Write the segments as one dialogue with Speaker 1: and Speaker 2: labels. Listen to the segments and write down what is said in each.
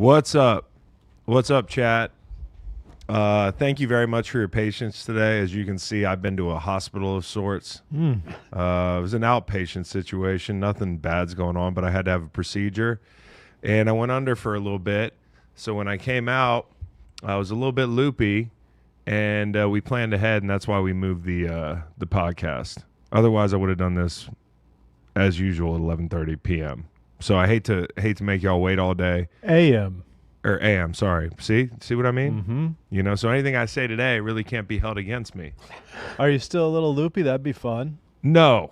Speaker 1: What's up? What's up, chat? Thank you very much for your patience today. As you can see, I've been to a hospital of sorts. It was an outpatient situation. Nothing bad's going on, but I had to have a procedure. And I went under for a little bit. So when I came out, I was a little bit loopy, and we planned ahead, and that's why we moved the podcast. Otherwise, I would have done this as usual at 11:30 p.m. So I hate to make y'all wait all day.
Speaker 2: AM.
Speaker 1: Or AM, sorry. See what I mean?
Speaker 2: Mm-hmm.
Speaker 1: You know, so anything I say today really can't be held against me.
Speaker 2: Are you still a little loopy? That'd be fun.
Speaker 1: No,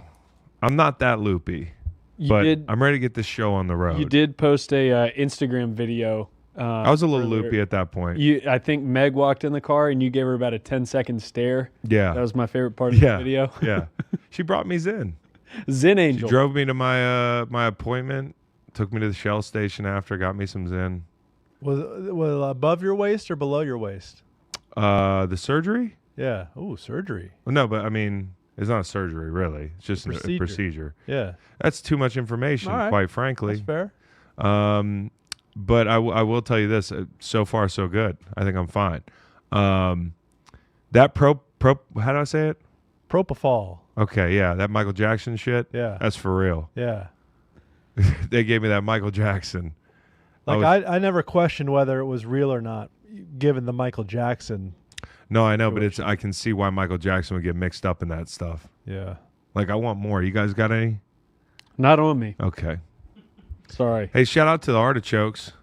Speaker 1: I'm not that loopy.
Speaker 3: I'm
Speaker 1: ready to get this show on the road.
Speaker 3: You did post a Instagram video.
Speaker 1: I was a little loopy at that point.
Speaker 3: I think Meg walked in the car and you gave her about a 10-second stare.
Speaker 1: Yeah.
Speaker 3: That was my favorite part of the video.
Speaker 1: Yeah. She brought me Zen.
Speaker 3: Zen Angel.
Speaker 1: She drove me to my appointment, took me to the Shell station after, got me some Zen.
Speaker 2: Was above your waist or below your waist?
Speaker 1: The surgery?
Speaker 2: Yeah. Oh, surgery.
Speaker 1: Well, no, but I mean, it's not a surgery, really. It's just a procedure.
Speaker 2: Yeah.
Speaker 1: That's too much information, quite frankly.
Speaker 2: That's fair.
Speaker 1: But I will tell you this. So far, so good. I think I'm fine. That how do I say it?
Speaker 2: Propofol.
Speaker 1: Okay, yeah. That Michael Jackson shit?
Speaker 2: Yeah.
Speaker 1: That's for real.
Speaker 2: Yeah.
Speaker 1: They gave me that Michael Jackson.
Speaker 2: I never questioned whether it was real or not, given the Michael Jackson.
Speaker 1: No, I know, but I can see why Michael Jackson would get mixed up in that stuff.
Speaker 2: Yeah.
Speaker 1: Like, I want more. You guys got any?
Speaker 3: Not on me.
Speaker 1: Okay.
Speaker 3: Sorry.
Speaker 1: Hey, shout out to the artichokes.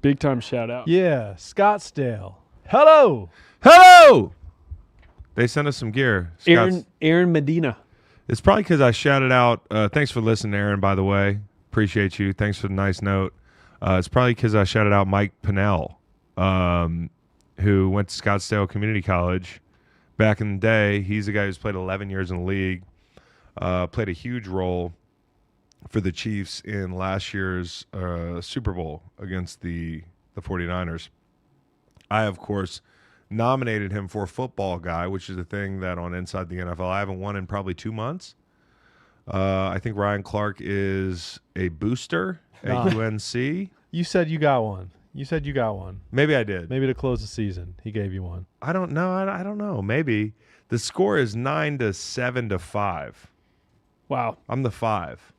Speaker 3: Big time shout out.
Speaker 2: Yeah. Scottsdale. Hello.
Speaker 1: Hello. They sent us some gear.
Speaker 3: Aaron Medina.
Speaker 1: It's probably because I shouted out. Thanks for listening, Aaron, by the way. Appreciate you. Thanks for the nice note. It's probably because I shouted out Mike Pinnell, who went to Scottsdale Community College back in the day. He's the guy who's played 11 years in the league, played a huge role for the Chiefs in last year's Super Bowl against the 49ers. I, of course, nominated him for Football Guy, which is a thing that on Inside the NFL I haven't won in probably 2 months. I think Ryan Clark is a booster at UNC.
Speaker 2: You said you got one.
Speaker 1: Maybe I did.
Speaker 2: Maybe to close the season, he gave you one.
Speaker 1: I don't know. I don't know. Maybe. The score is 9-7 to 5.
Speaker 3: Wow.
Speaker 1: I'm the 5.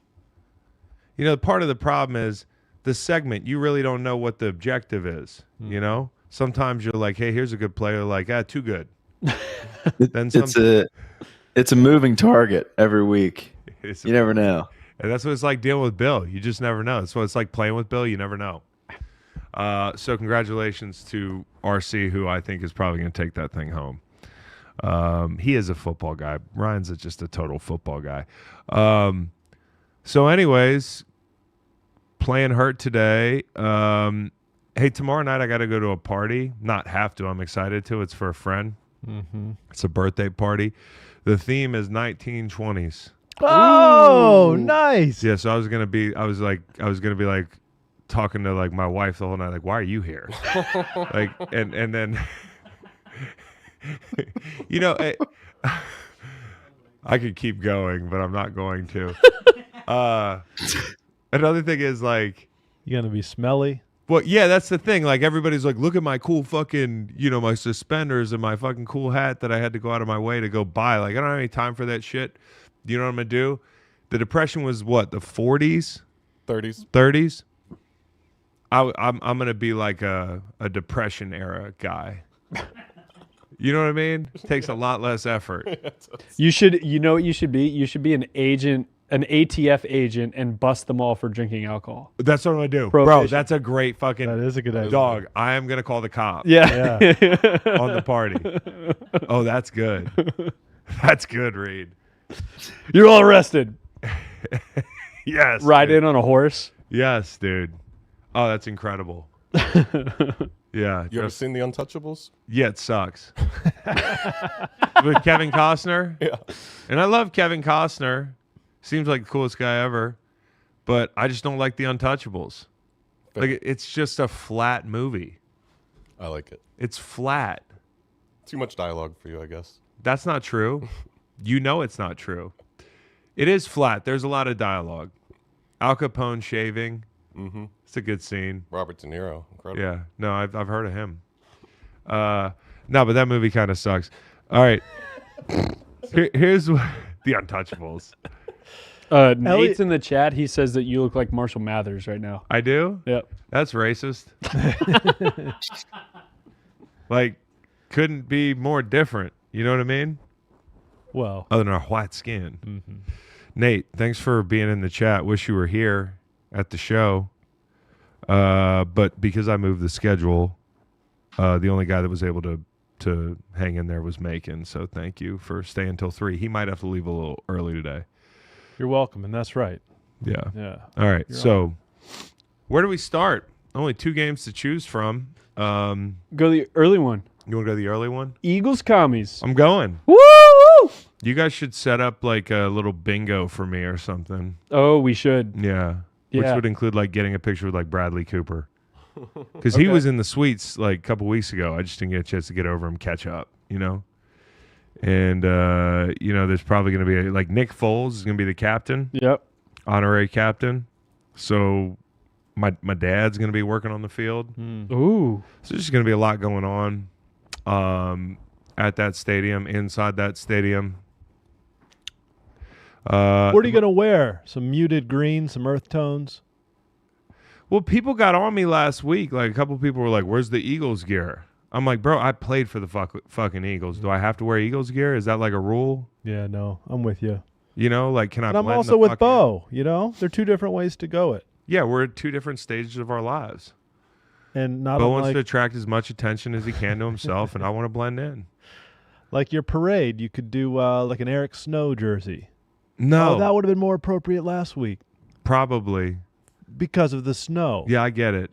Speaker 1: You know, part of the problem is the segment. You really don't know what the objective is. You know, sometimes you're like, "Hey, here's a good player." Like, too good.
Speaker 4: It's a moving target every week. You never know.
Speaker 1: And that's what it's like dealing with Bill. You just never know. That's what it's like playing with Bill. You never know. So congratulations to RC, who I think is probably going to take that thing home. He is a football guy. Ryan's just a total football guy. So anyways, playing hurt today. Hey, tomorrow night I got to go to a party. Not have to. I'm excited to. It's for a friend.
Speaker 2: Mm-hmm.
Speaker 1: It's a birthday party. The theme is 1920s.
Speaker 2: Oh,
Speaker 3: Ooh.
Speaker 2: nice.
Speaker 1: Yeah, so I was gonna be like talking to like my wife the whole night, like, why are you here? Like, and then you know, I could keep going, but I'm not going to. Another thing is like,
Speaker 2: You gonna be smelly?
Speaker 1: well, yeah, that's the thing. Like, everybody's like, look at my cool fucking, you know, my suspenders and my fucking cool hat that I had to go out of my way to go buy. Like, I don't have any time for that shit. You know what I'm gonna do? The Depression was what, the 40s, 30s. I'm gonna be like a Depression era guy. You know what I mean? It takes a lot less effort.
Speaker 3: You should be? You should be an agent, an ATF agent, and bust them all for drinking alcohol.
Speaker 1: That's what I'm gonna do,
Speaker 3: Prohibition.
Speaker 1: bro. That's a great fucking.
Speaker 2: That is a good idea.
Speaker 1: Dog. I am gonna call the cops.
Speaker 3: Yeah.
Speaker 1: On the party. Oh, that's good. That's good, Reed.
Speaker 3: You're all arrested.
Speaker 1: Yes.
Speaker 3: Ride
Speaker 1: dude.
Speaker 3: in on a horse.
Speaker 1: Yes, dude. Oh, that's incredible. Yeah.
Speaker 5: You ever seen The Untouchables?
Speaker 1: Yeah, it sucks. With Kevin Costner?
Speaker 5: Yeah.
Speaker 1: And I love Kevin Costner. Seems like the coolest guy ever. But I just don't like The Untouchables. Like, it's just a flat movie.
Speaker 5: I like it.
Speaker 1: It's flat.
Speaker 5: Too much dialogue for you, I guess.
Speaker 1: That's not true. You know it's not true. It is flat. There's a lot of dialogue. Al Capone shaving.
Speaker 5: Mm-hmm.
Speaker 1: It's a good scene.
Speaker 5: Robert De Niro. Incredible.
Speaker 1: Yeah. No, I've heard of him. No, but that movie kind of sucks. All right. Here's what, The Untouchables.
Speaker 3: Nate's in the chat. He says that you look like Marshall Mathers right now.
Speaker 1: I do?
Speaker 3: Yep.
Speaker 1: That's racist. Like, couldn't be more different. You know what I mean?
Speaker 2: Well,
Speaker 1: Other than our white skin.
Speaker 2: mhm.
Speaker 1: Nate, thanks for being in the chat. Wish you were here at the show. But because I moved the schedule, the only guy that was able to hang in there was Macon. So thank you for staying till 3. He might have to leave a little early today.
Speaker 2: You're welcome, and that's right.
Speaker 1: Yeah.
Speaker 2: Yeah.
Speaker 1: All right.
Speaker 2: You're
Speaker 1: So where do we start? Only 2 games to choose from.
Speaker 3: Go the early one.
Speaker 1: You want to go the early one?
Speaker 3: Eagles commies.
Speaker 1: I'm going.
Speaker 3: Woo!
Speaker 1: You guys should set up like a little bingo for me or something.
Speaker 3: Oh, we should.
Speaker 1: Yeah. Which
Speaker 3: Yeah.
Speaker 1: would include like getting a picture with like Bradley Cooper. Because he was in the suites like a couple weeks ago. I just didn't get a chance to get over him, catch up, you know? And, there's probably going to be like Nick Foles is going to be the captain,
Speaker 3: Yep.
Speaker 1: honorary captain. So my dad's going to be working on the field.
Speaker 3: Ooh.
Speaker 1: So there's going to be a lot going on at that stadium, inside that stadium.
Speaker 2: What are you going to wear? Some muted green, some earth tones?
Speaker 1: Well, people got on me last week. Like a couple people were like, "Where's the Eagles gear?" I'm like, "Bro, I played for the fucking Eagles. Do I have to wear Eagles gear? Is that like a rule?
Speaker 2: Yeah, no, I'm with you.
Speaker 1: You know, like can I?"
Speaker 2: And I'm
Speaker 1: blend
Speaker 2: also
Speaker 1: the
Speaker 2: with
Speaker 1: fuck
Speaker 2: Bo. You know, there are 2 different ways to go it,
Speaker 1: in? Yeah, we're at 2 different stages of our lives.
Speaker 2: and not
Speaker 1: Bo wants
Speaker 2: unlike
Speaker 1: to attract as much attention as he can to himself, and I want to blend in.
Speaker 2: like your parade. You could do like an Eric Snow jersey.
Speaker 1: No,
Speaker 2: Oh, that would have been more appropriate last week
Speaker 1: probably.
Speaker 2: because of the snow.
Speaker 1: Yeah, I get it.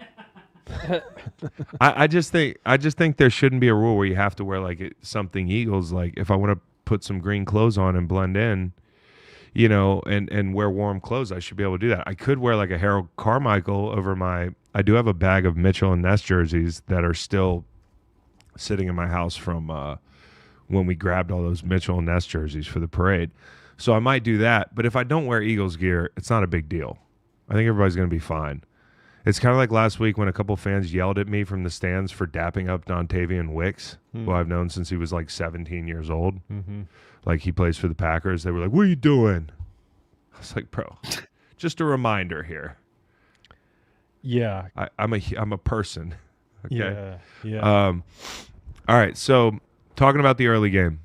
Speaker 1: I just think there shouldn't be a rule where you have to wear like something Eagles. Like if I want to put some green clothes on and blend in, you know, and wear warm clothes, I should be able to do that. I could wear like a Harold Carmichael over my. I do have a bag of Mitchell and Ness jerseys that are still sitting in my house from when we grabbed all those Mitchell and Ness jerseys for the parade. So I might do that. But if I don't wear Eagles gear, it's not a big deal. I think everybody's going to be fine. It's kind of like last week when a couple fans yelled at me from the stands for dapping up Dontavian Wicks, who I've known since he was like 17 years old.
Speaker 2: Mm-hmm.
Speaker 1: Like he plays for the Packers. They were like, "What are you doing?" I was like, "Bro, just a reminder here.
Speaker 2: Yeah.
Speaker 1: I'm a person." Okay.
Speaker 2: Yeah. Yeah.
Speaker 1: All right. So talking about the early game,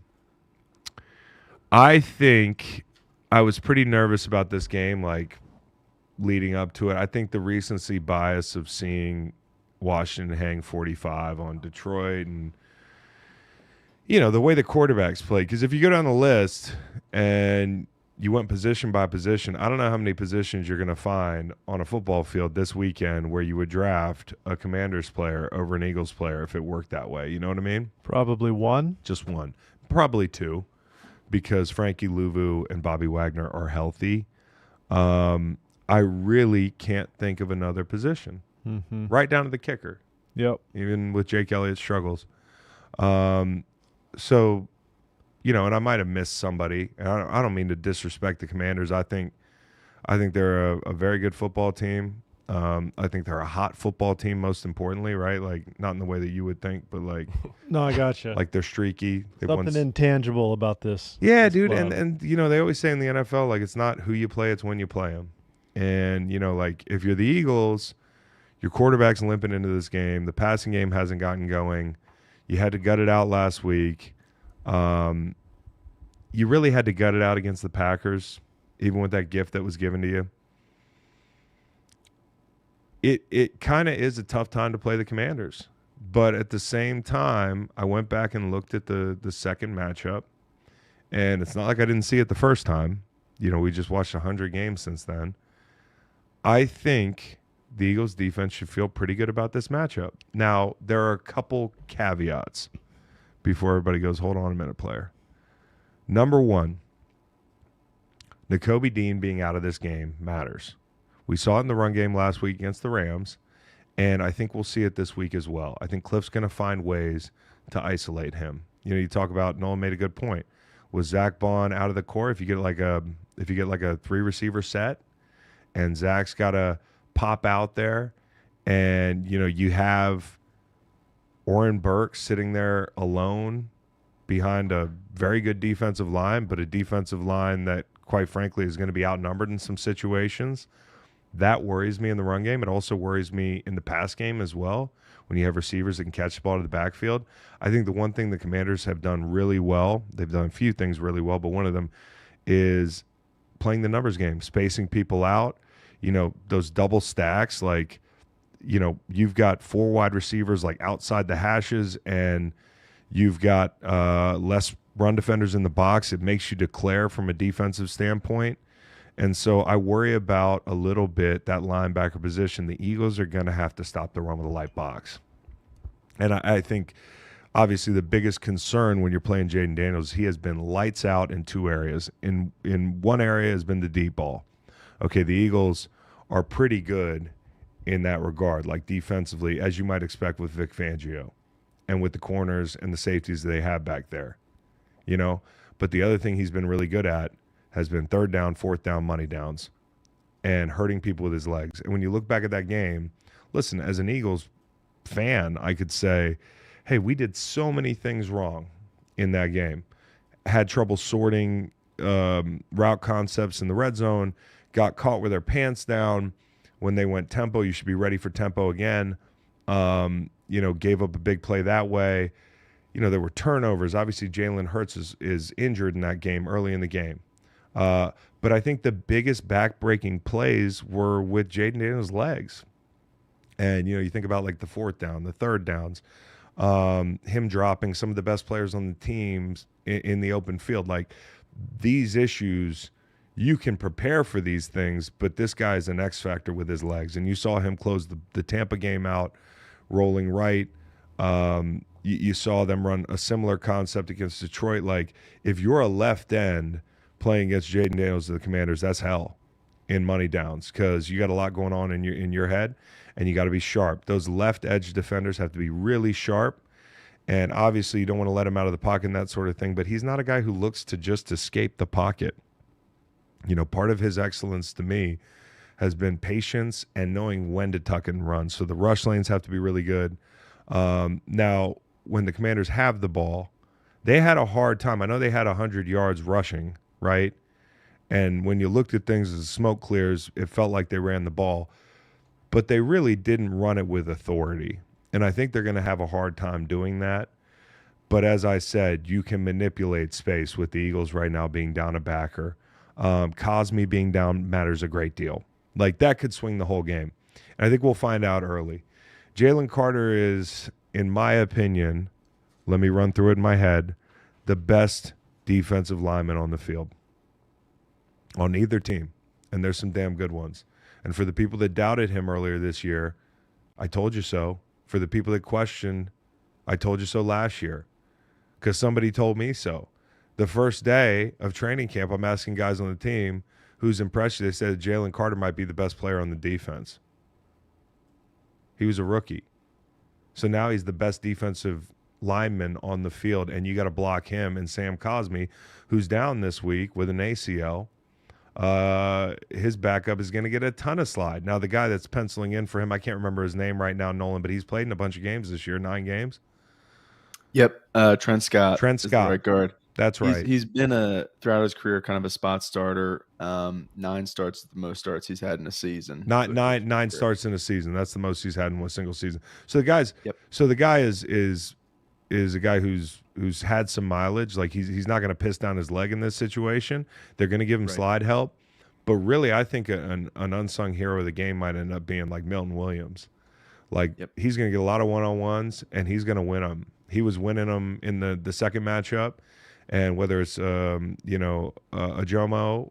Speaker 1: I think I was pretty nervous about this game, like leading up to it. I think the recency bias of seeing Washington hang 45 on Detroit and, you know, the way the quarterbacks play. Because if you go down the list and you went position by position, I don't know how many positions you're going to find on a football field this weekend where you would draft a Commanders player over an Eagles player if it worked that way. You know what I mean?
Speaker 2: Probably 1.
Speaker 1: Just 1. Probably 2 because Frankie Louvu and Bobby Wagner are healthy. I really can't think of another position.
Speaker 2: Mm-hmm.
Speaker 1: Right down to the kicker,
Speaker 2: Yep.
Speaker 1: even with Jake Elliott's struggles. So, you know, and I might have missed somebody. And I don't mean to disrespect the Commanders. I think they're a very good football team. I think they're a hot football team, most importantly, right? Like, not in the way that you would think, but like,
Speaker 2: No, I gotcha.
Speaker 1: like they're streaky. They've
Speaker 2: Something
Speaker 1: won
Speaker 2: intangible about this.
Speaker 1: Yeah,
Speaker 2: this
Speaker 1: dude,
Speaker 2: club.
Speaker 1: and you know they always say in the NFL like it's not who you play, it's when you play them. And you know, like if you're the Eagles, your quarterback's limping into this game. The passing game hasn't gotten going. You had to gut it out last week. You really had to gut it out against the Packers, even with that gift that was given to you. It kind of is a tough time to play the Commanders. But at the same time, I went back and looked at the second matchup. And it's not like I didn't see it the first time. You know, we just watched 100 games since then. I think the Eagles defense should feel pretty good about this matchup. Now, there are a couple caveats before everybody goes, hold on a minute, player. Number 1, Nakobe Dean being out of this game matters. We saw it in the run game last week against the Rams, and I think we'll see it this week as well. I think Cliff's going to find ways to isolate him. You know, you talk about Nolan made a good point. With Zach Bond out of the core, if you get like a 3 receiver set, and Zach's got to pop out there, and you have Oren Burke sitting there alone behind a very good defensive line, but a defensive line that, quite frankly, is going to be outnumbered in some situations. That worries me in the run game. It also worries me in the pass game as well, when you have receivers that can catch the ball to the backfield. I think the one thing the Commanders have done really well, they've done a few things really well, but one of them is playing the numbers game, spacing people out, those double stacks. Like, you've got 4 wide receivers like outside the hashes, and you've got less run defenders in the box. It makes you declare from a defensive standpoint. And so I worry about a little bit that linebacker position. The Eagles are going to have to stop the run with a light box. And I think, obviously, the biggest concern when you're playing Jayden Daniels, he has been lights out in 2 areas. In one area has been the deep ball. Okay, the Eagles are pretty good in that regard, like defensively, as you might expect with Vic Fangio and with the corners and the safeties that they have back there. But the other thing he's been really good at has been 3rd down, 4th down, money downs, and hurting people with his legs. And when you look back at that game, listen, as an Eagles fan, I could say, hey, we did so many things wrong in that game. Had trouble sorting route concepts in the red zone, got caught with their pants down. When they went tempo, you should be ready for tempo again. Gave up a big play that way. There were turnovers. Obviously, Jalen Hurts is injured in that game early in the game. But I think the biggest back-breaking plays were with Jayden Daniels' legs. And, you think about like the 4th down, the 3rd downs, him dropping some of the best players on the teams in the open field. Like, these issues, you can prepare for these things, but this guy is an X factor with his legs. And you saw him close the Tampa game out, rolling right. You saw them run a similar concept against Detroit. Like, if you're a left end playing against Jayden Daniels of the Commanders, that's hell in money downs, because you got a lot going on in your head, and you got to be sharp. Those left edge defenders have to be really sharp, and obviously you don't want to let him out of the pocket and that sort of thing, but he's not a guy who looks to just escape the pocket. Part of his excellence to me has been patience and knowing when to tuck and run. So the rush lanes have to be really good. Now, when the Commanders have the ball, they had a hard time. I know they had 100 yards rushing, right? And when you looked at things as smoke clears, it felt like they ran the ball. But they really didn't run it with authority. And I think they're going to have a hard time doing that. But as I said, you can manipulate space with the Eagles right now being down a backer. Cosme being down matters a great deal. Like, that could swing the whole game. And I think we'll find out early. Jalen Carter is, in my opinion, let me run through it in my head, the best defensive lineman on the field on either team. And there's some damn good ones. And for the people that doubted him earlier this year, I told you so. For the people that questioned, I told you so last year, because somebody told me so. The first day of training camp, I'm asking guys on the team who's impressed you. They said Jalen Carter might be the best player on the defense. He was a rookie. So now he's the best defensive lineman on the field, and you got to block him and Sam Cosme, who's down this week with an ACL. His backup is going to get a ton of slide. Now, the guy that's penciling in for him, I can't remember his name right now, Nolan, but he's played in a bunch of games this year, 9 games.
Speaker 4: Yep, Trent Scott.
Speaker 1: Trent
Speaker 4: is the
Speaker 1: Scott.
Speaker 4: right guard.
Speaker 1: That's right.
Speaker 4: He's been throughout his career kind of a spot starter. 9 starts, the most starts he's had in a season.
Speaker 1: Nine starts in a season. That's the most he's had in one single season. So the guy's
Speaker 4: Yep.
Speaker 1: So the guy is a guy who's had some mileage. Like, he's not going to piss down his leg in this situation. They're going to give him slide help. But really, I think an unsung hero of the game might end up being like Milton Williams. Like, he's going to get a lot of one-on-ones, and he's going to win them. He was winning them in the second matchup. And whether it's, Ajomo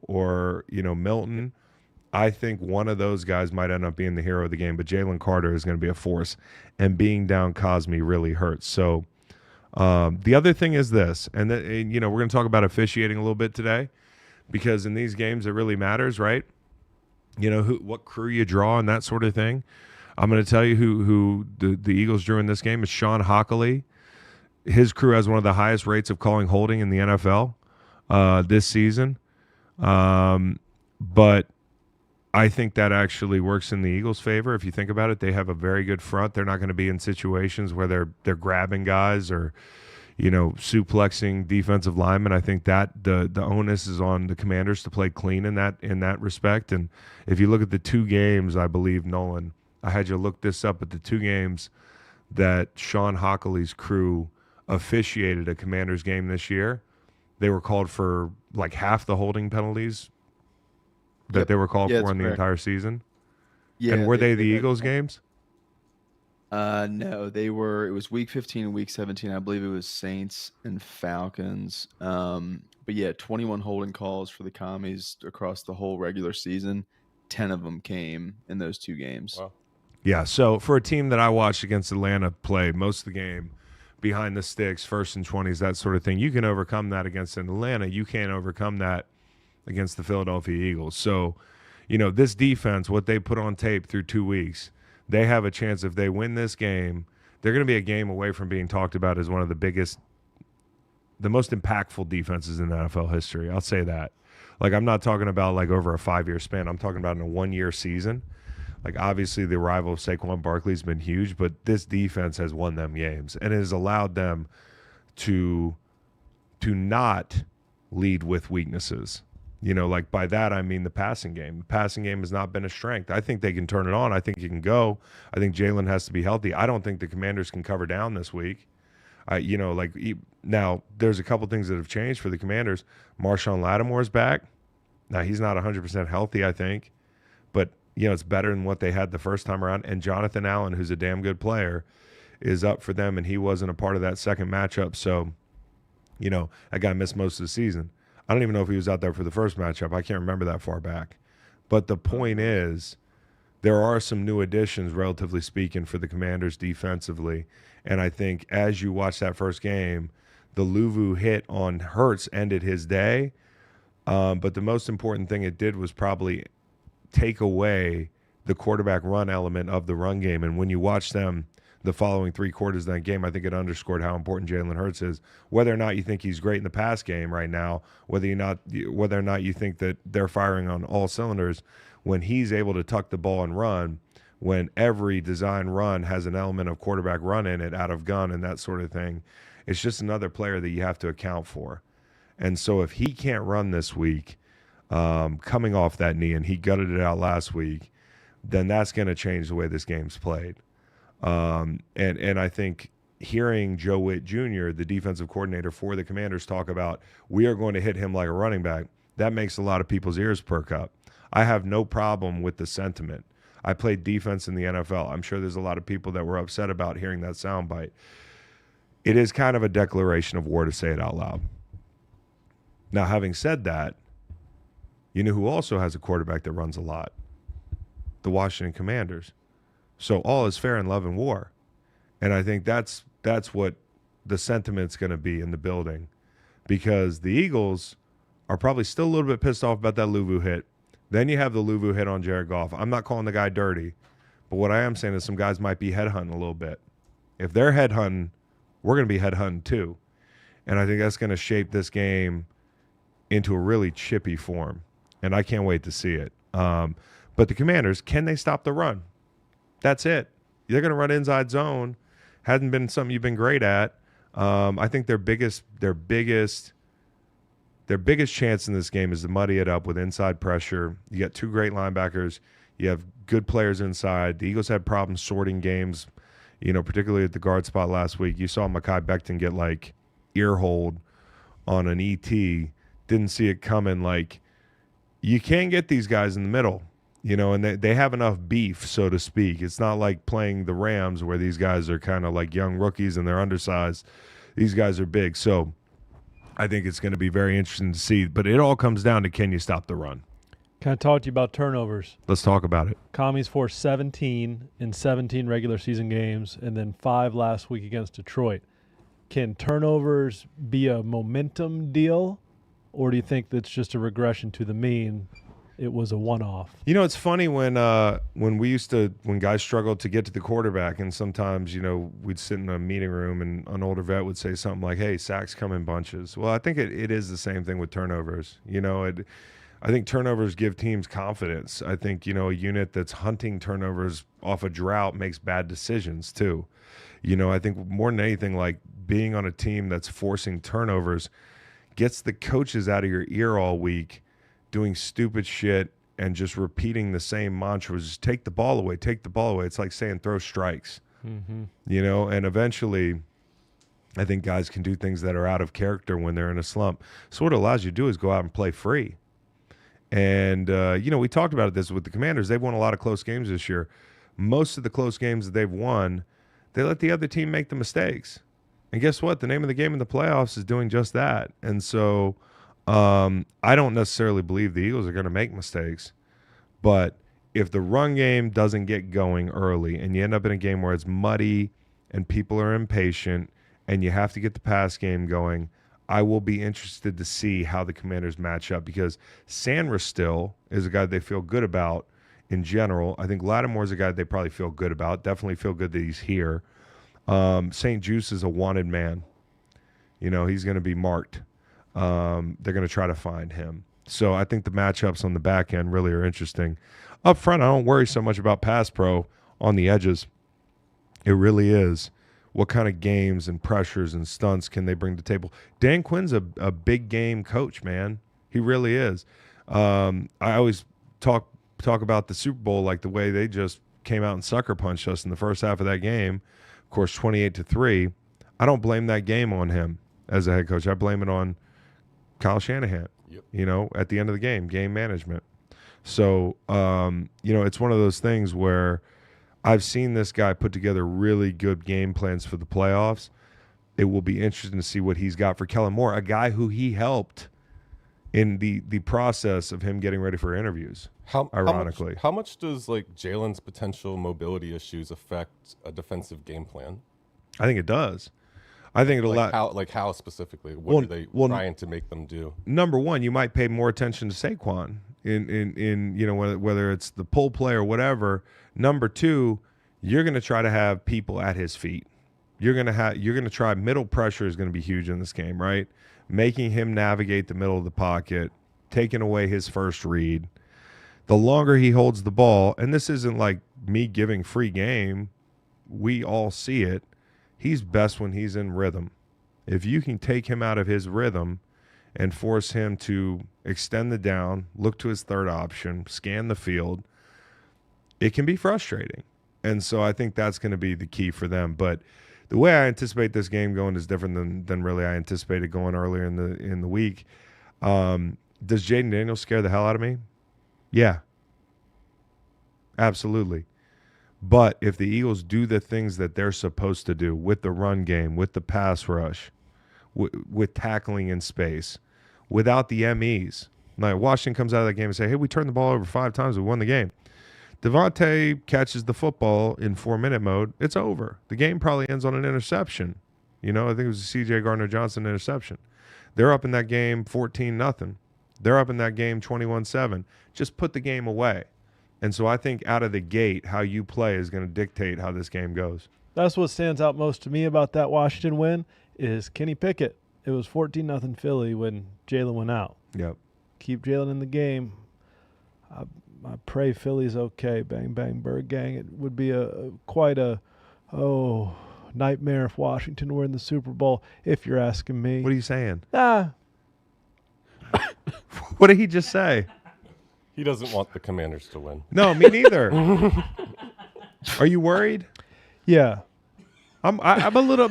Speaker 1: or, Milton, I think one of those guys might end up being the hero of the game. But Jalen Carter is going to be a force. And being down Cosme really hurts. So the other thing is this. And we're going to talk about officiating a little bit today, because in these games it really matters, right? What crew you draw and that sort of thing. I'm going to tell you who the Eagles drew in this game is Sean Hockley. His crew has one of the highest rates of calling holding in the NFL this season. But I think that actually works in the Eagles' favor. If you think about it, they have a very good front. They're not going to be in situations where they're grabbing guys or, suplexing defensive linemen. I think that the onus is on the Commanders to play clean in that respect. And if you look at the two games, I believe, Nolan, I had you look this up, but the two games that Sean Hockley's crew officiated a Commanders game this year, they were called for like half the holding penalties that they were called for in the entire season.
Speaker 4: Yeah,
Speaker 1: and were they the Eagles games?
Speaker 4: No, they were. It was week 15 and week 17. I believe it was Saints and Falcons. But yeah, 21 holding calls for the Commies across the whole regular season. 10 of them came in those two games.
Speaker 5: Wow.
Speaker 1: Yeah, so for a team that I watched against Atlanta play most of the game, behind the sticks, 1st and 20s, that sort of thing, you can overcome that against Atlanta. You can't overcome that against the Philadelphia Eagles. So, this defense, what they put on tape through 2 weeks, they have a chance. If they win this game, they're going to be a game away from being talked about as one of the most impactful defenses in NFL history. I'll say that. Like, I'm not talking about like over a 5-year span. I'm talking about in a 1-year season. Like, obviously the arrival of Saquon Barkley has been huge, but this defense has won them games and it has allowed them to not lead with weaknesses. Like by that, I mean the passing game. The passing game has not been a strength. I think they can turn it on. I think it can go. I think Jalen has to be healthy. I don't think the Commanders can cover down this week. Now there's a couple things that have changed for the Commanders. Marshawn Lattimore's back. Now he's not 100% healthy, I think, but it's better than what they had the first time around. And Jonathan Allen, who's a damn good player, is up for them, and he wasn't a part of that second matchup. So, that guy missed most of the season. I don't even know if he was out there for the first matchup. I can't remember that far back. But the point is, there are some new additions, relatively speaking, for the Commanders defensively. And I think as you watch that first game, the Luvu hit on Hurts ended his day. But the most important thing it did was probably take away the quarterback run element of the run game. And when you watch them the following 3 quarters of that game, I think it underscored how important Jalen Hurts is. Whether or not you think he's great in the pass game right now, whether or not you think that they're firing on all cylinders, when he's able to tuck the ball and run, when every design run has an element of quarterback run in it, out of gun and that sort of thing, it's just another player that you have to account for. And so if he can't run this week, coming off that knee, and he gutted it out last week, then that's going to change the way this game's played. And I think hearing Joe Witt Jr., the defensive coordinator for the Commanders, talk about we are going to hit him like a running back, that makes a lot of people's ears perk up. I have no problem with the sentiment. I played defense in the NFL. I'm sure there's a lot of people that were upset about hearing that soundbite. It is kind of a declaration of war to say it out loud. Now, having said that, you know who also has a quarterback that runs a lot? The Washington Commanders. So all is fair in love and war. And I think that's what the sentiment's going to be in the building, because the Eagles are probably still a little bit pissed off about that Luvu hit. Then you have the Luvu hit on Jared Goff. I'm not calling the guy dirty, but what I am saying is some guys might be headhunting a little bit. If they're headhunting, we're going to be headhunting too. And I think that's going to shape this game into a really chippy form. And I can't wait to see it. But the Commanders, can they stop the run? That's it. They're going to run inside zone. Hasn't been something you've been great at. I think their biggest chance in this game is to muddy it up with inside pressure. You got 2 great linebackers. You have good players inside. The Eagles had problems sorting games, particularly at the guard spot last week. You saw Mekhi Becton get like ear hold on an ET. Didn't see it coming. Like, you can get these guys in the middle, and they have enough beef, so to speak. It's not like playing the Rams where these guys are kind of like young rookies and they're undersized. These guys are big. So I think it's going to be very interesting to see. But it all comes down to, can you stop the run?
Speaker 2: Can I talk to you about turnovers?
Speaker 1: Let's talk about it.
Speaker 2: Commies forced 17 in 17 regular season games and then 5 last week against Detroit. Can turnovers be a momentum deal, or do you think that's just a regression to the mean? It was a one-off.
Speaker 1: It's funny when guys struggled to get to the quarterback, and sometimes, we'd sit in a meeting room and an older vet would say something like, hey, sacks come in bunches. Well, I think it is the same thing with turnovers. I think turnovers give teams confidence. I think, a unit that's hunting turnovers off a drought makes bad decisions too. I think more than anything, like being on a team that's forcing turnovers gets the coaches out of your ear all week doing stupid shit and just repeating the same mantras. Just take the ball away, take the ball away. It's like saying throw strikes, and eventually I think guys can do things that are out of character when they're in a slump. So what it allows you to do is go out and play free. And, we talked about this with the Commanders. They've won a lot of close games this year. Most of the close games that they've won, they let the other team make the mistakes. And guess what? The name of the game in the playoffs is doing just that. And so I don't necessarily believe the Eagles are going to make mistakes. But if the run game doesn't get going early and you end up in a game where it's muddy and people are impatient and you have to get the pass game going, I will be interested to see how the Commanders match up, because Sandra still is a guy they feel good about in general. I think Lattimore's a guy they probably feel good about, definitely feel good that he's here. St. Juice is a wanted man. He's going to be marked. They're going to try to find him. So I think the matchups on the back end really are interesting. Up front, I don't worry so much about pass pro on the edges. It really is. What kind of games and pressures and stunts can they bring to the table? Dan Quinn's a big game coach, man. He really is. I always talk about the Super Bowl, like the way they just came out and sucker punched us in the first half of that game. Of course, 28-3. I don't blame that game on him as a head coach. I blame it on Kyle Shanahan. Yep. At the end of the game management. So, it's one of those things where I've seen this guy put together really good game plans for the playoffs. It will be interesting to see what he's got for Kellen Moore, a guy who he helped in the process of him getting ready for interviews, ironically.
Speaker 5: How much does Jalen's potential mobility issues affect a defensive game plan?
Speaker 1: I think it does. I think it'll
Speaker 5: how specifically? What are they trying to make them do?
Speaker 1: Number one, you might pay more attention to Saquon in whether it's the pull play or whatever. Number two, you're going to try to have people at his feet. You're going to try middle pressure is going to be huge in this game, right? Making him navigate the middle of the pocket, taking away his first read. The longer he holds the ball, and this isn't like me giving free game, we all see it. He's best when he's in rhythm. If you can take him out of his rhythm and force him to extend the down, look to his third option, scan the field, it can be frustrating. And so I think that's going to be the key for them. But the way I anticipate this game going is different than really I anticipated going earlier in the week. Does Jayden Daniels scare the hell out of me? Yeah. Absolutely. But if the Eagles do the things that they're supposed to do with the run game, with the pass rush, with tackling in space, without the MEs, like Washington comes out of that game and say, hey, we turned the ball over 5 times, we won the game. Devontae catches the football in 4-minute mode, it's over. The game probably ends on an interception. I think it was a C.J. Gardner-Johnson interception. They're up in that game 14-0. They're up in that game 21-7. Just put the game away. And so I think out of the gate, how you play is going to dictate how this game goes.
Speaker 2: That's what stands out most to me about that Washington win is Kenny Pickett. It was 14-0 Philly when Jalen went out.
Speaker 1: Yep.
Speaker 2: Keep Jalen in the game. I pray Philly's okay. Bang, bang, Bird gang. It would be quite a nightmare if Washington were in the Super Bowl, if you're asking me.
Speaker 1: What are you saying?
Speaker 2: What
Speaker 1: did he just say?
Speaker 5: He doesn't want the Commanders to win.
Speaker 1: No, me neither. Are you worried?
Speaker 2: Yeah.
Speaker 1: I'm a little.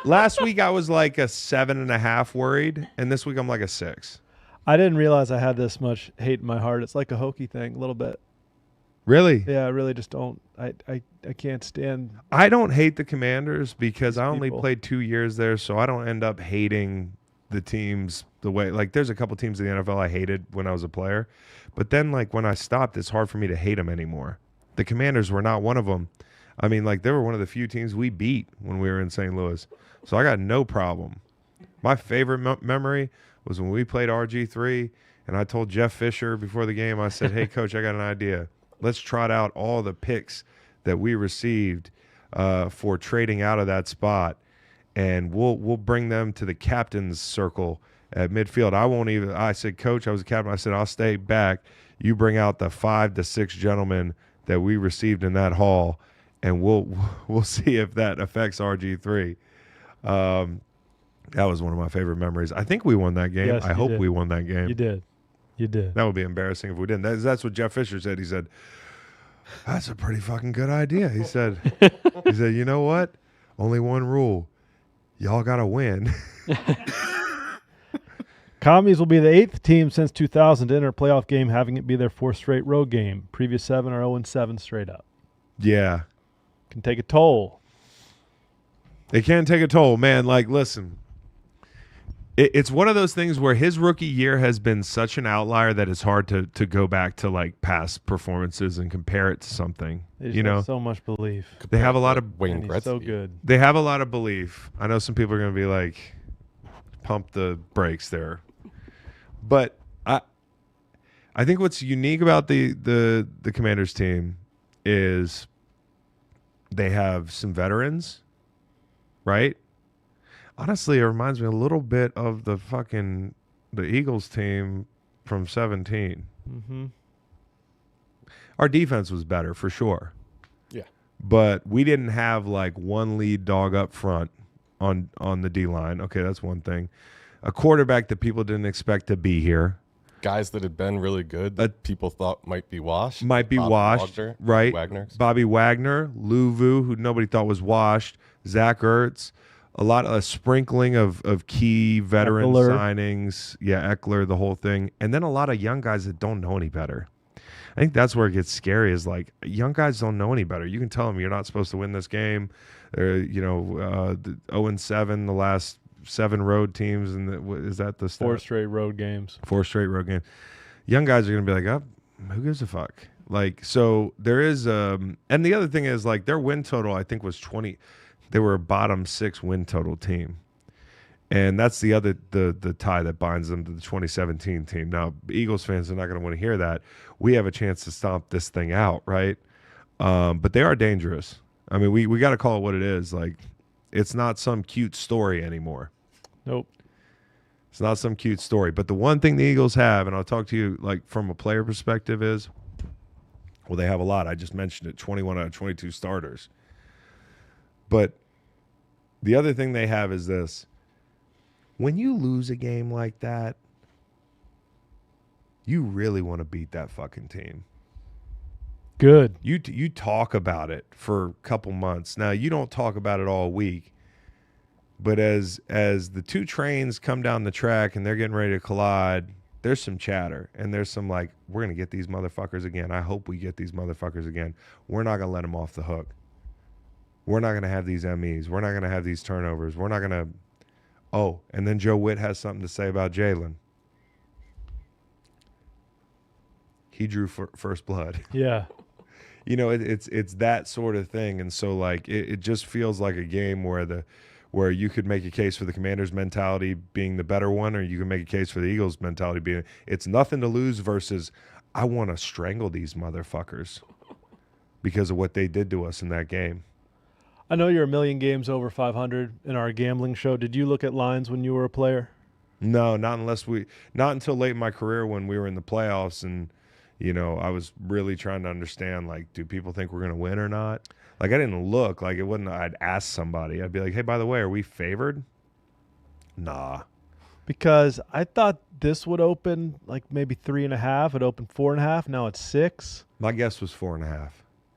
Speaker 1: Last week I was like a 7.5 worried, and this week I'm like a 6.
Speaker 2: I didn't realize I had this much hate in my heart. It's like a hokey thing, a little bit.
Speaker 1: Really?
Speaker 2: Yeah, I really just don't. I can't stand.
Speaker 1: I don't hate the Commanders because
Speaker 2: these
Speaker 1: I only
Speaker 2: people.
Speaker 1: played 2 years there, so I don't end up hating the teams the way. Like, there's a couple teams in the NFL I hated when I was a player, but then like when I stopped, it's hard for me to hate them anymore. The Commanders were not one of them. I mean, like, they were one of the few teams we beat when we were in St. Louis, so I got no problem. My favorite memory was when we played RG3, and I told Jeff Fisher before the game, I said, hey, Coach, I got an idea. Let's trot out all the picks that we received for trading out of that spot, and we'll bring them to the captain's circle at midfield. I said, Coach, I was a captain. I said, I'll stay back. You bring out the 5 to 6 gentlemen that we received in that hall, and we'll see if that affects RG3. That was one of my favorite memories. I think we won that game.
Speaker 2: Yes,
Speaker 1: I
Speaker 2: you
Speaker 1: hope
Speaker 2: did.
Speaker 1: we won that game.
Speaker 2: You did.
Speaker 1: That would be embarrassing if we didn't. That's what Jeff Fisher said. He said, that's a pretty fucking good idea. He said, you know what? Only one rule. Y'all got to win.
Speaker 2: Commies will be the 8th team since 2000 to enter a playoff game, having it be their 4th straight road game. Previous 7 are 0-7 straight up.
Speaker 1: Yeah.
Speaker 2: Can take a toll.
Speaker 1: It can take a toll, man. Like, listen, it's one of those things where his rookie year has been such an outlier that it's hard to go back to like past performances and compare it to something.
Speaker 2: They just have so much belief.
Speaker 1: They have a lot of
Speaker 5: Wayne
Speaker 2: And he's
Speaker 5: Gretzky.
Speaker 2: so good.
Speaker 1: They have a lot of belief. I know some people are going to be like, pump the brakes there. But I think what's unique about the Commanders team is they have some veterans, right? Honestly, it reminds me a little bit of the Eagles team from 17.
Speaker 2: Mm-hmm.
Speaker 1: Our defense was better for sure.
Speaker 5: Yeah.
Speaker 1: But we didn't have like one lead dog up front on the D-line. Okay, that's one thing. A quarterback that people didn't expect to be here.
Speaker 5: Guys that had been really good that people thought might be washed.
Speaker 1: Bobby
Speaker 5: Wagner,
Speaker 1: right?
Speaker 5: Wagner.
Speaker 1: Wagner, Lou Vu, who nobody thought was washed, Zach Ertz, a sprinkling of key veteran
Speaker 2: Eckler.
Speaker 1: signings. Yeah, Eckler, the whole thing. And then a lot of young guys that don't know any better. I think that's where it gets scary is like young guys don't know any better. You can tell them you're not supposed to win this game. The 0-7, the last 7 road teams, and is that the
Speaker 2: 4 straight road games.
Speaker 1: 4 straight road games. Young guys are going to be like, oh, who gives a fuck? Like, so there is, and the other thing is like their win total, I think was 20. They were a bottom 6 win total team. And that's the other, the tie that binds them to the 2017 team. Now, Eagles fans are not going to want to hear that. We have a chance to stomp this thing out, right? But they are dangerous. I mean, we got to call it what it is. Like, it's not some cute story anymore.
Speaker 2: Nope.
Speaker 1: It's not some cute story. But the one thing the Eagles have, and I'll talk to you like from a player perspective, is, well, they have a lot. I just mentioned it, 21 out of 22 starters. But the other thing they have is this. When you lose a game like that, you really want to beat that fucking team.
Speaker 2: Good.
Speaker 1: You talk about it for a couple months. Now, you don't talk about it all week. But as the 2 trains come down the track and they're getting ready to collide, there's some chatter. And there's some like, we're going to get these motherfuckers again. I hope we get these motherfuckers again. We're not going to let them off the hook. We're not going to have these MEs. We're not going to have these turnovers. We're not going to. Oh, and then Joe Witt has something to say about Jalen. He drew first blood.
Speaker 2: Yeah.
Speaker 1: You know, it's that sort of thing. And so, like, it just feels like a game where you could make a case for the Commanders' mentality being the better one, or you can make a case for the Eagles' mentality being it's nothing to lose versus I want to strangle these motherfuckers because of what they did to us in that game.
Speaker 2: I know you're a million games over 500 in our gambling show. Did you look at lines when you were a player?
Speaker 1: No, not until late in my career when we were in the playoffs and, you know, I was really trying to understand, like, do people think we're going to win or not? Like, I didn't look. Like, it wasn't I'd ask somebody. I'd be like, hey, by the way, are we favored? Nah.
Speaker 2: Because I thought this would open like maybe 3.5. It opened 4.5. Now it's 6.
Speaker 1: My guess was 4.5.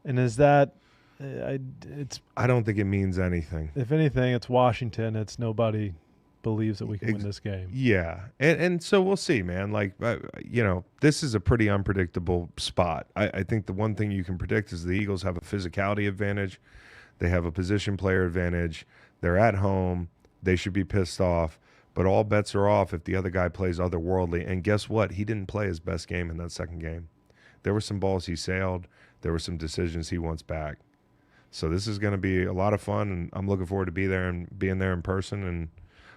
Speaker 2: And is that it's
Speaker 1: I don't think it means anything.
Speaker 2: if anything, it's Washington. It's nobody believes that we can win this game.
Speaker 1: Yeah. And so we'll see, man. Like, you know, this is a pretty unpredictable spot. I think the one thing you can predict is the Eagles have a physicality advantage. They have a position player advantage. They're at home. They should be pissed off. But all bets are off if the other guy plays otherworldly. And guess what? He didn't play his best game in that second game. There were some balls he sailed. There were some decisions he wants back. So this is going to be a lot of fun, and I'm looking forward to being there in person and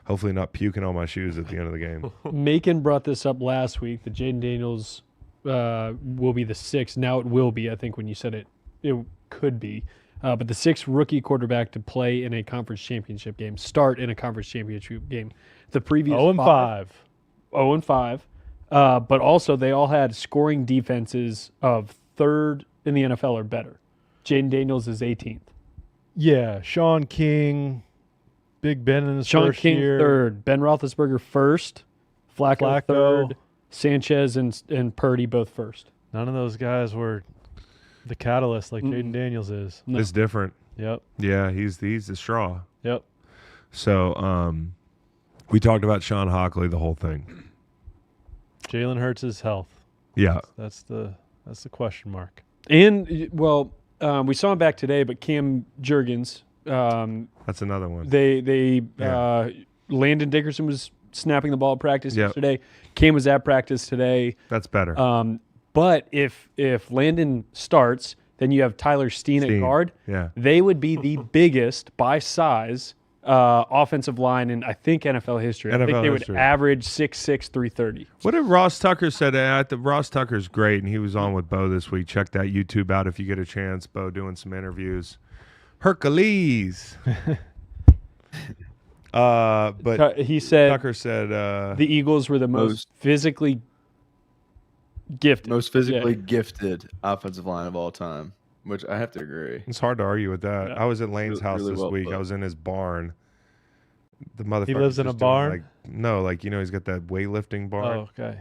Speaker 1: hopefully not puking on my shoes at the end of the game.
Speaker 3: Macon brought this up last week that Jayden Daniels will be the 6th. Now it will be, I think, when you said it could be. But the 6th rookie quarterback to play in a conference championship game, start in a conference championship game. The previous
Speaker 2: 0-5.
Speaker 3: 0-5, but also they all had scoring defenses of third in the NFL or better. Jayden Daniels is 18th.
Speaker 2: Yeah, Sean King, Big Ben in his
Speaker 3: Sean
Speaker 2: first
Speaker 3: King
Speaker 2: year.
Speaker 3: third, Ben Roethlisberger first, Flacco third, Sanchez and Purdy both first.
Speaker 2: None of those guys were the catalyst like Jayden Daniels is.
Speaker 3: No.
Speaker 1: It's different.
Speaker 2: Yep.
Speaker 1: Yeah, he's the straw.
Speaker 2: Yep.
Speaker 1: So we talked about Sean Hockley the whole thing.
Speaker 2: Jalen Hurts' health.
Speaker 1: Yeah.
Speaker 2: That's the question mark.
Speaker 3: And, well, we saw him back today, but Cam Jurgens,
Speaker 1: That's another one.
Speaker 3: Landon Dickerson was snapping the ball at practice
Speaker 1: Yep.
Speaker 3: yesterday. Cam was at practice today.
Speaker 1: That's better.
Speaker 3: But if Landon starts, then you have Tyler Steen at guard.
Speaker 1: Yeah.
Speaker 3: They would be the biggest by size offensive line in, I think, NFL history. I think
Speaker 1: NFL
Speaker 3: they
Speaker 1: history.
Speaker 3: would average 6'6", 330.
Speaker 1: What did Ross Tucker said? Ross Tucker's great, and he was on with Bo this week. Check that YouTube out if you get a chance. Bo doing some interviews. Hercules. But
Speaker 3: He said
Speaker 1: Tucker said
Speaker 3: the Eagles were the most physically gifted.
Speaker 4: Most physically gifted offensive line of all time, which I have to agree.
Speaker 1: it's hard to argue with that.
Speaker 3: Yeah.
Speaker 1: I was at Lane's house
Speaker 4: Really
Speaker 1: this
Speaker 4: well
Speaker 1: week.
Speaker 4: put.
Speaker 1: I was in his barn. The motherfucker
Speaker 2: lives in a barn?
Speaker 1: He's got that weightlifting barn.
Speaker 2: Oh, okay.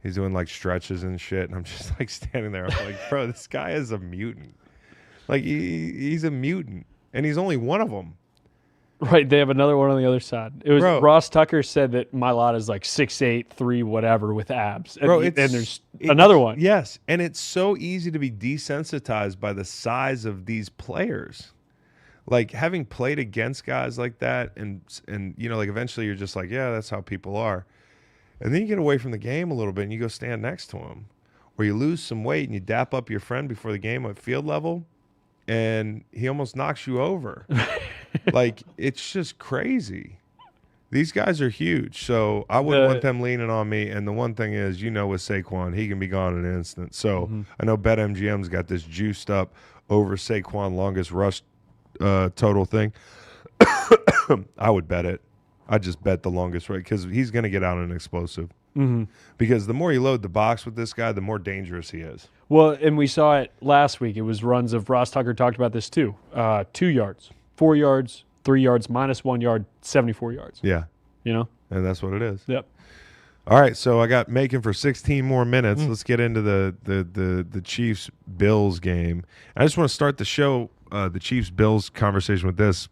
Speaker 1: He's doing like stretches and shit, and I'm just like standing there. I'm like, bro, this guy is a mutant. Like he's a mutant, and he's only one of them.
Speaker 3: Right, they have another one on the other side. It was
Speaker 1: Bro.
Speaker 3: Ross Tucker said that Mailata is like 6'8", 3 whatever with abs.
Speaker 1: Bro,
Speaker 3: and there's
Speaker 1: it's-
Speaker 3: another one.
Speaker 1: Yes, and it's so easy to be desensitized by the size of these players. Like having played against guys like that, and like eventually you're just like, yeah, that's how people are. And then you get away from the game a little bit, and you go stand next to him, or you lose some weight and you dap up your friend before the game at field level, and he almost knocks you over. Like it's just crazy. These guys are huge, so I wouldn't want them leaning on me. And the one thing is, with Saquon, he can be gone in an instant. So I know BetMGM's got this juiced up over Saquon longest rush total thing. I would bet it. I just bet the longest rate because he's going to get out an explosive.
Speaker 3: Mm-hmm.
Speaker 1: Because the more you load the box with this guy, the more dangerous he is.
Speaker 3: Well, and we saw it last week. It was runs of Ross Tucker talked about this too. 2 yards, 4 yards, 3 yards, -1 yard, 74 yards.
Speaker 1: Yeah,
Speaker 3: And
Speaker 1: that's what it is.
Speaker 3: Yep.
Speaker 1: All right, so I got Macon for 16 more minutes. Let's get into the Chiefs Bills game. I just want to start the show, the Chiefs Bills conversation with this.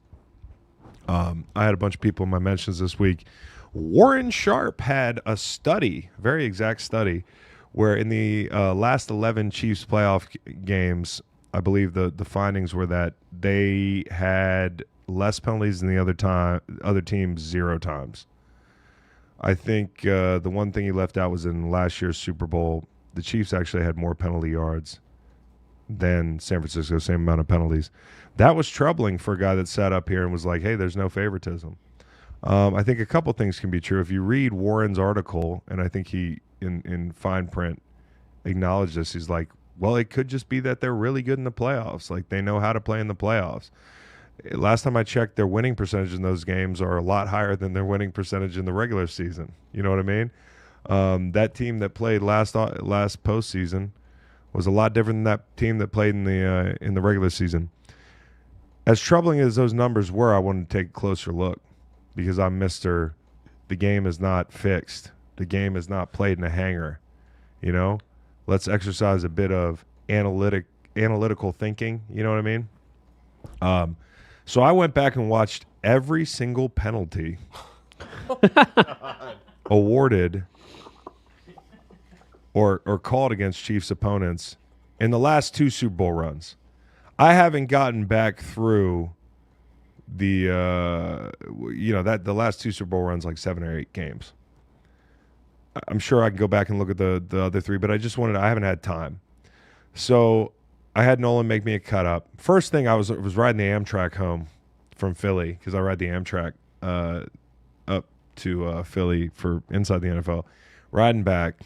Speaker 1: I had a bunch of people in my mentions this week. Warren Sharp had a study, very exact study, where in the last 11 Chiefs playoff games, I believe the findings were that they had less penalties than the other teams 0 times. I think the one thing he left out was in last year's Super Bowl, the Chiefs actually had more penalty yards than San Francisco, same amount of penalties. That was troubling for a guy that sat up here and was like, hey, there's no favoritism. I think a couple things can be true. If you read Warren's article, and I think he, in fine print, acknowledged this, he's like, well, it could just be that they're really good in the playoffs. Like, they know how to play in the playoffs. Last time I checked, their winning percentage in those games are a lot higher than their winning percentage in the regular season. You know what I mean? That team that played last postseason was a lot different than that team that played in the regular season. As troubling as those numbers were, I wanted to take a closer look because I'm Mr. The game is not fixed. The game is not played in a hangar. Let's exercise a bit of analytical thinking. You know what I mean? So I went back and watched every single penalty awarded or called against Chiefs opponents in the last 2 Super Bowl runs. I haven't gotten back through the the last 2 Super Bowl runs, like 7 or 8 games. I'm sure I can go back and look at the other 3, but I haven't had time. So I had Nolan make me a cut up. First thing, I was riding the Amtrak home from Philly because I ride the Amtrak up to Philly for inside the NFL. Riding back,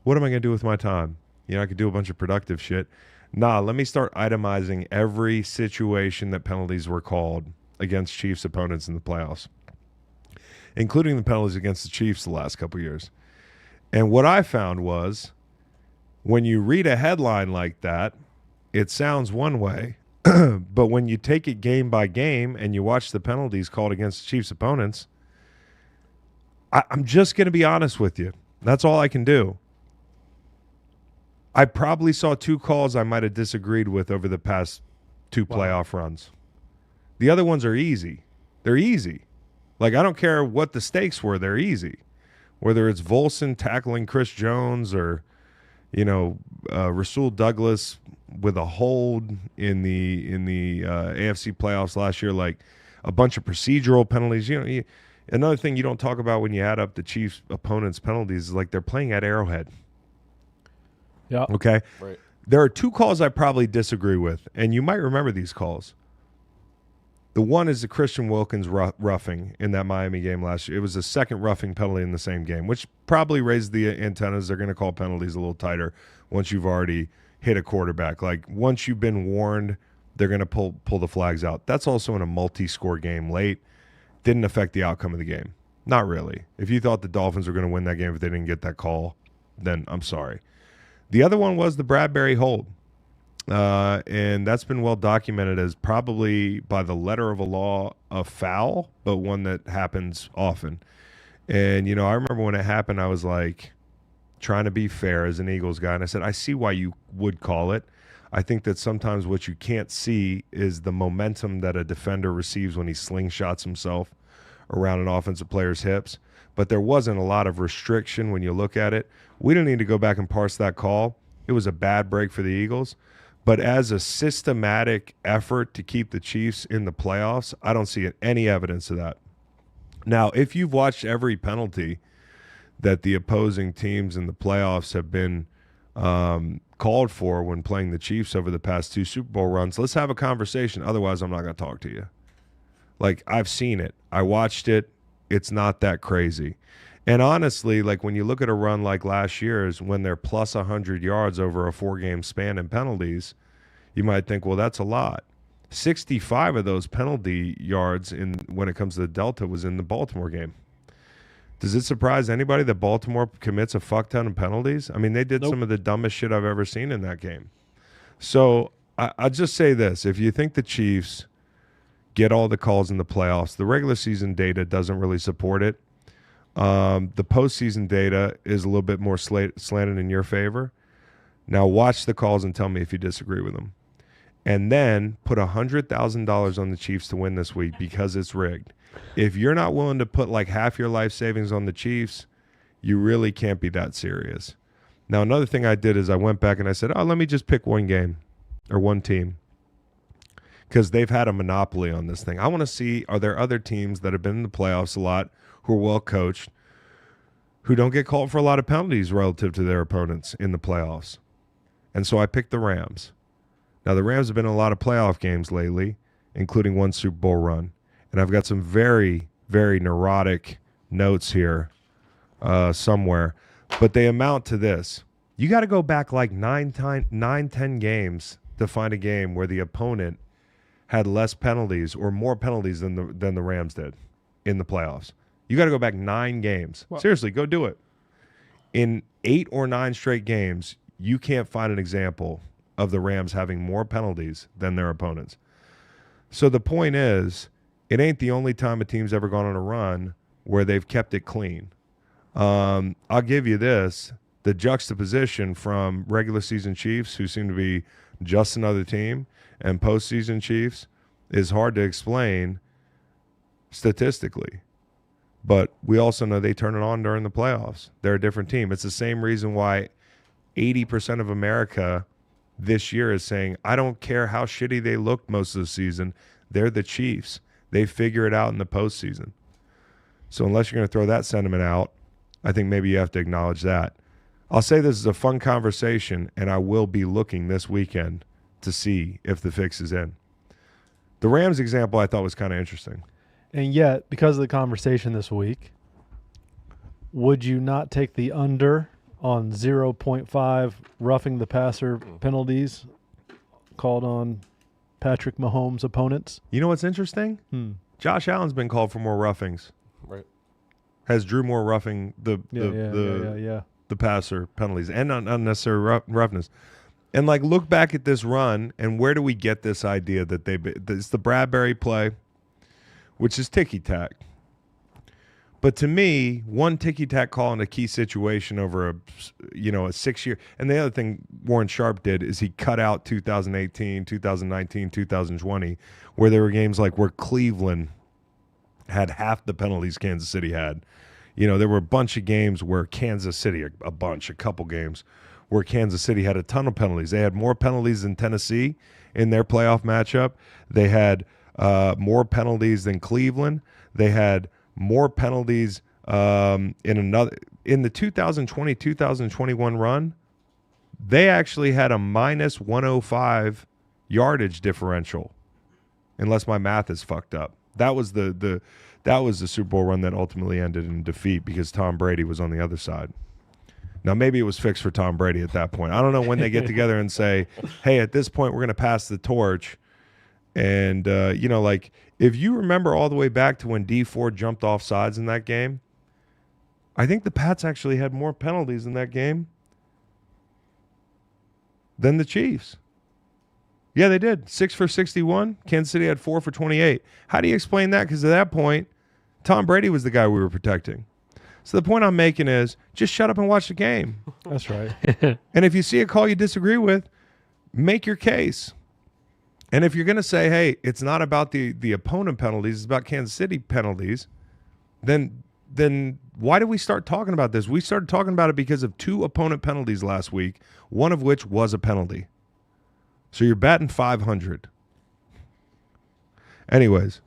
Speaker 1: what am I going to do with my time? I could do a bunch of productive shit. Nah, let me start itemizing every situation that penalties were called against Chiefs opponents in the playoffs, including the penalties against the Chiefs the last couple years. And what I found was when you read a headline like that, it sounds one way. But when you take it game by game and you watch the penalties called against the Chiefs' opponents, I'm just going to be honest with you. That's all I can do. I probably saw 2 calls I might have disagreed with over the past 2 playoff runs. The other ones are easy. They're easy. Like, I don't care what the stakes were. They're easy. Whether it's Volson tackling Chris Jones or, Rasul Douglas with a hold in the AFC playoffs last year, like a bunch of procedural penalties. Another thing you don't talk about when you add up the Chiefs' opponents' penalties is like they're playing at Arrowhead.
Speaker 2: Yeah.
Speaker 1: Okay.
Speaker 5: Right.
Speaker 1: There are 2 calls I probably disagree with, and you might remember these calls. The one is the Christian Wilkins roughing in that Miami game last year. It was the second roughing penalty in the same game, which probably raised the antennas. They're going to call penalties a little tighter once you've already hit a quarterback. Like, once you've been warned, they're going to pull the flags out. That's also in a multi-score game late. Didn't affect the outcome of the game. Not really. If you thought the Dolphins were going to win that game if they didn't get that call, then I'm sorry. The other one was the Bradbury hold. And that's been well documented as probably by the letter of a law a foul, but one that happens often. And, I remember when it happened, I was like trying to be fair as an Eagles guy. And I said, I see why you would call it. I think that sometimes what you can't see is the momentum that a defender receives when he slingshots himself around an offensive player's hips. But there wasn't a lot of restriction when you look at it. We don't need to go back and parse that call. It was a bad break for the Eagles. But as a systematic effort to keep the Chiefs in the playoffs, I don't see any evidence of that. Now, if you've watched every penalty that the opposing teams in the playoffs have been called for when playing the Chiefs over the past 2 Super Bowl runs, let's have a conversation. Otherwise, I'm not going to talk to you. Like, I've seen it. I watched it. It's not that crazy. And honestly, like when you look at a run like last year's, when they're plus 100 yards over a 4-game span in penalties, you might think, well, that's a lot. 65 of those penalty yards when it comes to the Delta was in the Baltimore game. Does it surprise anybody that Baltimore commits a fuck ton of penalties? I mean, they did some of the dumbest shit I've ever seen in that game. So I'll just say this. If you think the Chiefs get all the calls in the playoffs, the regular season data doesn't really support it. The postseason data is a little bit more slanted in your favor. Now watch the calls and tell me if you disagree with them. And then put $100,000 on the Chiefs to win this week because it's rigged. If you're not willing to put like half your life savings on the Chiefs, you really can't be that serious. Now, another thing I did is I went back and I said, let me just pick one game or one team because they've had a monopoly on this thing. I want to see, are there other teams that have been in the playoffs a lot who are well coached, who don't get called for a lot of penalties relative to their opponents in the playoffs? And so I picked the Rams. Now, the Rams have been in a lot of playoff games lately, including one Super Bowl run. And I've got some very, very neurotic notes here somewhere. But they amount to this. You got to go back like 10 games to find a game where the opponent had less penalties or more penalties than the Rams did in the playoffs. You got to go back 9 games. Well, seriously, go do it. In 8 or 9 straight games, you can't find an example of the Rams having more penalties than their opponents. So the point is, it ain't the only time a team's ever gone on a run where they've kept it clean. I'll give you this. The juxtaposition from regular season Chiefs, who seem to be just another team, and postseason Chiefs is hard to explain statistically. But we also know they turn it on during the playoffs. They're a different team. It's the same reason why 80% of America this year is saying, I don't care how shitty they look most of the season. They're the Chiefs. They figure it out in the postseason. So unless you're going to throw that sentiment out, I think maybe you have to acknowledge that. I'll say this is a fun conversation, and I will be looking this weekend to see if the fix is in. The Rams example I thought was kind of interesting.
Speaker 2: And yet, because of the conversation this week, would you not take the under on 0.5 roughing the passer penalties called on Patrick Mahomes' opponents?
Speaker 1: You know what's interesting? Josh Allen's been called for more roughings.
Speaker 5: Right.
Speaker 1: Has Drew more roughing the the passer penalties and unnecessary roughness. And like look back at this run, and where do we get this idea that it's the Bradbury play, which is ticky-tack. But to me, one ticky-tack call in a key situation over a 6-year. And the other thing Warren Sharp did is he cut out 2018, 2019, 2020, where there were games like where Cleveland had half the penalties Kansas City had. There were a bunch of games where Kansas City, a couple games, where Kansas City had a ton of penalties. They had more penalties than Tennessee in their playoff matchup. They had more penalties than Cleveland. They had more penalties in the 2020-2021 run. They actually had a minus 105 yardage differential, unless my math is fucked up. That was the Super Bowl run that ultimately ended in defeat because Tom Brady was on the other side. Now, maybe it was fixed for Tom Brady at that point. I don't know when they get together and say, hey, at this point, we're going to pass the torch. And, if you remember all the way back to when D Ford jumped off sides in that game, I think the Pats actually had more penalties in that game than the Chiefs. Yeah, they did. 6 for 61. Kansas City had 4 for 28. How do you explain that? Because at that point, Tom Brady was the guy we were protecting. So the point I'm making is just shut up and watch the game.
Speaker 2: That's right.
Speaker 1: And if you see a call you disagree with, make your case. And if you're going to say, hey, it's not about the opponent penalties, it's about Kansas City penalties, then why did we start talking about this? We started talking about it because of 2 opponent penalties last week, one of which was a penalty. So you're batting 500. Anyways.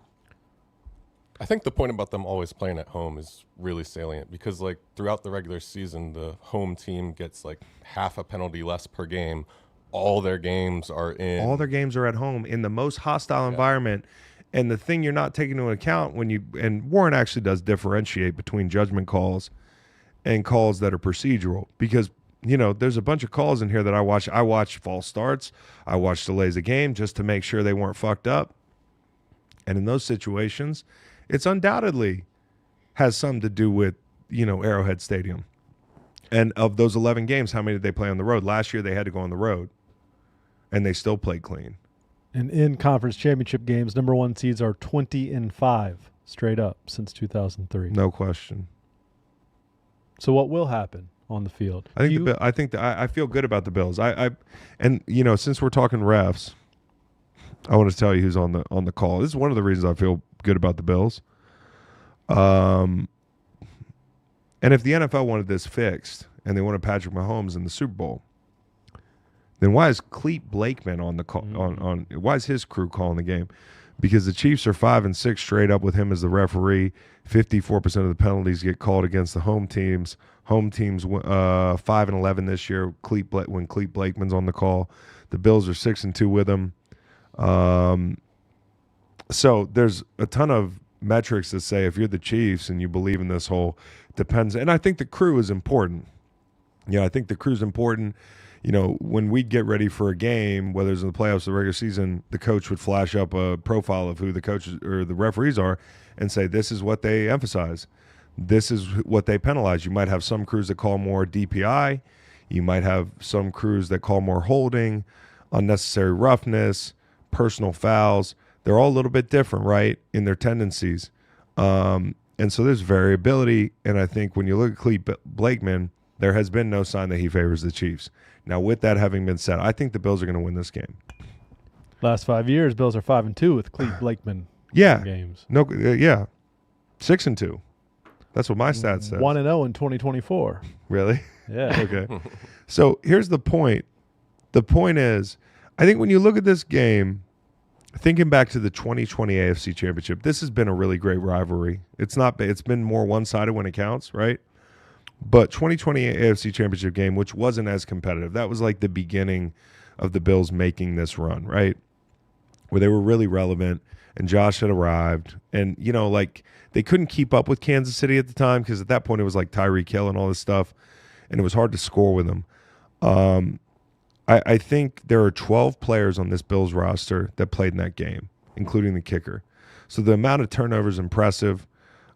Speaker 5: I think the point about them always playing at home is really salient because, like, throughout the regular season, the home team gets like half a penalty less per game. All their games are at home in the most hostile environment. And the thing you're not taking into account and Warren actually does differentiate between judgment calls and calls that are procedural because, there's a bunch of calls in here that I watch. I watch false starts. I watch delays of game just to make sure they weren't fucked up. And in those situations, it's undoubtedly has something to do with, Arrowhead Stadium. And of those 11 games, how many did they play on the road? Last year they had to go on the road, and they still played clean.
Speaker 2: And in conference championship games, number 1 seeds are 20-5 straight up since 2003.
Speaker 1: No question.
Speaker 2: So what will happen on the field?
Speaker 1: I feel good about the Bills. Since we're talking refs, I want to tell you who's on the call. This is one of the reasons I feel good about the Bills. And if the NFL wanted this fixed and they wanted Patrick Mahomes in the Super Bowl, then why is Clete Blakeman on the call? Why is his crew calling the game? Because the Chiefs are 5-6 straight up with him as the referee. 54% of the penalties get called against the home teams. Home teams 5-11 this year. When Clete Blakeman's on the call, the Bills are 6-2 with him. So there's a ton of metrics that say if you're the Chiefs and you believe in this whole depends. And I think the crew is important. I think the crew's important. When we get ready for a game, whether it's in the playoffs or the regular season, the coach would flash up a profile of who the coaches or the referees are and say, this is what they emphasize. This is what they penalize. You might have some crews that call more DPI. You might have some crews that call more holding, unnecessary roughness, personal fouls. They're all a little bit different, right, in their tendencies. And so there's variability. And I think when you look at Clete Blakeman, there has been no sign that he favors the Chiefs. Now, with that having been said, I think the Bills are going to win this game.
Speaker 2: Last 5 years, Bills are 5-2 with Clete Blakeman games.
Speaker 1: 6-2. That's what my stats says.
Speaker 2: 1-0 in 2024.
Speaker 1: Really?
Speaker 2: Yeah.
Speaker 1: Okay. So here's the point. The point is, I think when you look at this game, thinking back to the 2020 AFC Championship, this has been a really great rivalry. It's been more one-sided when it counts, right? But 2020 AFC Championship game, which wasn't as competitive, that was like the beginning of the Bills making this run, right? Where they were really relevant and Josh had arrived. And, they couldn't keep up with Kansas City at the time because at that point it was like Tyreek Hill and all this stuff, and it was hard to score with them. I think there are 12 players on this Bills roster that played in that game, including the kicker. So the amount of turnovers is impressive.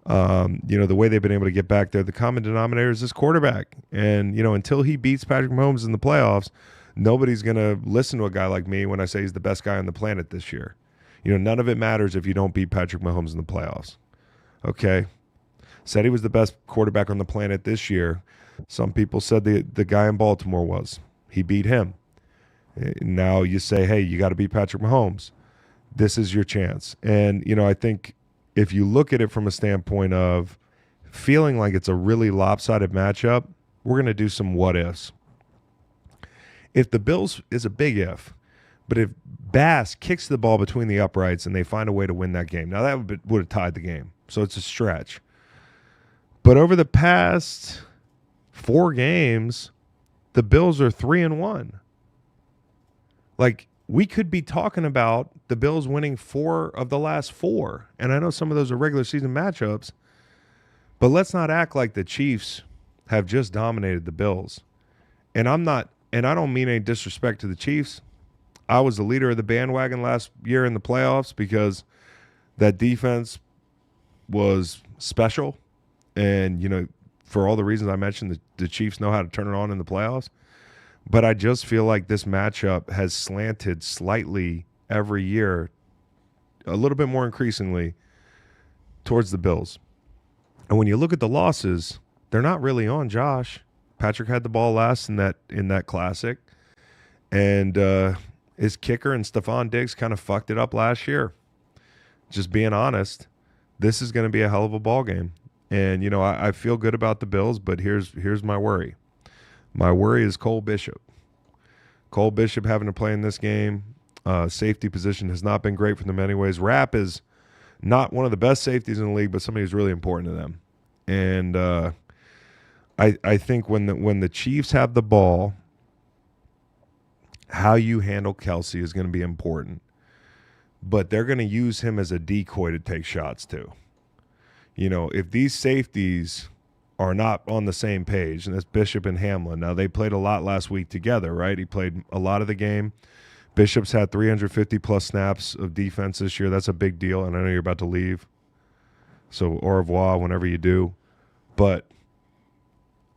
Speaker 1: The way they've been able to get back there, the common denominator is this quarterback. And, until he beats Patrick Mahomes in the playoffs, nobody's going to listen to a guy like me when I say he's the best guy on the planet this year. None of it matters if you don't beat Patrick Mahomes in the playoffs. Okay? Said he was the best quarterback on the planet this year. Some people said the guy in Baltimore was. He beat him. Now you say, hey, you got to beat Patrick Mahomes. This is your chance. And, I think if you look at it from a standpoint of feeling like it's a really lopsided matchup, we're going to do some what ifs. If the Bills is a big if, but if Bass kicks the ball between the uprights and they find a way to win that game, now that would have tied the game. So it's a stretch. But over the past 4 games, the Bills are 3-1. Like, we could be talking about the Bills winning 4 of the last 4. And I know some of those are regular season matchups, but let's not act like the Chiefs have just dominated the Bills. And I don't mean any disrespect to the Chiefs. I was the leader of the bandwagon last year in the playoffs because that defense was special. And, for all the reasons I mentioned, the Chiefs know how to turn it on in the playoffs. But I just feel like this matchup has slanted slightly every year, a little bit more increasingly, towards the Bills. And when you look at the losses, they're not really on Josh. Patrick had the ball last in that classic. And his kicker and Stephon Diggs kind of fucked it up last year. Just being honest, this is going to be a hell of a ball game. And, I feel good about the Bills, but here's my worry. My worry is Cole Bishop. Cole Bishop having to play in this game. Safety position has not been great for them anyways. Rapp is not one of the best safeties in the league, but somebody who's really important to them. And I think when the Chiefs have the ball, how you handle Kelsey is going to be important. But they're going to use him as a decoy to take shots too. If these safeties are not on the same page, and that's Bishop and Hamlin. Now, they played a lot last week together, right? He played a lot of the game. Bishop's had 350-plus snaps of defense this year. That's a big deal, and I know you're about to leave. So au revoir whenever you do. And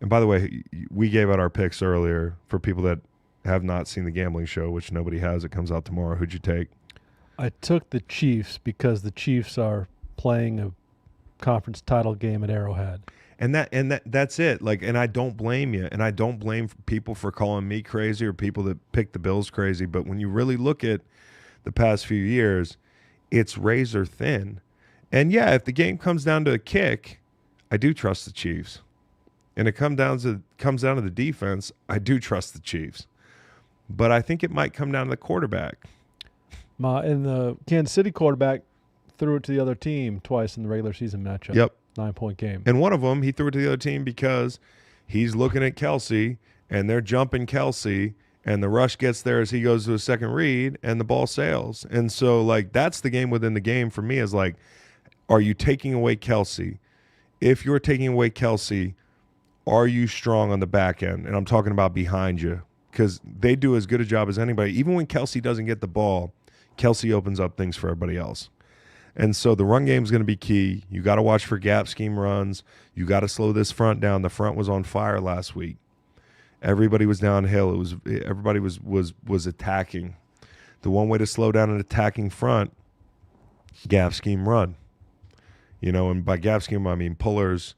Speaker 1: by the way, we gave out our picks earlier for people that have not seen the gambling show, which nobody has. It comes out tomorrow. Who'd you take?
Speaker 2: I took the Chiefs because the Chiefs are playing a conference title game at Arrowhead.
Speaker 1: And that's it. And I don't blame you. And I don't blame people for calling me crazy or people that pick the Bills crazy. But when you really look at the past few years, it's razor thin. And yeah, if the game comes down to a kick, I do trust the Chiefs. And it comes down to the defense, I do trust the Chiefs. But I think it might come down to the quarterback.
Speaker 2: And the Kansas City quarterback threw it to the other team twice in the regular season matchup.
Speaker 1: Yep.
Speaker 2: 9-point game.
Speaker 1: And one of them, he threw it to the other team because he's looking at Kelsey, and they're jumping Kelsey, and the rush gets there as he goes to a second read, and the ball sails. And so, that's the game within the game for me is, are you taking away Kelsey? If you're taking away Kelsey, are you strong on the back end? And I'm talking about behind you because they do as good a job as anybody. Even when Kelsey doesn't get the ball, Kelsey opens up things for everybody else. And so the run game is going to be key. You got to watch for gap scheme runs. You got to slow this front down. The front was on fire last week. Everybody was downhill. Everybody was attacking. The one way to slow down an attacking front, gap scheme run. And by gap scheme I mean pullers,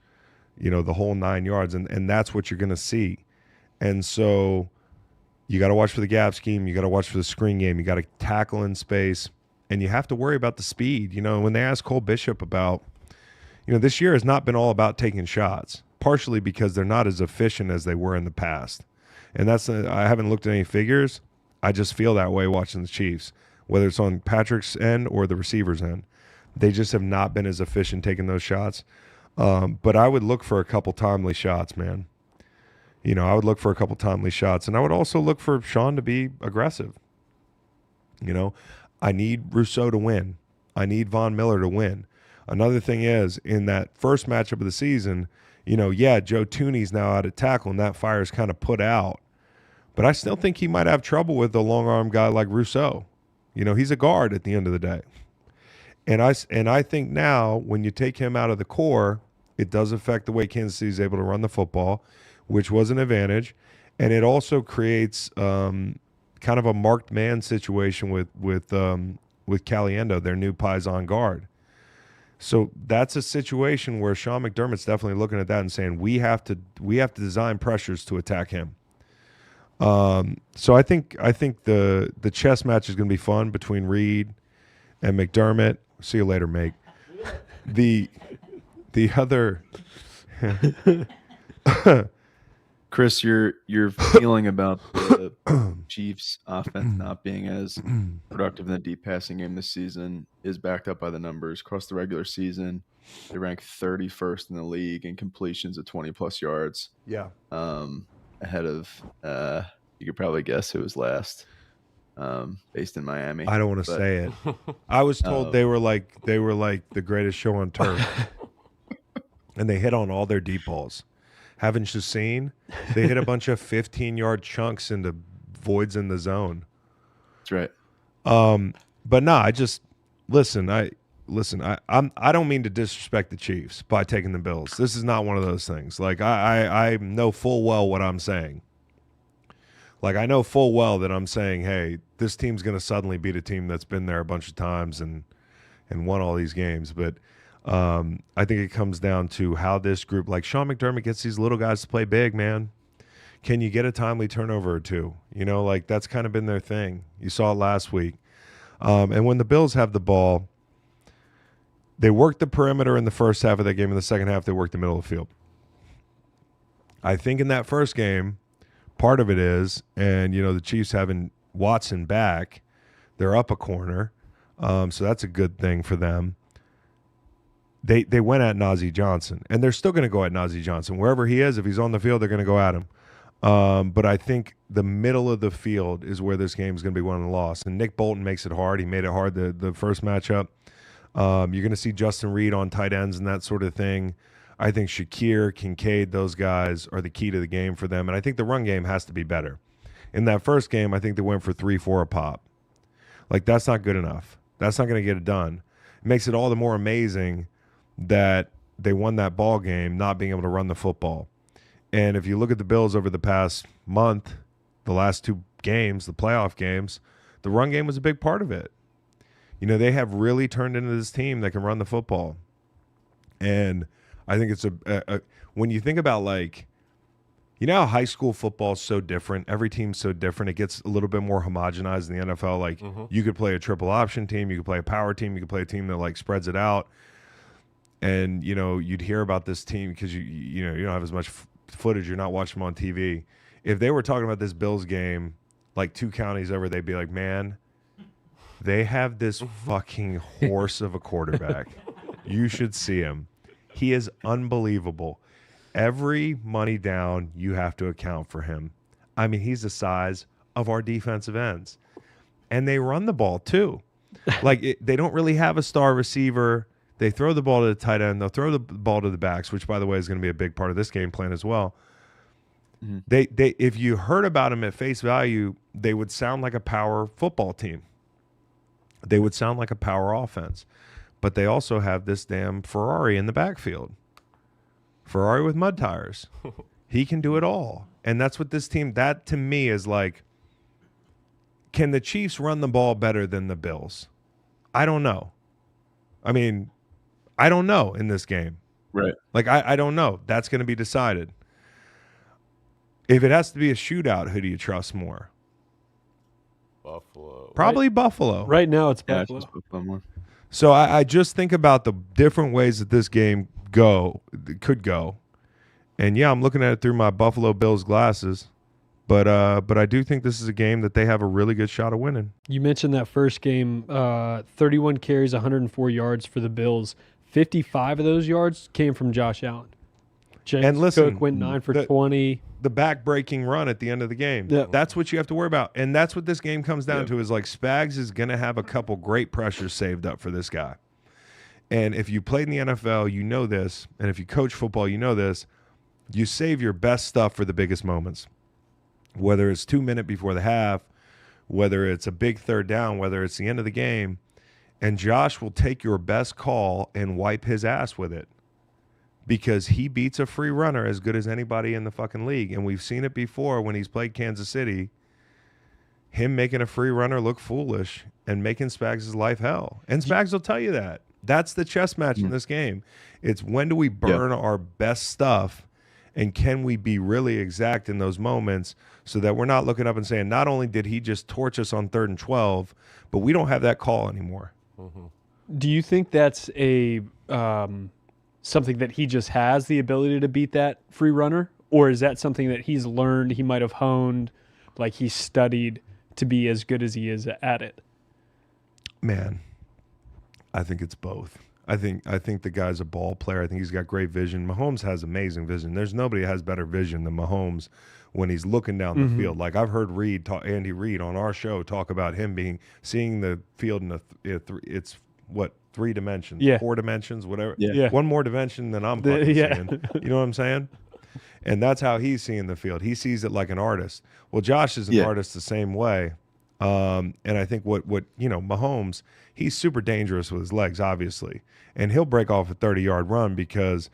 Speaker 1: the whole 9 yards, and that's what you're going to see. And so you got to watch for the gap scheme. You got to watch for the screen game. You got to tackle in space. And you have to worry about the speed. When they asked Cole Bishop about, this year has not been all about taking shots, partially because they're not as efficient as they were in the past. And I haven't looked at any figures. I just feel that way watching the Chiefs, whether it's on Patrick's end or the receiver's end. They just have not been as efficient taking those shots. But I would look for a couple timely shots, man. I would look for a couple timely shots. And I would also look for Sean to be aggressive. I need Rousseau to win. I need Von Miller to win. Another thing is, in that first matchup of the season, Joe Tooney's now out of tackle, and that fire's kind of put out. But I still think he might have trouble with a long-arm guy like Rousseau. He's a guard at the end of the day. And I think now when you take him out of the core, it does affect the way Kansas City is able to run the football, which was an advantage, and it also creates kind of a marked man situation with Caliendo, their new Paisan guard. So that's a situation where Sean McDermott's definitely looking at that and saying we have to design pressures to attack him. So I think the chess match is going to be fun between Reed and McDermott. See you later, mate. The other
Speaker 4: Chris, your feeling about the Chiefs' offense not being as productive in the deep passing game this season is backed up by the numbers. Across the regular season, they rank 31st in the league in completions of 20-plus yards.
Speaker 1: Yeah.
Speaker 4: Ahead of you could probably guess who was last, based in Miami.
Speaker 1: I don't want to say it. I was told they were like the greatest show on turf, and they hit on all their deep balls. Haven't you seen? They hit a bunch of 15-yard chunks into voids in the zone.
Speaker 4: That's right.
Speaker 1: But no, I just listen. I don't mean to disrespect the Chiefs by taking the Bills. This is not one of those things. Like I know full well what I'm saying. Like I know full well that I'm saying, hey, this team's going to suddenly beat a team that's been there a bunch of times and won all these games. But I think it comes down to how this group, like Sean McDermott gets these little guys to play big, man. Can you get a timely turnover or two? You know, like that's kind of been their thing. You saw it last week. And when the Bills have the ball, they work the perimeter in the first half of that game. In the second half, they work the middle of the field. I think in that first game, part of it is, and, you know, the Chiefs having Watson back, they're up a corner. So that's a good thing for them. They went at Najee Johnson, and they're still going to go at Najee Johnson. Wherever he is, if he's on the field, they're going to go at him. But I think the middle of the field is where this game is going to be won and lost. And Nick Bolton makes it hard. He made it hard the first matchup. You're going to see Justin Reed on tight ends and that sort of thing. I think Shakir, Kincaid, those guys are the key to the game for them. And I think the run game has to be better. In that first game, I think they went for 3-4 a pop. Like, that's not good enough. That's not going to get it done. It makes it all the more amazing that they won that ball game not being able to run the football. And if you look at the Bills over the past month, the last two games, the playoff games, the run game was a big part of it. You know, they have really turned into this team that can run the football. And I think it's when you think about, like, you know how high school football is so different? Every team's so different. It gets a little bit more homogenized in the NFL. Like, you could play a triple option team. You could play a power team. You could play a team that, like, spreads it out. And, you know, you'd hear about this team because, you know, you don't have as much footage. You're not watching them on TV. If they were talking about this Bills game, like 2 counties over, they'd be like, man, they have this fucking horse of a quarterback. You should see him. He is unbelievable. Every money down, you have to account for him. I mean, he's the size of our defensive ends. And they run the ball, too. Like, they don't really have a star receiver. They throw the ball to the tight end. They'll throw the ball to the backs, which, by the way, is going to be a big part of this game plan as well. Mm-hmm. They if you heard about them at face value, they would sound like a power football team. They would sound like a power offense. But they also have this damn Ferrari in the backfield. Ferrari with mud tires. He can do it all. And that's what this team, that to me is like, can the Chiefs run the ball better than the Bills? I don't know. I mean, I don't know in this game.
Speaker 4: Right.
Speaker 1: Like, I don't know. That's going to be decided. If it has to be a shootout, who do you trust more?
Speaker 5: Buffalo.
Speaker 1: Probably Buffalo.
Speaker 3: Right now, it's
Speaker 4: Yeah,
Speaker 3: Buffalo.
Speaker 4: it's just Buffalo.
Speaker 1: So I just think about the different ways that this game could go. And, yeah, I'm looking at it through my Buffalo Bills glasses. But I do think this is a game that they have a really good shot of winning.
Speaker 3: You mentioned that first game, 31 carries, 104 yards for the Bills. 55 of those yards came from Josh Allen. James
Speaker 1: And listen,
Speaker 3: Cook went 9 for 20.
Speaker 1: The back-breaking run at the end of the game.
Speaker 3: Yeah.
Speaker 1: That's what you have to worry about. And that's what this game comes down to is, like, Spags is going to have a couple great pressures saved up for this guy. And if you played in the NFL, you know this. And if you coach football, you know this. You save your best stuff for the biggest moments. Whether it's 2 minutes before the half, whether it's a big third down, whether it's the end of the game. And Josh will take your best call and wipe his ass with it because he beats a free runner as good as anybody in the fucking league. And we've seen it before when he's played Kansas City, him making a free runner look foolish and making Spags' life hell. And Spags will tell you that. That's the chess match in this game. It's when do we burn our best stuff, and can we be really exact in those moments so that we're not looking up and saying, not only did he just torch us on 3rd and 12, but we don't have that call anymore.
Speaker 3: Do you think that's a something that he just has the ability to beat that free runner, or is that something that he's learned, he might have honed, like he's studied to be as good as he is at it?
Speaker 1: Man, I think it's both. I think the guy's a ball player. I think he's got great vision. Mahomes has amazing vision. There's nobody that has better vision than Mahomes when he's looking down the field. Like I've heard Andy Reid on our show talk about him seeing the field in it's what, 3 dimensions, 4 dimensions, whatever.
Speaker 4: Yeah.
Speaker 1: One more dimension than I'm fucking seeing. You know what I'm saying? And that's how he's seeing the field. He sees it like an artist. Well, Josh is an artist the same way. And I think what Mahomes, he's super dangerous with his legs, obviously. And he'll break off a 30-yard run because,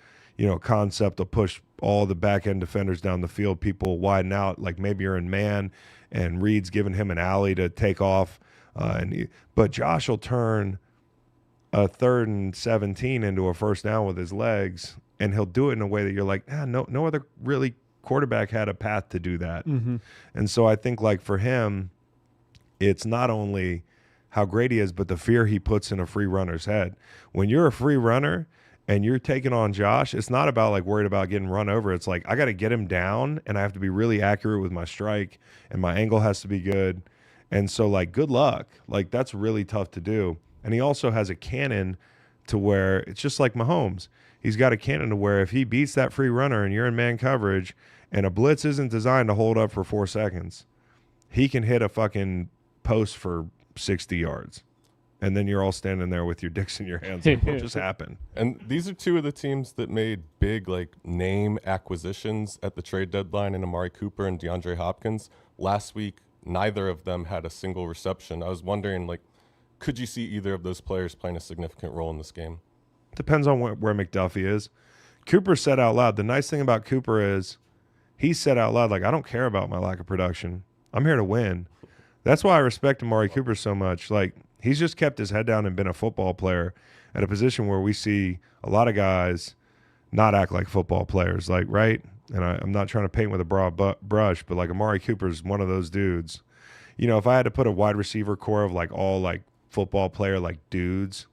Speaker 1: concept will push all the back-end defenders down the field. People widen out, like maybe you're in man, and Reed's giving him an alley to take off. But Josh will turn a 3rd and 17 into a first down with his legs, and he'll do it in a way that you're like, no other really quarterback had a path to do that. And so I think, like, for him, it's not only how great he is, but the fear he puts in a free runner's head. When you're a free runner and you're taking on Josh, it's not about like worried about getting run over. It's like I got to get him down, and I have to be really accurate with my strike, and my angle has to be good. And so, like, good luck. Like, that's really tough to do. And he also has a cannon to where it's just like Mahomes. He's got a cannon to where if he beats that free runner and you're in man coverage and a blitz isn't designed to hold up for 4 seconds, he can hit a fucking post for 60 yards. And then you're all standing there with your dicks in your hands. Like, what just happened?
Speaker 5: And these are 2 of the teams that made big, like, name acquisitions at the trade deadline in Amari Cooper and DeAndre Hopkins. Last week, neither of them had a single reception. I was wondering, like, could you see either of those players playing a significant role in this game?
Speaker 1: Depends on where McDuffie is. Cooper said out loud, the nice thing about Cooper is he said out loud, like, I don't care about my lack of production. I'm here to win. That's why I respect Amari Cooper so much. Like, he's just kept his head down and been a football player at a position where we see a lot of guys not act like football players, like, right? And I'm not trying to paint with a broad brush, but, like, Amari Cooper's one of those dudes. If I had to put a wide receiver core of, like, all, like, football player, like, dudes,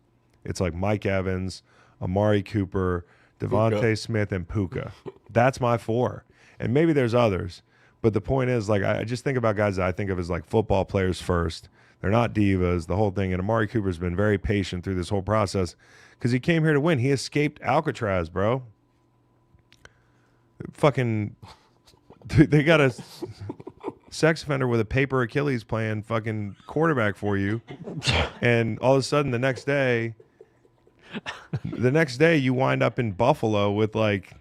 Speaker 1: it's like Mike Evans, Amari Cooper, Devontae Smith, and Puka. That's my 4. And maybe there's others. But the point is, like, I just think about guys that I think of as, like, football players first. They're not divas, the whole thing. And Amari Cooper's been very patient through this whole process because he came here to win. He escaped Alcatraz, bro. Fucking, they got a sex offender with a paper Achilles playing fucking quarterback for you. And all of a sudden the next day you wind up in Buffalo with, like,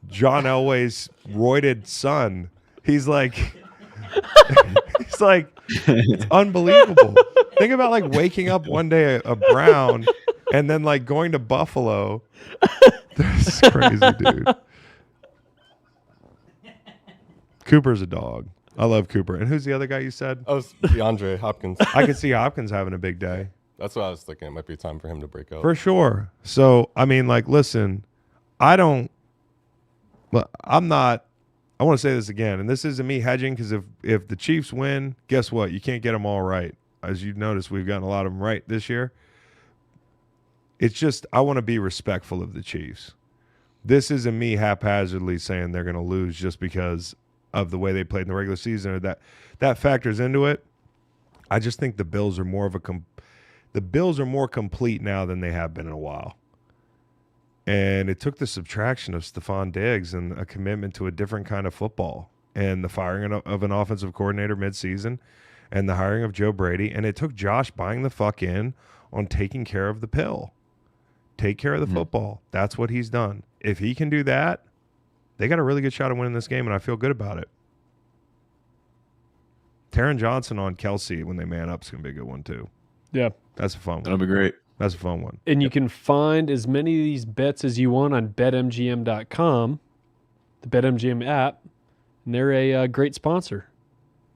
Speaker 1: John Elway's roided son. He's like, it's unbelievable. Think about, like, waking up one day a Brown and then, like, going to Buffalo. That's crazy, dude. Cooper's a dog. I love Cooper. And who's the other guy you said?
Speaker 5: Oh, DeAndre Hopkins.
Speaker 1: I could see Hopkins having a big day.
Speaker 5: That's what I was thinking. It might be time for him to break out.
Speaker 1: For sure. So, I mean, like, listen, I want to say this again, and this isn't me hedging, because if the Chiefs win, guess what? You can't get them all right. As you've noticed, we've gotten a lot of them right this year. It's just I want to be respectful of the Chiefs. This isn't me haphazardly saying they're going to lose just because of the way they played in the regular season, or that factors into it. I just think the Bills are more complete now than they have been in a while. And it took the subtraction of Stephon Diggs and a commitment to a different kind of football, and the firing of an offensive coordinator midseason, and the hiring of Joe Brady. And it took Josh buying the fuck in on taking care of the pill. Take care of the football. That's what he's done. If he can do that, they got a really good shot of winning this game, and I feel good about it. Taron Johnson on Kelsey when they man up is going to be a good one too.
Speaker 3: Yeah.
Speaker 1: That's a fun one.
Speaker 4: That'll be great.
Speaker 1: That's a fun one.
Speaker 3: And you can find as many of these bets as you want on betmgm.com, the BetMGM app, and they're a great sponsor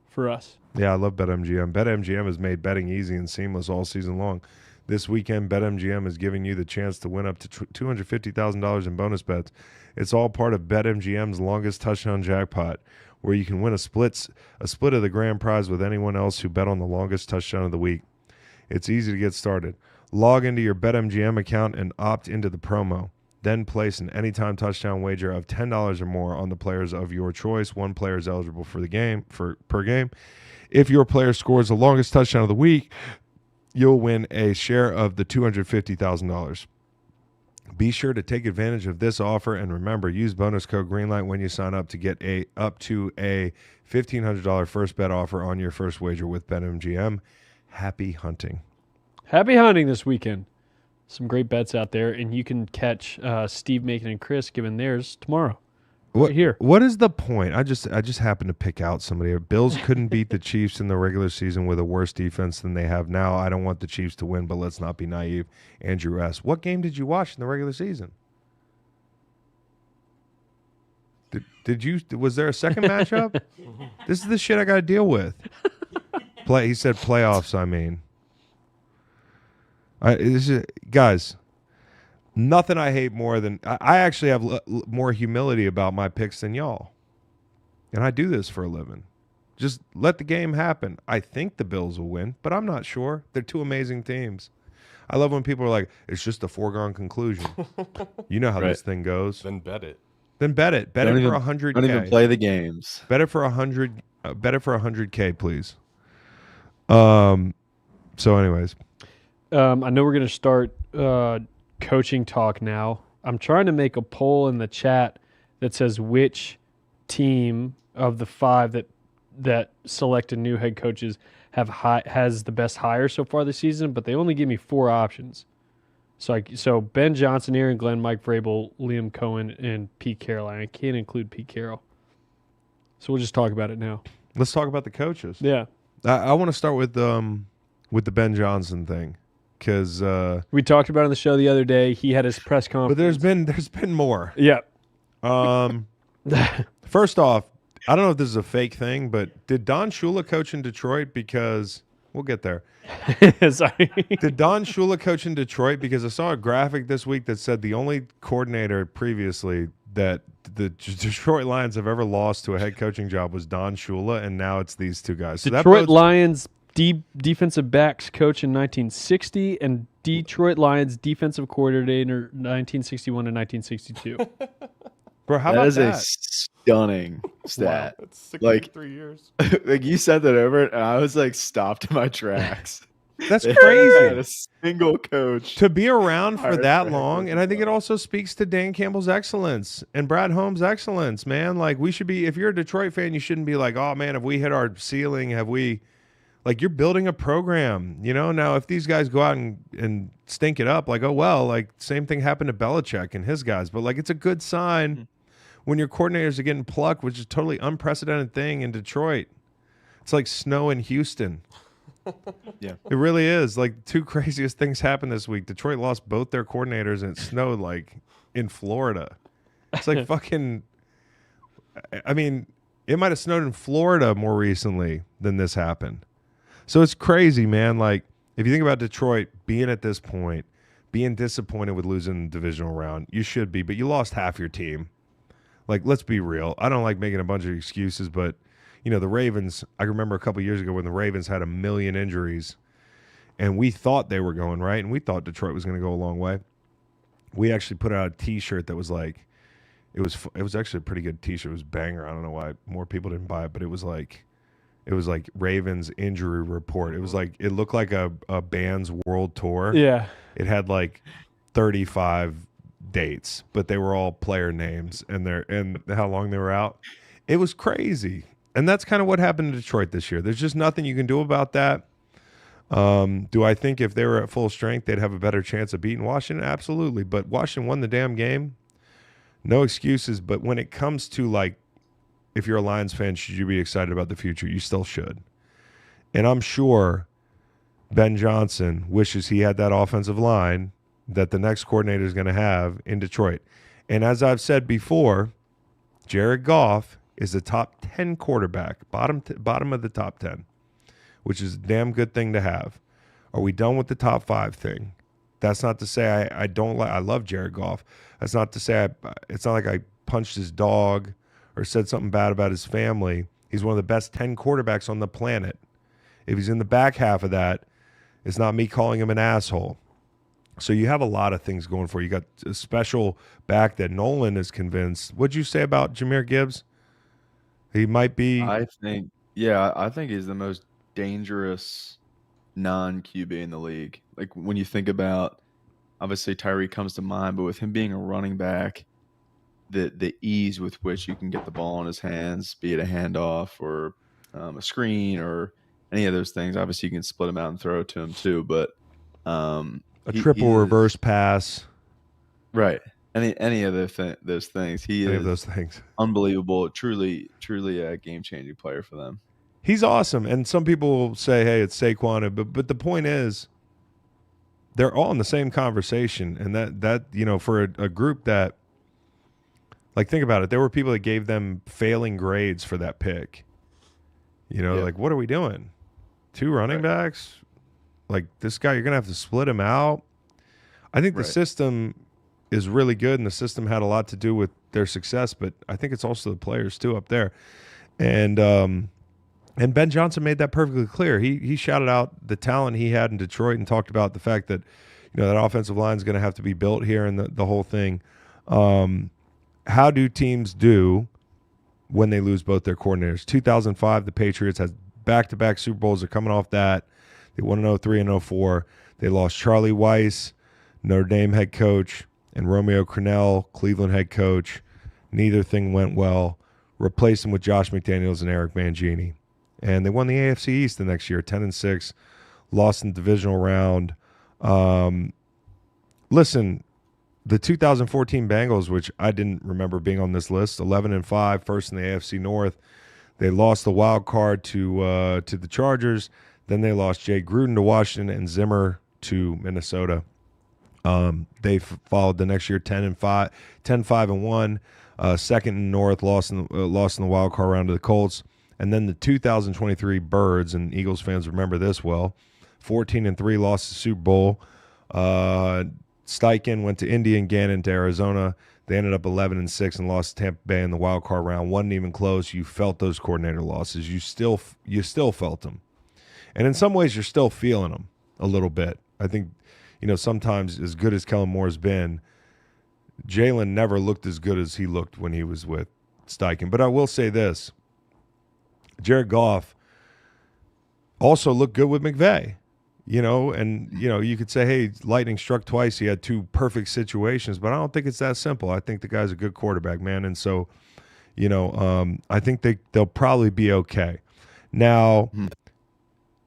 Speaker 3: for us.
Speaker 1: Yeah, I love BetMGM. BetMGM has made betting easy and seamless all season long. This weekend, BetMGM is giving you the chance to win up to $250,000 in bonus bets. It's all part of BetMGM's longest touchdown jackpot, where you can win a split of the grand prize with anyone else who bet on the longest touchdown of the week. It's easy to get started. Log into your BetMGM account and opt into the promo. Then place an anytime touchdown wager of $10 or more on the players of your choice. One player is eligible for the game per game. If your player scores the longest touchdown of the week, you'll win a share of the $250,000. Be sure to take advantage of this offer, and remember, use bonus code Greenlight when you sign up to get up to a $1,500 first bet offer on your first wager with BetMGM. Happy hunting.
Speaker 3: Happy hunting this weekend. Some great bets out there, and you can catch Steve, Macon, and Chris giving theirs tomorrow. Right here.
Speaker 1: What is the point? I just happened to pick out somebody. Bills couldn't beat the Chiefs in the regular season with a worse defense than they have now. I don't want the Chiefs to win, but let's not be naive. Andrew S. What game did you watch in the regular season? Did you? Was there a second matchup? This is the shit I got to deal with. He said playoffs. I mean, guys. Nothing I hate more than I actually have more humility about my picks than y'all, and I do this for a living. Just let the game happen. I think the Bills will win, but I'm not sure. They're two amazing teams. I love when people are like, "It's just a foregone conclusion." You know how this thing goes.
Speaker 5: Then bet it.
Speaker 1: Bet it for 100K.
Speaker 4: Don't even play the games.
Speaker 1: Bet it for 100. Bet it for 100K, please. So, anyways,
Speaker 3: I know we're gonna start coaching talk now. I'm trying to make a poll in the chat that says which team of the 5 that selected new head coaches has the best hire so far this season, but they only give me 4 options. So Ben Johnson, Aaron Glenn, Mike Vrabel, Liam Cohen, and Pete Carroll. I can't include Pete Carroll. So we'll just talk about it now.
Speaker 1: let's talk about the coaches.
Speaker 3: Yeah.
Speaker 1: I want to start with the Ben Johnson thing. Because
Speaker 3: we talked about it on the show the other day. He had his press conference.
Speaker 1: But there's been more.
Speaker 3: Yeah.
Speaker 1: First off, I don't know if this is a fake thing, but did Don Shula coach in Detroit? Because we'll get there.
Speaker 3: Sorry.
Speaker 1: Did Don Shula coach in Detroit? Because I saw a graphic this week that said the only coordinator previously that the Detroit Lions have ever lost to a head coaching job was Don Shula, and now it's these two guys. So
Speaker 3: Detroit Lions defensive backs coach in 1960 and Detroit Lions defensive coordinator 1961 to 1962.
Speaker 1: Bro, how about that?
Speaker 4: That is a stunning stat.
Speaker 5: Wow, that's 63 years.
Speaker 4: Like you said that over it, and I was like stopped in my tracks.
Speaker 1: That's
Speaker 4: They
Speaker 1: crazy.
Speaker 4: had a single coach.
Speaker 1: To be around for
Speaker 4: Hard
Speaker 1: that
Speaker 4: for
Speaker 1: long, and I think it also speaks to Dan Campbell's excellence and Brad Holmes' excellence, man. Like, we should be, if you're a Detroit fan, you shouldn't be like, oh, man, have we hit our ceiling? Have we, like, you're building a program, you know? Now, if these guys go out and stink it up, like, oh, well, like, same thing happened to Belichick and his guys. But, like, it's a good sign when your coordinators are getting plucked, which is a totally unprecedented thing in Detroit. It's like snow in Houston.
Speaker 4: Yeah.
Speaker 1: It really is. Like, two craziest things happened this week. Detroit lost both their coordinators, and it snowed like in Florida. It's like fucking. I mean, it might have snowed in Florida more recently than this happened. So it's crazy, man. Like, if you think about Detroit being at this point, being disappointed with losing the divisional round, you should be, but you lost half your team. Like, let's be real. I don't like making a bunch of excuses, but you know, the Ravens, I remember a couple years ago when the Ravens had 1 million injuries and we thought they were going right and we thought Detroit was going to go a long way. We actually put out a T-shirt that was like, it was actually a pretty good T-shirt. It was banger. I don't know why more people didn't buy it, but it was like Ravens injury report. It was like, it looked like a band's world tour.
Speaker 3: Yeah.
Speaker 1: It had like 35 dates, but they were all player names and how long they were out. It was crazy. And that's kind of what happened in Detroit this year. There's just nothing you can do about that. Do I think if they were at full strength, they'd have a better chance of beating Washington? Absolutely. But Washington won the damn game. No excuses. But when it comes to, like, if you're a Lions fan, should you be excited about the future? You still should. And I'm sure Ben Johnson wishes he had that offensive line that the next coordinator is going to have in Detroit. And as I've said before, Jared Goff is a top 10 quarterback, bottom of the top 10, which is a damn good thing to have. Are we done with the top 5 thing? That's not to say I don't like. I love Jared Goff. That's not to say it's not like I punched his dog or said something bad about his family. He's one of the best 10 quarterbacks on the planet. If he's in the back half of that, it's not me calling him an asshole. So you have a lot of things going for you. You got a special back that Nolan is convinced. What'd you say about Jahmyr Gibbs? He might be.
Speaker 4: I think he's the most dangerous non-QB in the league. Like when you think about, obviously Tyreek comes to mind, but with him being a running back, the ease with which you can get the ball in his hands, be it a handoff or a screen or any of those things. Obviously, you can split him out and throw it to him too, but
Speaker 1: A triple reverse pass.
Speaker 4: Right. Any of those things. He
Speaker 1: Any
Speaker 4: is
Speaker 1: of those things.
Speaker 4: unbelievable. Truly a game-changing player for them.
Speaker 1: He's awesome. And some people will say, hey, it's Saquon. But the point is, they're all in the same conversation. And that you know, for a group that, like, think about it. There were people that gave them failing grades for that pick. You know, like, what are we doing? 2 running backs? Like, this guy, you're going to have to split him out. I think the system is really good, and the system had a lot to do with their success, but I think it's also the players, too, up there. And Ben Johnson made that perfectly clear. He shouted out the talent he had in Detroit and talked about the fact that, you know, that offensive line is going to have to be built here and the whole thing. How do teams do when they lose both their coordinators? 2005, the Patriots had back-to-back Super Bowls. They're coming off that. They won in 03 and 04. They lost Charlie Weiss, Notre Dame head coach, and Romeo Crennel, Cleveland head coach. Neither thing went well. Replaced them with Josh McDaniels and Eric Mangini. And they won the AFC East the next year, 10-6, lost in the divisional round. Listen, the 2014 Bengals, which I didn't remember being on this list, 11-5, first in the AFC North. They lost the wild card to the Chargers. Then they lost Jay Gruden to Washington and Zimmer to Minnesota. They followed the next year 10-5-1, second in the North, lost in the wild card round to the Colts. And then the 2023 Birds, and Eagles fans remember this well, 14-3, lost the Super Bowl. Steichen went to Indy and Gannon to Arizona. They ended up 11-6 and lost to Tampa Bay in the wild card round. Wasn't even close. You felt those coordinator losses. You still felt them. And in some ways, you're still feeling them a little bit. I think, you know, sometimes as good as Kellen Moore's been, Jalen never looked as good as he looked when he was with Steichen. But I will say this. Jared Goff also looked good with McVay, you know, and, you know, you could say, hey, lightning struck twice. He had 2 perfect situations, but I don't think it's that simple. I think the guy's a good quarterback, man. And so, you know, I think they'll probably be okay. Now,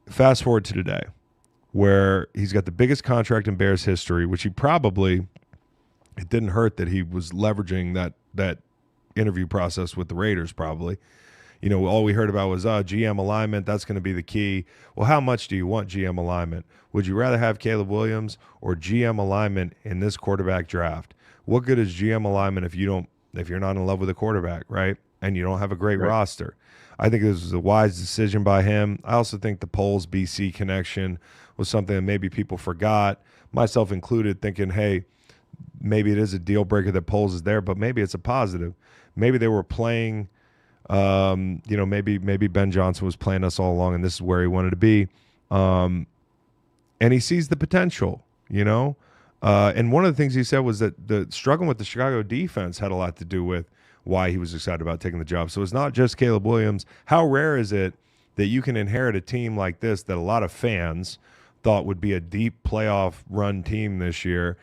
Speaker 1: fast forward to today, where he's got the biggest contract in Bears history, which it didn't hurt that he was leveraging that interview process with the Raiders probably. You know, all we heard about was GM alignment. That's going to be the key. Well, how much do you want GM alignment? Would you rather have Caleb Williams or GM alignment in this quarterback draft? What good is GM alignment if you're not in love with a quarterback, right? And you don't have a great roster. I think this was a wise decision by him. I also think the Poles BC connection was something that maybe people forgot, myself included, thinking, hey, maybe it is a deal breaker that Poles is there, but maybe it's a positive. Maybe they were playing, you know, maybe Ben Johnson was playing us all along and this is where he wanted to be. And he sees the potential, you know. And one of the things he said was that the struggling with the Chicago defense had a lot to do with why he was excited about taking the job. So it's not just Caleb Williams. How rare is it that you can inherit a team like this that a lot of fans thought would be a deep playoff run team this year,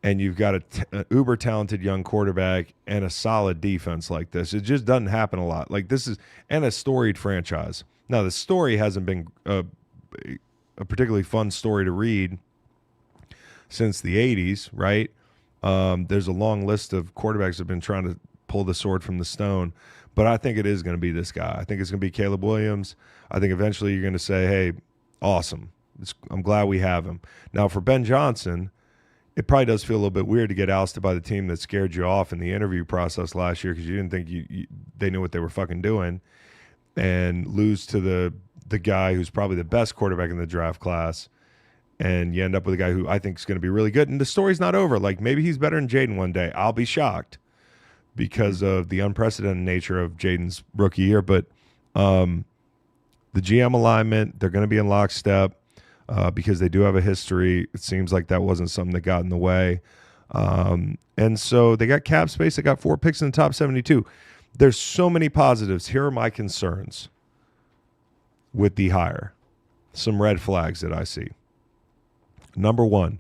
Speaker 1: and you've got an uber talented young quarterback and a solid defense like this? It just doesn't happen a lot. Like this is and a storied franchise. Now the story hasn't been a particularly fun story to read since the 80s, right? There's a long list of quarterbacks that have been trying to pull the sword from the stone, but I think it is going to be this guy. I think it's going to be Caleb Williams. I think eventually you're going to say, hey, awesome. I'm glad we have him. Now for Ben Johnson, it probably does feel a little bit weird to get ousted by the team that scared you off in the interview process last year because you didn't think they knew what they were fucking doing, and lose to the guy who's probably the best quarterback in the draft class, and you end up with a guy who I think is going to be really good. And the story's not over. Like, maybe he's better than Jayden one day. I'll be shocked because of the unprecedented nature of Jayden's rookie year. But the GM alignment, they're going to be in lockstep. Because they do have a history. It seems like that wasn't something that got in the way. And so they got cap space. They got 4 picks in the top 72. There's so many positives. Here are my concerns with the hire. Some red flags that I see. Number 1,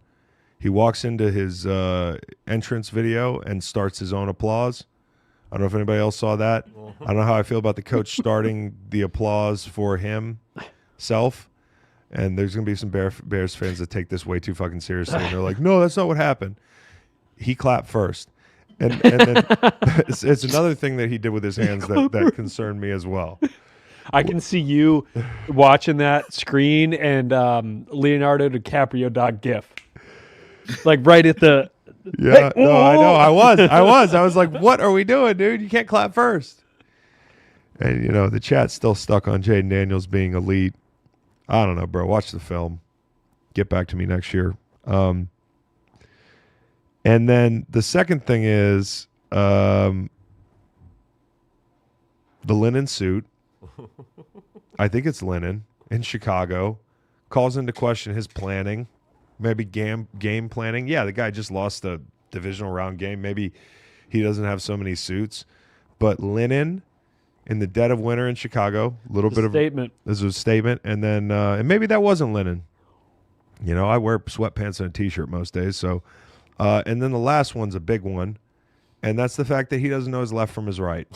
Speaker 1: he walks into his entrance video and starts his own applause. I don't know if anybody else saw that. I don't know how I feel about the coach starting the applause for himself. And there's going to be some Bears fans that take this way too fucking seriously. And they're like, no, that's not what happened. He clapped first. And then it's another thing that he did with his hands that concerned me as well.
Speaker 3: I can see you watching that screen and Leonardo DiCaprio gif. Like right at the...
Speaker 1: Yeah, hey, no, I know. I was like, what are we doing, dude? You can't clap first. And, the chat's still stuck on Jayden Daniels being elite. I don't know, bro. Watch the film. Get back to me next year. And then the second thing is the linen suit. I think it's linen in Chicago. Calls into question his planning, maybe game planning. Yeah, the guy just lost a divisional round game. Maybe he doesn't have so many suits. But linen in the dead of winter in Chicago, a little bit of
Speaker 3: statement.
Speaker 1: This was a statement, and then and maybe that wasn't linen. I wear sweatpants and a t-shirt most days. So, and then the last one's a big one, and that's the fact that he doesn't know his left from his right.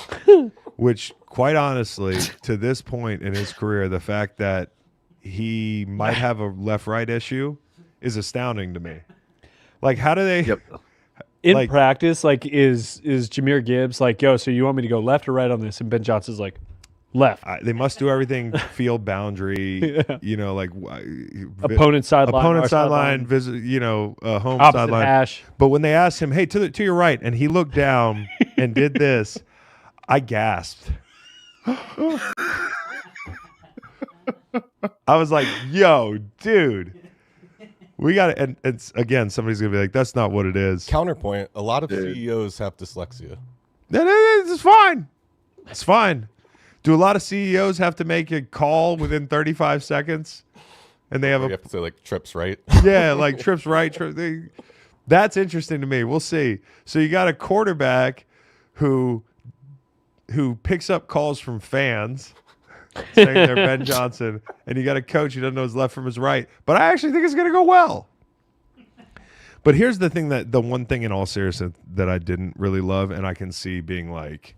Speaker 1: Which, quite honestly, to this point in his career, the fact that he might have a left-right issue is astounding to me. Like, how do they?
Speaker 4: Yep.
Speaker 3: In practice, like, is Jahmyr Gibbs like, yo, so you want me to go left or right on this? And Ben Johnson's like, left.
Speaker 1: They must do everything field boundary, like
Speaker 3: opponent
Speaker 1: sideline, visit, home
Speaker 3: opposite
Speaker 1: sideline.
Speaker 3: hash.
Speaker 1: But when they asked him, hey, to your right, and he looked down and did this, I gasped. I was like, yo, dude. We got it, and it's again. Somebody's gonna be like, "That's not what it is."
Speaker 5: Counterpoint: a lot of CEOs have dyslexia.
Speaker 1: It's fine. It's fine. Do a lot of CEOs have to make a call within 35 seconds? And they have
Speaker 5: you have to say like trips right.
Speaker 1: Yeah, like trips right. That's interesting to me. We'll see. So you got a quarterback who picks up calls from fans. Saying they're Ben Johnson, and you got a coach who doesn't know his left from his right. But I actually think it's going to go well. But here's the thing the one thing in all seriousness that I didn't really love, and I can see being like,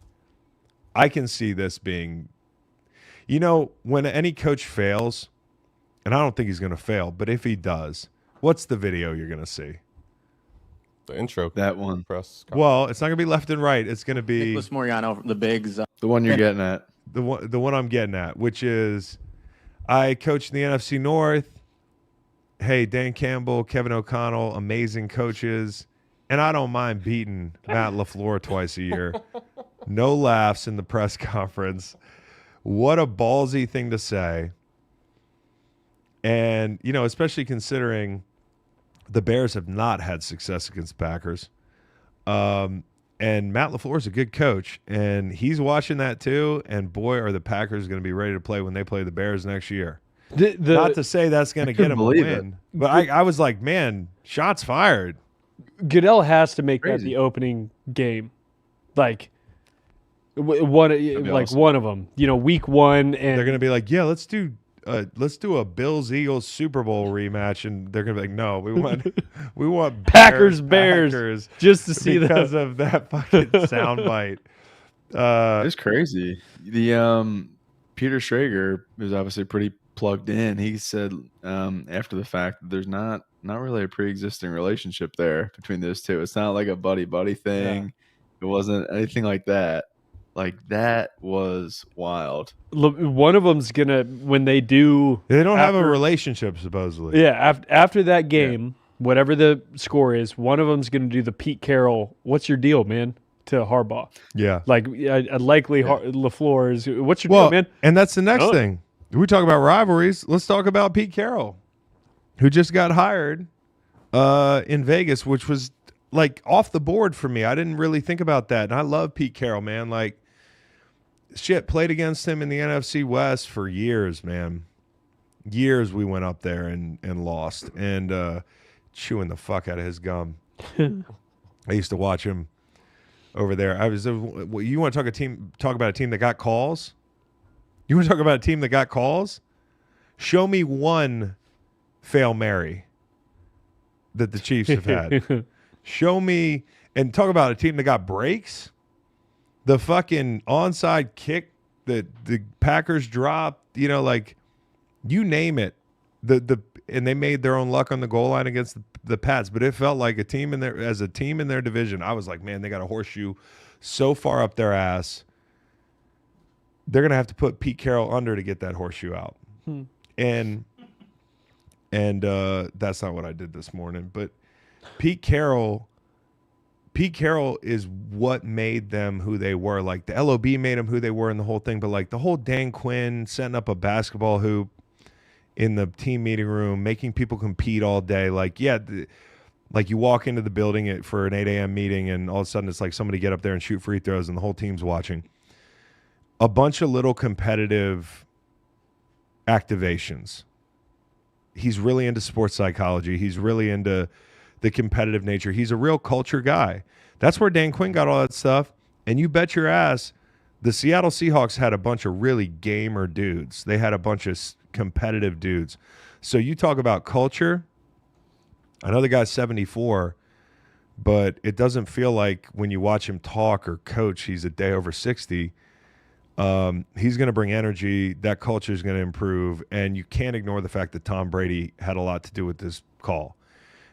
Speaker 1: I can see this being, when any coach fails, and I don't think he's going to fail, but if he does, what's the video you're going to see?
Speaker 5: The intro.
Speaker 4: That one.
Speaker 5: Press.
Speaker 1: Well, it's not going to be left and right. It's going to be
Speaker 6: Nicholas Moriano, the bigs.
Speaker 4: The one you're getting at.
Speaker 1: The one I'm getting at, which is I coached in the NFC North. Hey, Dan Campbell, Kevin O'Connell, amazing coaches. And I don't mind beating Matt LaFleur twice a year. No laughs in the press conference. What a ballsy thing to say. And, especially considering the Bears have not had success against Packers. And Matt LaFleur is a good coach, and he's watching that too. And boy, are the Packers going to be ready to play when they play the Bears next year. Not to say that's going to get them a win, but I was like, man, shots fired.
Speaker 3: Goodell has to make that the opening game, like one of them. Week 1, and
Speaker 1: they're going to be like, yeah, let's do a Bills-Eagles Super Bowl rematch, and they're gonna be like, no, we want
Speaker 3: Packers just to see
Speaker 1: because of that fucking soundbite.
Speaker 4: It's crazy. The Peter Schrager is obviously pretty plugged in. He said after the fact that there's not really a pre-existing relationship there between those two. It's not like a buddy thing. Yeah. It wasn't anything like that. Like that was wild.
Speaker 3: Look, one of them's gonna when they do.
Speaker 1: They don't have a
Speaker 3: after-
Speaker 1: relationship supposedly.
Speaker 3: Yeah, after that game, whatever the score is, one of them's gonna do the Pete Carroll. What's your deal, man? To Harbaugh,
Speaker 1: Yeah.
Speaker 3: like likely LaFleur is. What's your
Speaker 1: Well,
Speaker 3: deal, man?
Speaker 1: and that's the next
Speaker 3: Oh.
Speaker 1: thing. We talk about rivalries. Let's talk about Pete Carroll, who just got hired in Vegas, which was like off the board for me. I didn't really think about that. And I love Pete Carroll, man. Like, shit, played against him in the NFC West for years, man. Years we went up there and lost and chewing the fuck out of his gum. I used to watch him over there. You want to talk about a team that got calls? You want to talk about a team that got calls? Show me one Fail Mary that the Chiefs have had. Show me, and talk about a team that got breaks. The fucking onside kick that the Packers dropped, like you name it. And they made their own luck on the goal line against the Pats, but it felt like a team in their division. I was like, man, they got a horseshoe so far up their ass. They're gonna have to put Pete Carroll under to get that horseshoe out. And that's not what I did this morning. But Pete Carroll is what made them who they were. Like the LOB made them who they were in the whole thing. But like the whole Dan Quinn setting up a basketball hoop in the team meeting room, making people compete all day. Like, like you walk into the building for an 8 a.m. meeting and all of a sudden it's like somebody get up there and shoot free throws and the whole team's watching. A bunch of little competitive activations. He's really into sports psychology. He's really into the competitive nature. He's a real culture guy. That's where Dan Quinn got all that stuff. And you bet your ass the Seattle Seahawks had a bunch of really gamer dudes. They had a bunch of competitive dudes. So you talk about culture. I know the guy's 74, but it doesn't feel like when you watch him talk or coach, he's a day over 60. He's going to bring energy. That culture is going to improve. And you can't ignore the fact that Tom Brady had a lot to do with this call.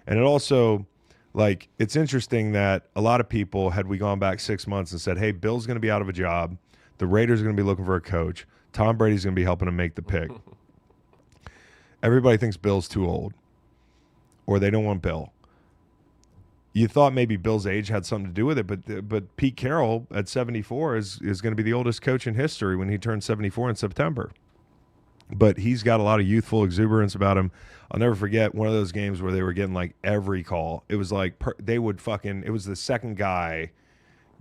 Speaker 1: And it also, like, it's interesting that a lot of people, had we gone back 6 months and said, hey, Bill's going to be out of a job. The Raiders are going to be looking for a coach. Tom Brady's going to be helping him make the pick. Everybody thinks Bill's too old or they don't want Bill. You thought maybe Bill's age had something to do with it, but Pete Carroll at 74 is going to be the oldest coach in history when he turns 74 in September. But he's got a lot of youthful exuberance about him. I'll never forget one of those games where they were getting like every call. It was like it was the second guy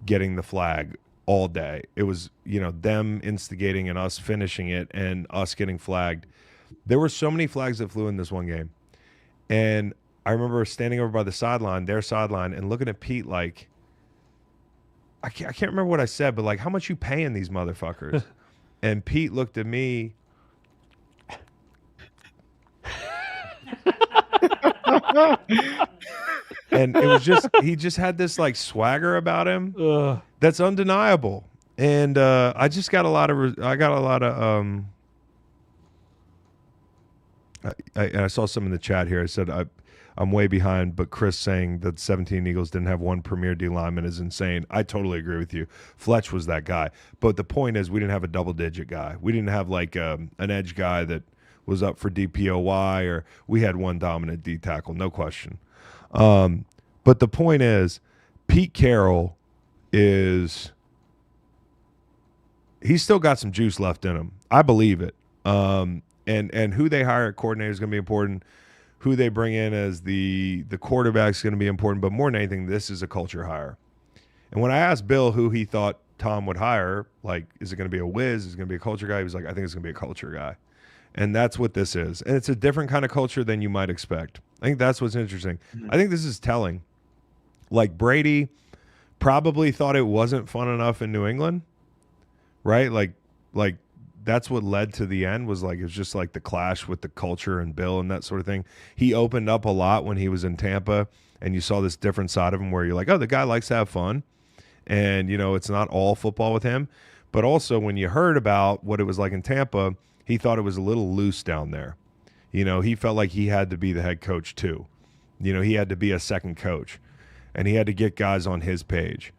Speaker 1: getting the flag all day. It was, them instigating and us finishing it and us getting flagged. There were so many flags that flew in this one game. And I remember standing over by the sideline, their sideline, and looking at Pete like, I can't remember what I said, but like, how much you paying these motherfuckers? And Pete looked at me. And it was he just had this like swagger about him that's undeniable. And I got a lot of I saw some in the chat here. I said I'm way behind, but Chris saying that 17 Eagles didn't have one premier D lineman is insane. I totally agree with you. Fletch was that guy. But the point is we didn't have a double-digit guy. We didn't have like an edge guy that was up for DPOY, or we had one dominant D tackle, no question. But the point is Pete Carroll he's still got some juice left in him. I believe it. And who they hire at coordinator is going to be important. Who they bring in as the quarterback is going to be important. But more than anything, this is a culture hire. And when I asked Bill who he thought Tom would hire, like, is it going to be a whiz? Is it going to be a culture guy? He was like, I think it's going to be a culture guy. And that's what this is. And it's a different kind of culture than you might expect. I think that's what's interesting. I think this is telling. Like, Brady probably thought it wasn't fun enough in New England, right? Like that's what led to the end, was like, it was just like the clash with the culture and Bill and that sort of thing. He opened up a lot when he was in Tampa, and you saw this different side of him where you're like, oh, the guy likes to have fun. And, it's not all football with him. But also when you heard about what it was like in Tampa, he thought it was a little loose down there. He felt like he had to be the head coach too. He had to be a second coach, and he had to get guys on his page.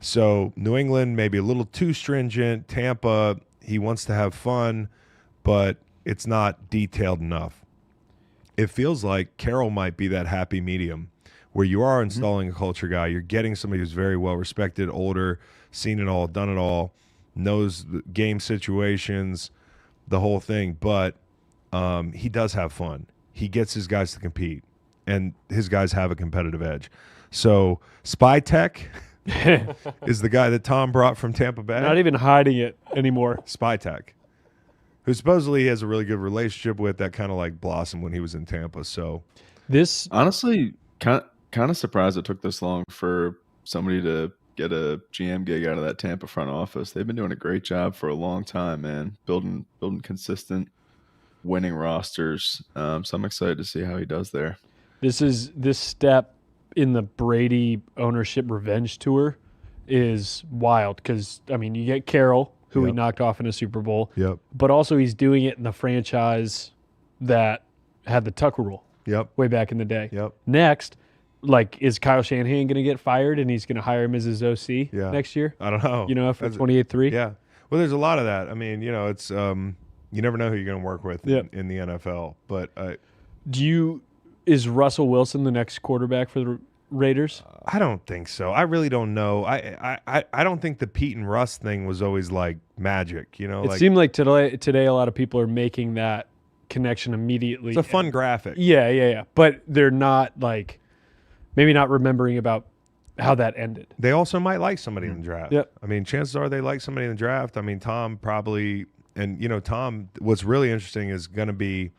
Speaker 1: So New England maybe a little too stringent. Tampa, he wants to have fun, but it's not detailed enough. It feels like Carroll might be that happy medium where you are installing a culture guy. You're getting somebody who's very well respected, older, seen it all, done it all, knows the game situations, the whole thing. But he does have fun. He gets his guys to compete, and his guys have a competitive edge. So Spy Tech is the guy that Tom brought from Tampa Bay.
Speaker 3: Not even hiding it anymore.
Speaker 1: Spy Tech, who supposedly he has a really good relationship with, that kind of like blossomed when he was in Tampa. So
Speaker 3: This
Speaker 4: Honestly, kind of surprised it took this long for somebody to get a GM gig out of that Tampa front office. They've been doing a great job for a long time, man. Building consistent winning rosters. So I'm excited to see how he does there.
Speaker 3: this step in the Brady ownership revenge tour is wild because, I mean, you get Carroll, who he
Speaker 1: Yep.
Speaker 3: knocked off in a Super Bowl,
Speaker 1: Yep.
Speaker 3: but also he's doing it in the franchise that had the Tuck rule
Speaker 1: Yep.
Speaker 3: way back in the day.
Speaker 1: Yep.
Speaker 3: Next, like, is Kyle Shanahan going to get fired and he's going to hire him as his OC
Speaker 1: Yeah.
Speaker 3: next year?
Speaker 1: I don't know.
Speaker 3: You know, after
Speaker 1: That's-
Speaker 3: 28-3?
Speaker 1: Yeah. Well, there's a lot of that. I mean, you know, it's you never know who you're going to work with
Speaker 3: Yep.
Speaker 1: in the NFL. But
Speaker 3: Is Russell Wilson the next quarterback for the Raiders?
Speaker 1: I don't think so. I really don't know. I don't think the Pete and Russ thing was always like magic. You know,
Speaker 3: It
Speaker 1: like
Speaker 3: seemed like today a lot of people are making that connection immediately.
Speaker 1: it's a fun graphic.
Speaker 3: Yeah. But they're not like maybe not remembering about how that ended.
Speaker 1: They also might like somebody in the draft.
Speaker 3: Yep.
Speaker 1: I mean, chances are they like somebody in the draft. I mean, Tom probably, and you know, Tom. What's really interesting is going to be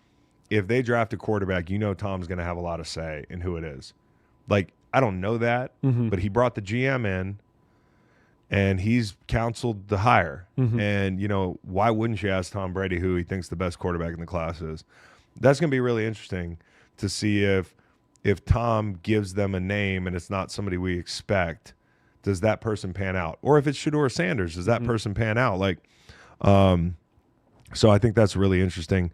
Speaker 1: if they draft a quarterback. You know, Tom's going to have a lot of say in who it is. Like, I don't know that, but he brought the GM in, and he's counseled the hire. And you know, why wouldn't you ask Tom Brady who he thinks the best quarterback in the class is? That's going to be really interesting to see if Tom gives them a name and it's not somebody we expect, does that person pan out? Or if it's Shedeur Sanders, does that person pan out? Like, so I think that's really interesting.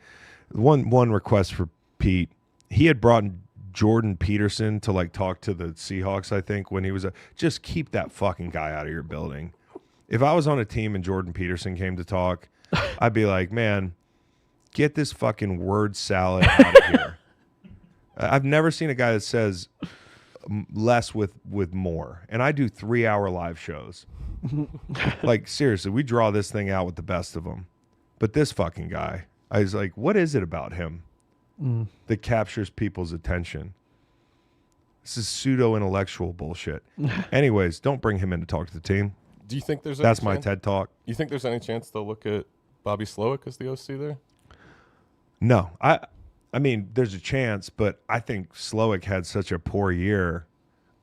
Speaker 1: One request for Pete, he had brought Jordan Peterson to like talk to the Seahawks, I think, when he was just keep that fucking guy out of your building. If I was on a team and Jordan Peterson came to talk, I'd be like, man, get this fucking word salad out of here. I've never seen a guy that says less with more. And I do 3-hour live shows. Like, seriously, we draw this thing out with the best of them. But this fucking guy, I was like, what is it about him that captures people's attention? This is pseudo-intellectual bullshit. Anyways, don't bring him in to talk to the team.
Speaker 5: Do you think there's
Speaker 1: That's
Speaker 5: any
Speaker 1: my
Speaker 5: chance,
Speaker 1: TED Talk.
Speaker 5: You think there's any chance they'll look at Bobby Slowick as the OC there?
Speaker 1: No, I mean, there's a chance, but I think Slowick had such a poor year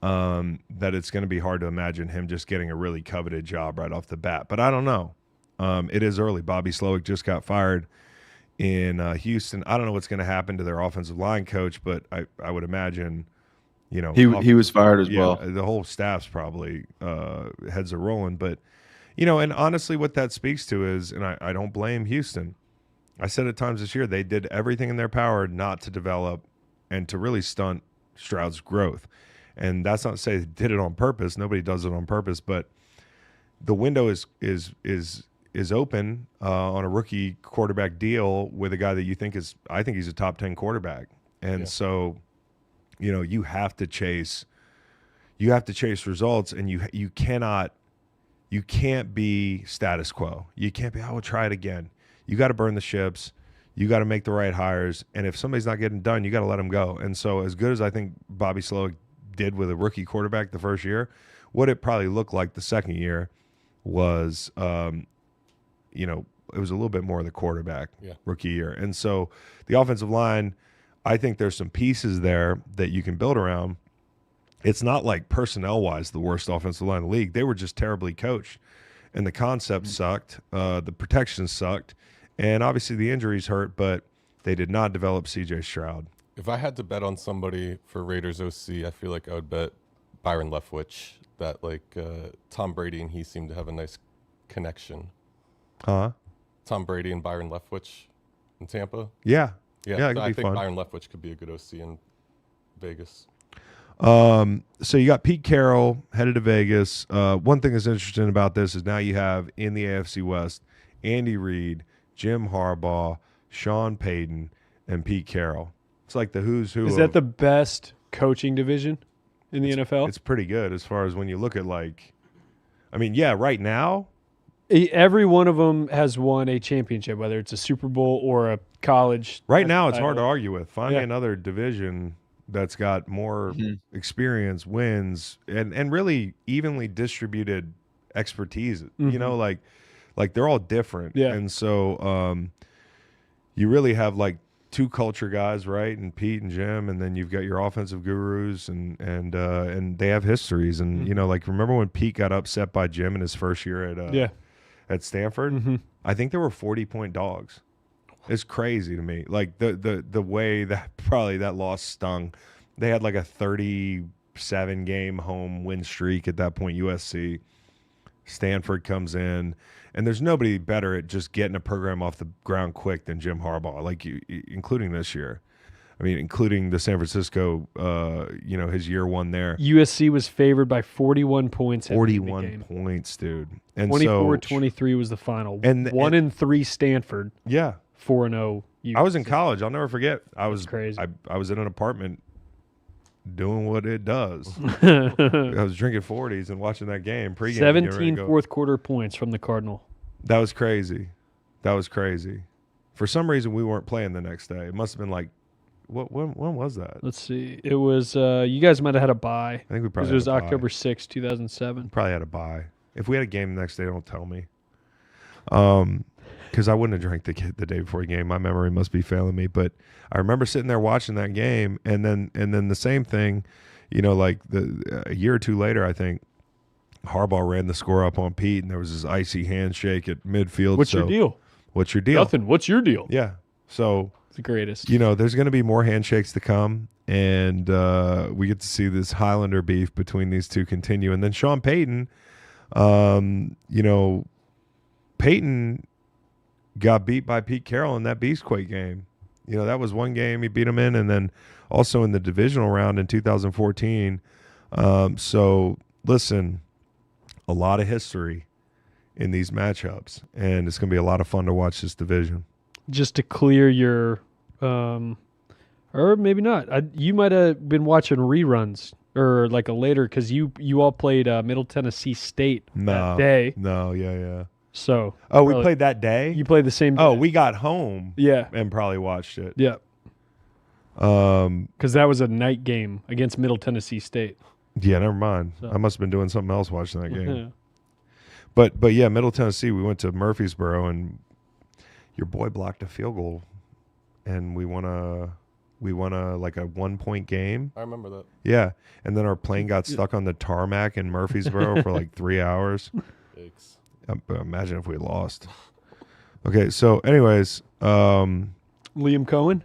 Speaker 1: that it's going to be hard to imagine him just getting a really coveted job right off the bat. But I don't know. It is early. Bobby Slowick just got fired in Houston. I don't know what's going to happen to their offensive line coach, but I would imagine, you know,
Speaker 4: He was fired as well.
Speaker 1: The whole staff's probably heads are rolling. But, you know, and honestly, what that speaks to is, and I don't blame Houston. I said at times this year, they did everything in their power not to develop and to really stunt Stroud's growth. And that's not to say they did it on purpose. Nobody does it on purpose, but the window is open on a rookie quarterback deal with a guy that you think is, I think he's a top 10 quarterback. And so, you know, you have to chase results, and you can't be status quo. You can't be, I will try it again. You got to burn the ships. You got to make the right hires. And if somebody's not getting done, you got to let them go. And so as good as I think Bobby Slowick did with a rookie quarterback the first year, what it probably looked like the second year was, you know, it was a little bit more of the quarterback rookie year. And so the offensive line, I think there's some pieces there that you can build around. It's not like personnel-wise the worst offensive line in the league. They were just terribly coached. And the concept sucked. The protection sucked. And obviously the injuries hurt, but they did not develop C.J. Stroud.
Speaker 5: If I had to bet on somebody for Raiders OC, I feel like I would bet Byron Leftwich. That like Tom Brady and he seem to have a nice connection.
Speaker 1: Huh?
Speaker 5: Tom Brady and Byron Leftwich in Tampa.
Speaker 1: Yeah.
Speaker 5: Yeah,
Speaker 1: Yeah, it
Speaker 5: so
Speaker 1: could
Speaker 5: I
Speaker 1: be
Speaker 5: think
Speaker 1: fun.
Speaker 5: Byron Leftwich could be a good OC in Vegas.
Speaker 1: So you got Pete Carroll headed to Vegas. One thing that's interesting about this is now you have in the AFC West Andy Reid, Jim Harbaugh, Sean Payton, and Pete Carroll. It's like the who's who.
Speaker 3: Is that the best coaching division in the NFL?
Speaker 1: It's pretty good as far as when you look at right now.
Speaker 3: Every one of them has won a championship, whether it's a Super Bowl or a college.
Speaker 1: Right now, it's hard to
Speaker 3: title.
Speaker 1: argue with. Find me another division that's got more experience, wins, and really evenly distributed expertise. You know, like they're all different.
Speaker 3: Yeah.
Speaker 1: And so you really have like two culture guys, right? And Pete and Jim, and then you've got your offensive gurus, and they have histories. And you know, like remember when Pete got upset by Jim in his first year at Stanford? I think there were 40-point dogs. It's crazy to me. Like the way that probably that loss stung. They had like a 37-game home win streak at that point. USC, Stanford comes in, and there's nobody better at just getting a program off the ground quick than Jim Harbaugh. Like including this year. I mean, including the San Francisco, his year one there.
Speaker 3: USC was favored by 41 points.
Speaker 1: 41 points, dude. And
Speaker 3: 24-23 was the final.
Speaker 1: And
Speaker 3: 1-3 Stanford.
Speaker 1: Yeah.
Speaker 3: 4-0.
Speaker 1: I was in college. I'll never forget. I was
Speaker 3: crazy.
Speaker 1: I was in an apartment doing what it does. I was drinking 40s and watching that game pregame.
Speaker 3: 17 fourth quarter points from the Cardinal.
Speaker 1: That was crazy. For some reason, we weren't playing the next day. It must have been like, when was that?
Speaker 3: Let's see. It was, you guys might have had a bye.
Speaker 1: I think we probably
Speaker 3: It was
Speaker 1: had a bye.
Speaker 3: October 6, 2007.
Speaker 1: Probably had a bye. If we had a game the next day, don't tell me. Because I wouldn't have drank the day before the game. My memory must be failing me. But I remember sitting there watching that game, and then the same thing, like a year or two later, I think Harbaugh ran the score up on Pete, and there was this icy handshake at midfield.
Speaker 3: What's your deal?
Speaker 1: What's your deal?
Speaker 3: Nothing. What's your deal?
Speaker 1: Yeah. So
Speaker 3: it's the greatest.
Speaker 1: There's going to be more handshakes to come, and we get to see this Highlander beef between these two continue. And then Sean Payton, Peyton got beat by Pete Carroll in that Beastquake game. That was one game he beat him in, and then also in the divisional round in 2014. So listen, a lot of history in these matchups, and it's going to be a lot of fun to watch this division.
Speaker 3: Just to clear your, or maybe not. You might have been watching reruns or like a later because you all played Middle Tennessee State that day.
Speaker 1: No, yeah.
Speaker 3: So
Speaker 1: we played that day.
Speaker 3: You played the same day.
Speaker 1: Oh, we got home.
Speaker 3: Yeah,
Speaker 1: and probably watched it.
Speaker 3: Yeah. Because that was a night game against Middle Tennessee State.
Speaker 1: Yeah, never mind. So. I must have been doing something else watching that game. But yeah, Middle Tennessee. We went to Murfreesboro, and your boy blocked a field goal, and we won a 1-point game.
Speaker 5: I remember that.
Speaker 1: Yeah, and then our plane got stuck on the tarmac in Murfreesboro for like 3 hours.
Speaker 5: Yikes.
Speaker 1: Imagine if we lost. Okay, so anyways,
Speaker 3: Liam Cohen,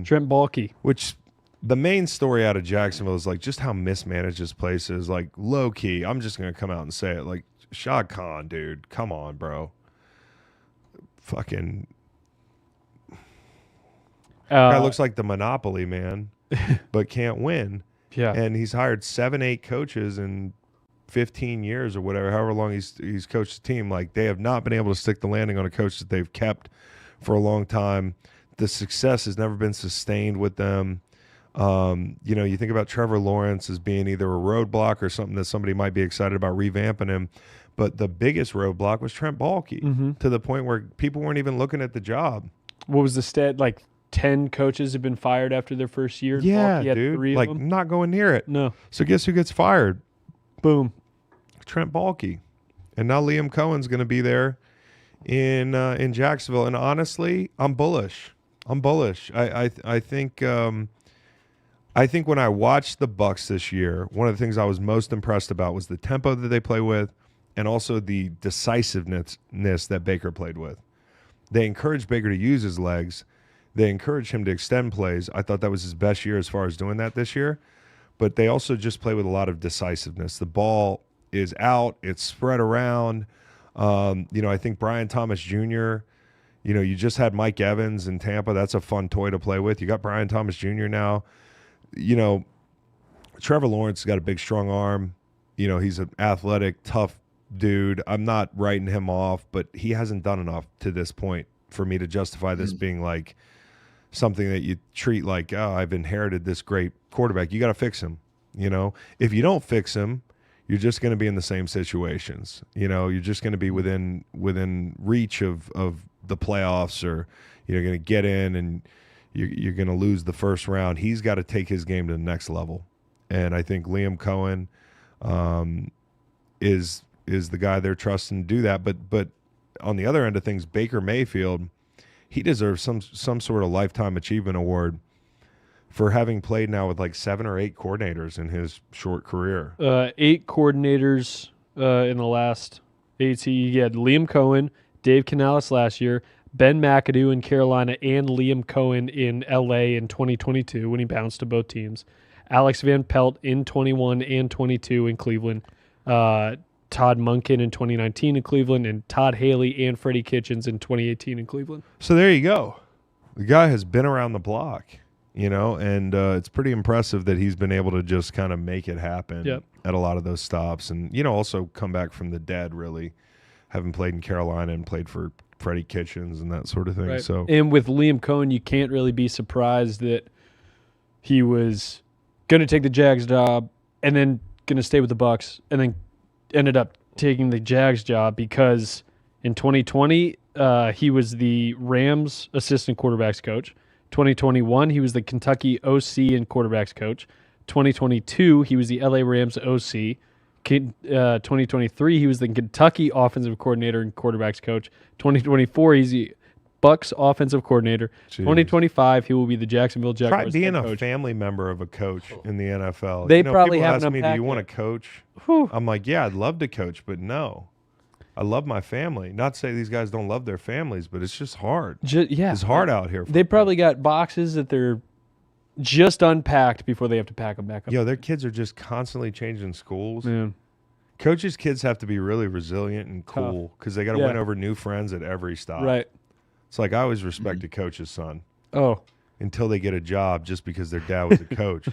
Speaker 1: Trent
Speaker 3: Baalke,
Speaker 1: which the main story out of Jacksonville is like just how mismanaged this place is. Like low key, I'm just gonna come out and say it. Like Shad Khan, dude, come on, bro. Fucking guy looks like the Monopoly man, but can't win.
Speaker 3: Yeah,
Speaker 1: and he's hired 7-8 coaches in 15 years or whatever, however long he's coached the team. Like they have not been able to stick the landing on a coach that they've kept for a long time. The success has never been sustained with them. You think about Trevor Lawrence as being either a roadblock or something that somebody might be excited about revamping him. But the biggest roadblock was Trent Baalke, to the point where people weren't even looking at the job.
Speaker 3: What was the stat? Like 10 coaches have been fired after their first year.
Speaker 1: Yeah,
Speaker 3: Baalke had
Speaker 1: dude.
Speaker 3: 3 of
Speaker 1: like
Speaker 3: them.
Speaker 1: not going near it.
Speaker 3: No.
Speaker 1: So guess who gets fired?
Speaker 3: Boom.
Speaker 1: Trent Baalke. And now Liam Cohen's going to be there in Jacksonville. And honestly, I'm bullish. I think when I watched the Bucs this year, one of the things I was most impressed about was the tempo that they play with, and also the decisiveness that Baker played with. They encouraged Baker to use his legs. They encouraged him to extend plays. I thought that was his best year as far as doing that this year. But they also just play with a lot of decisiveness. The ball is out. It's spread around. I think Brian Thomas Jr., you just had Mike Evans in Tampa. That's a fun toy to play with. You got Brian Thomas Jr. now. Trevor Lawrence has got a big, strong arm. He's an athletic, tough dude. I'm not writing him off, but he hasn't done enough to this point for me to justify this being like something that you treat like, oh, I've inherited this great quarterback. You got to fix him. If you don't fix him, you're just going to be in the same situations. You're just going to be within reach of the playoffs, or you're going to get in and you're going to lose the first round. He's got to take his game to the next level. And I think Liam Cohen is the guy they're trusting to do that. But on the other end of things, Baker Mayfield, he deserves some sort of lifetime achievement award for having played now with like 7 or 8 coordinators in his short career.
Speaker 3: 8 coordinators in the last 8. You had Liam Cohen, Dave Canales last year, Ben McAdoo in Carolina, and Liam Cohen in L.A. in 2022 when he bounced to both teams. Alex Van Pelt in 21 and 22 in Cleveland. Todd Monken in 2019 in Cleveland, and Todd Haley and Freddie Kitchens in 2018 in Cleveland.
Speaker 1: So there you go. The guy has been around the block, and it's pretty impressive that he's been able to just kind of make it happen at a lot of those stops, and also come back from the dead, really, having played in Carolina and played for Freddie Kitchens and that sort of thing.
Speaker 3: Right.
Speaker 1: So,
Speaker 3: and with Liam Cohen, you can't really be surprised that he was going to take the Jags job and then going to stay with the Bucs, and then ended up taking the Jags job because in 2020 he was the Rams assistant quarterbacks coach. 2021 he was the Kentucky OC and quarterbacks coach. 2022 he was the LA Rams OC. 2023 he was the Kentucky offensive coordinator and quarterbacks coach. 2024 he's the Bucs offensive coordinator.
Speaker 1: Jeez.
Speaker 3: 2025 he will be the Jacksonville Jaguars.
Speaker 1: Try being
Speaker 3: head
Speaker 1: a
Speaker 3: coach.
Speaker 1: family member of a coach in the NFL.
Speaker 3: They probably
Speaker 1: people
Speaker 3: haven't
Speaker 1: ask me, do you
Speaker 3: unpacked
Speaker 1: want
Speaker 3: it.
Speaker 1: to coach?
Speaker 3: Whew.
Speaker 1: I'm like, yeah, I'd love to coach, but no. I love my family. Not to say these guys don't love their families, but it's just hard. It's hard out here.
Speaker 3: They probably got boxes that they're just unpacked before they have to pack them back up.
Speaker 1: Their kids are just constantly changing schools.
Speaker 3: Yeah.
Speaker 1: Coaches' kids have to be really resilient and cool because they got to
Speaker 3: Yeah.
Speaker 1: win over new friends at every stop.
Speaker 3: Right.
Speaker 1: It's like I always respect a coach's son
Speaker 3: Oh.
Speaker 1: until they get a job just because their dad was a coach.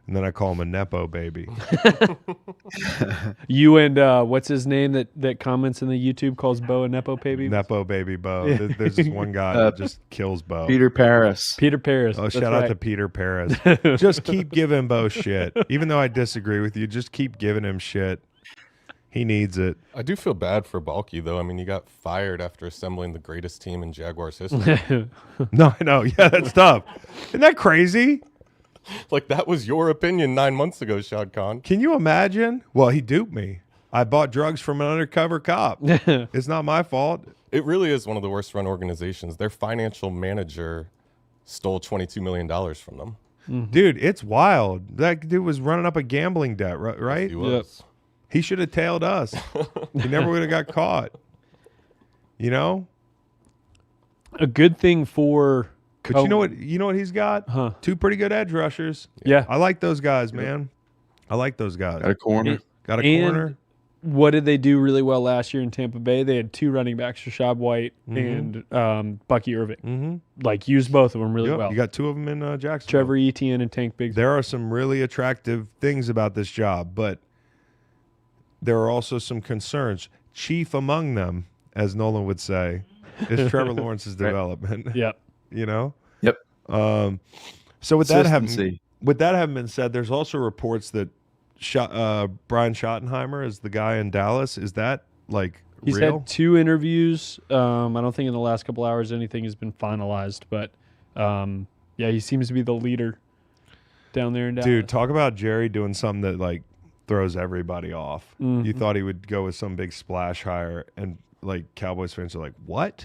Speaker 1: And then I call him a Nepo baby.
Speaker 3: You and what's his name that comments in the YouTube calls Bo a Nepo baby?
Speaker 1: Nepo baby Bo. There's this one guy that just kills Bo.
Speaker 4: Peter Paris.
Speaker 3: Peter Paris.
Speaker 1: Oh,
Speaker 3: That's
Speaker 1: shout out
Speaker 3: right.
Speaker 1: to Peter Paris. Just keep giving Bo shit. Even though I disagree with you, just keep giving him shit. He needs it.
Speaker 5: I do feel bad for Balky, though. I mean, you got fired after assembling the greatest team in Jaguars history.
Speaker 1: No, I know. Yeah, that's tough. Isn't that crazy?
Speaker 5: Like, that was your opinion 9 months ago, Shad Khan.
Speaker 1: Can you imagine? Well, he duped me. I bought drugs from an undercover cop. It's not my fault.
Speaker 5: It really is one of the worst run organizations. Their financial manager stole $22 million from them.
Speaker 1: Dude, it's wild. That dude was running up a gambling debt, right?
Speaker 5: He was.
Speaker 1: He should have tailed us. He never would have got caught.
Speaker 3: A good thing for
Speaker 1: But you know what he's got?
Speaker 3: Huh.
Speaker 1: 2 pretty good edge rushers.
Speaker 3: Yeah.
Speaker 1: I like those guys, man. I like those guys.
Speaker 4: Got a corner.
Speaker 1: Got a
Speaker 3: And
Speaker 1: corner.
Speaker 3: what did they do really well last year in Tampa Bay? They had 2 running backs, Rashad White and Bucky Irving.
Speaker 1: Mm-hmm.
Speaker 3: Like, used both of them really
Speaker 1: Yep.
Speaker 3: well.
Speaker 1: You got 2 of them in Jacksonville.
Speaker 3: Trevor Etienne and Tank Bigsby.
Speaker 1: There are some really attractive things about this job, but there are also some concerns. Chief among them, as Nolan would say, is Trevor Lawrence's development.
Speaker 3: Yep.
Speaker 1: Yep. So with that having been said, there's also reports that Brian Schottenheimer is the guy in Dallas. Is that
Speaker 3: He's
Speaker 1: real?
Speaker 3: had 2 interviews. I don't think in the last couple hours anything has been finalized, but he seems to be the leader down there in Dallas.
Speaker 1: Dude, talk about Jerry doing something that throws everybody off.
Speaker 3: Mhm.
Speaker 1: You thought he would go with some big splash hire, and Cowboys fans are like, what?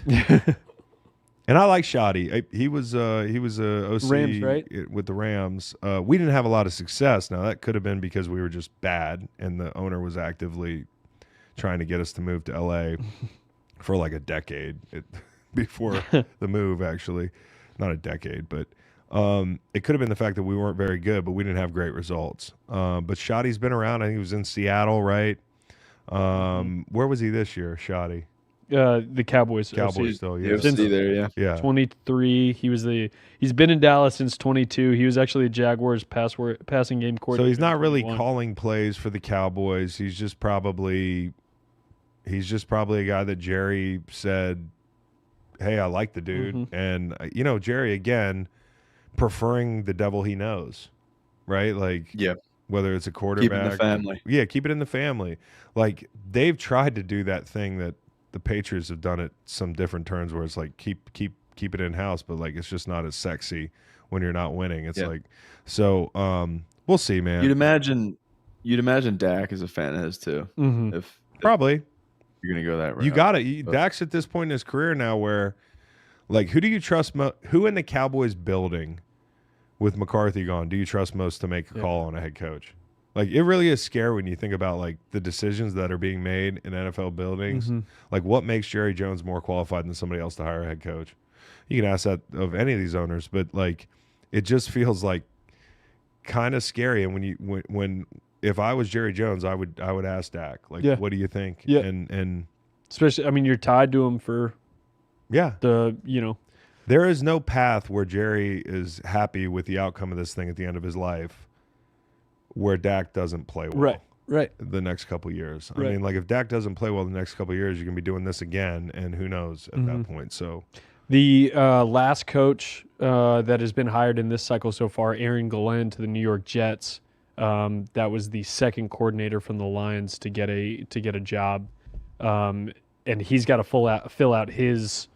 Speaker 1: And I like Shoddy. He was a OC
Speaker 3: Rams, right?
Speaker 1: with the Rams. We didn't have a lot of success. Now that could have been because we were just bad, and the owner was actively trying to get us to move to LA for a decade before the move. Actually, not a decade, but it could have been the fact that we weren't very good, but we didn't have great results. But Shoddy's been around. I think he was in Seattle, right? Where was he this year, Shoddy?
Speaker 3: The Cowboys.
Speaker 1: Cowboys still, yeah.
Speaker 4: UFC there, yeah.
Speaker 1: Yeah.
Speaker 3: 23. He's been in Dallas since 22. He was actually a Jaguars passing game coordinator.
Speaker 1: So he's not really
Speaker 3: 21.
Speaker 1: calling plays for the Cowboys. He's just probably a guy that Jerry said, "Hey, I like the dude."
Speaker 3: Mm-hmm.
Speaker 1: And Jerry again preferring the devil he knows, right? Like,
Speaker 4: Yeah.
Speaker 1: whether it's a
Speaker 4: Keep
Speaker 1: quarterback,
Speaker 4: it in the family.
Speaker 1: yeah, keep it in the family. Like, they've tried to do that thing that the Patriots have done at some different turns, where it's like keep it in house, but like it's just not as sexy when you're not winning. It's like, so we'll see, man.
Speaker 4: You'd imagine Dak is a fan of his too.
Speaker 3: Mhm.
Speaker 4: If
Speaker 1: Probably.
Speaker 4: you're gonna go that route.
Speaker 1: You got it. Dak's at this point in his career now where, like, who do you trust who in the Cowboys building with McCarthy gone do you trust most to make a call on a head coach? Like, it really is scary when you think about, like, the decisions that are being made in NFL buildings.
Speaker 3: Mm-hmm.
Speaker 1: Like, what makes Jerry Jones more qualified than somebody else to hire a head coach? You can ask that of any of these owners, but, like, it just feels like kind of scary. And when if I was Jerry Jones, I would ask Dak, like, what do you think?
Speaker 3: Yeah.
Speaker 1: And
Speaker 3: Especially, I mean, you're tied to him for
Speaker 1: yeah,
Speaker 3: there
Speaker 1: is no path where Jerry is happy with the outcome of this thing at the end of his life where Dak doesn't play well.
Speaker 3: Right.
Speaker 1: The next couple of years.
Speaker 3: Right.
Speaker 1: I mean, like, if Dak doesn't play well the next couple of years, you're going to be doing this again, and who knows at that point. So
Speaker 3: The last coach that has been hired in this cycle so far, Aaron Glenn to the New York Jets. That was the second coordinator from the Lions to get a job, and he's got to fill out his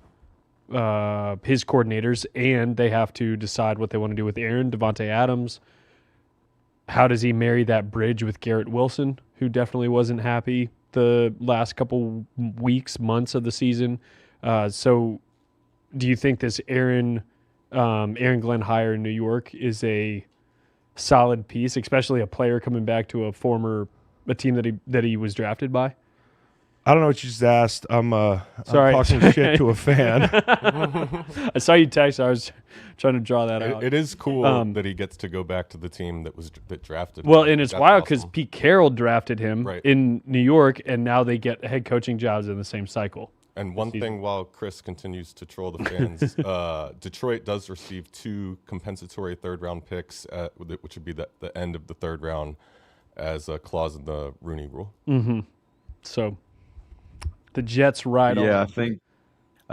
Speaker 3: coordinators, and they have to decide what they want to do with Aaron. Devontae Adams. How does he marry that bridge with Garrett Wilson, who definitely wasn't happy the last couple weeks, months of the season? So do you think this Aaron Glenn hire in New York is a solid piece, especially a player coming back to a team that he was drafted by?
Speaker 1: I don't know what you just asked. I'm
Speaker 3: Sorry.
Speaker 1: talking shit to a fan.
Speaker 3: I saw you text. I was trying to draw that out.
Speaker 5: It is cool that he gets to go back to the team that drafted him.
Speaker 3: Well, and it's
Speaker 5: That's
Speaker 3: wild because
Speaker 5: awesome.
Speaker 3: Pete Carroll drafted him in New York, and now they get head coaching jobs in the same cycle.
Speaker 5: And one thing, while Chris continues to troll the fans, Detroit does receive 2 compensatory third-round picks, which would be the end of the third round, as a clause in the Rooney Rule.
Speaker 3: Mm-hmm. So the Jets ride on.
Speaker 4: Yeah, I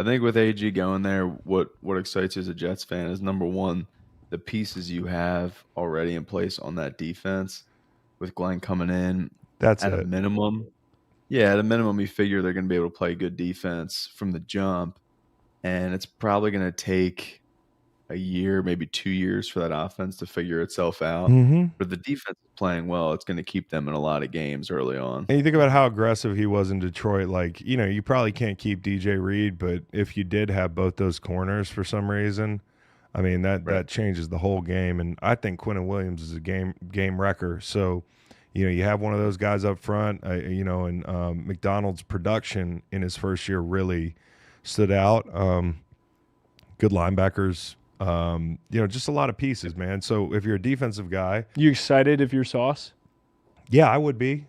Speaker 4: think with AG going there, what excites you as a Jets fan is, number one, the pieces you have already in place on that defense, with Glenn coming in.
Speaker 1: That's
Speaker 4: at
Speaker 1: it.
Speaker 4: a minimum. Yeah, at a minimum, you figure they're going to be able to play good defense from the jump, and it's probably going to take a year, maybe 2 years for that offense to figure itself out.
Speaker 1: Mm-hmm.
Speaker 4: But the defense is playing well. It's going to keep them in a lot of games early on.
Speaker 1: And you think about how aggressive he was in Detroit. Like, you probably can't keep DJ Reed, but if you did have both those corners for some reason, I mean, that changes the whole game. And I think Quinnen Williams is a game wrecker. So, you have one of those guys up front, and McDonald's production in his first year really stood out. Good linebackers, just a lot of pieces, man. So if you're a defensive guy.
Speaker 3: You excited if you're Sauce?
Speaker 1: Yeah, I would be.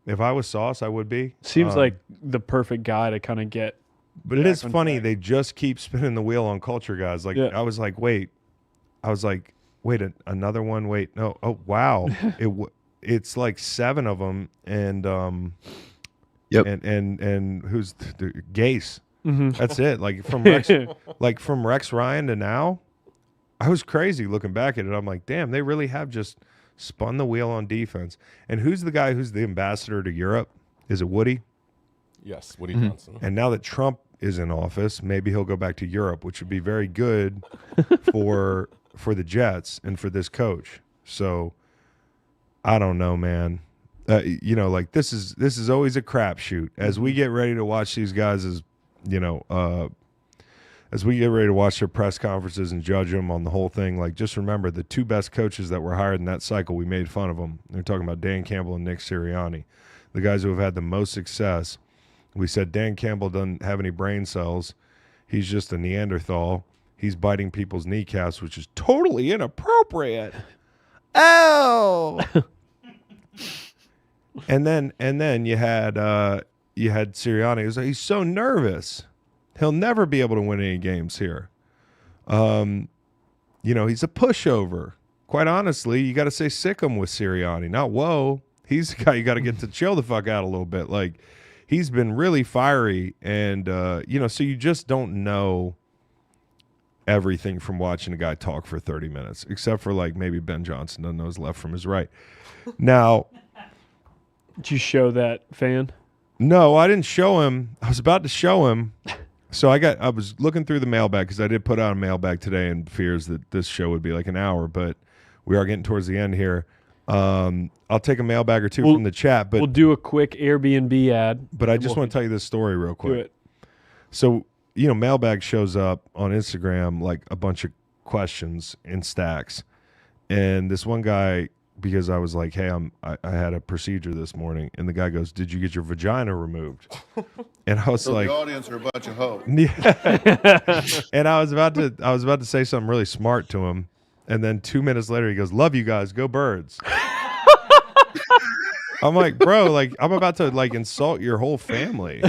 Speaker 1: If I was Sauce, I would be.
Speaker 3: Seems like the perfect guy to kind of get.
Speaker 1: But it is funny. They just keep spinning the wheel on culture guys. Like, I was like, wait, another one. Wait, no. Oh, wow. It's like 7 of them, and and who's Gase?
Speaker 3: Mm-hmm.
Speaker 1: That's it. Like from Rex Ryan to now, I was crazy looking back at it. I'm like, damn, they really have just spun the wheel on defense. And who's the guy who's the ambassador to Europe? Is it Woody?
Speaker 5: Yes, Woody Johnson.
Speaker 1: And now that Trump is in office, maybe he'll go back to Europe, which would be very good for the Jets and for this coach. So I don't know, man. Like this is always a crapshoot as we get ready to watch these guys as we get ready to watch their press conferences and judge them on the whole thing. Like, just remember the 2 best coaches that were hired in that cycle, we made fun of them. They're talking about Dan Campbell and Nick Sirianni, the guys who have had the most success. We said Dan Campbell doesn't have any brain cells. He's just a Neanderthal. He's biting people's kneecaps, which is totally inappropriate. Oh. And then you had you had Sirianni. It was like, he's so nervous. He'll never be able to win any games here. You know, he's a pushover. Quite honestly, you got to say sick him with Sirianni, not whoa. He's the guy you got to get to chill the fuck out a little bit. Like, he's been really fiery, and, you know, so you just don't know everything from watching a guy talk for 30 minutes, except for, like, maybe Ben Johnson doesn't know his left from his right. Now,
Speaker 3: Did you show that fan?
Speaker 1: no, I didn't show him. I was about to show him. So I was looking through the mailbag because I did put out a mailbag today in fears that this show would be like an hour, but we are getting towards the end here. I'll take a mailbag or two from the chat, but
Speaker 3: we'll do a quick Airbnb ad.
Speaker 1: But I just want to tell you this story real quick.
Speaker 3: Do it.
Speaker 1: So, you know, mailbag shows up on Instagram like a bunch of questions in stacks. And this one guy, because I was like, hey, I had a procedure this morning, and the guy goes, did you get your vagina removed? And I was
Speaker 6: So
Speaker 1: like,
Speaker 6: the audience are a bunch of hoes.
Speaker 1: yeah. And I was about to say something really smart to him. And then 2 minutes later, he goes, love you guys, go Birds. I'm like, bro, like, I'm about to like insult your whole family.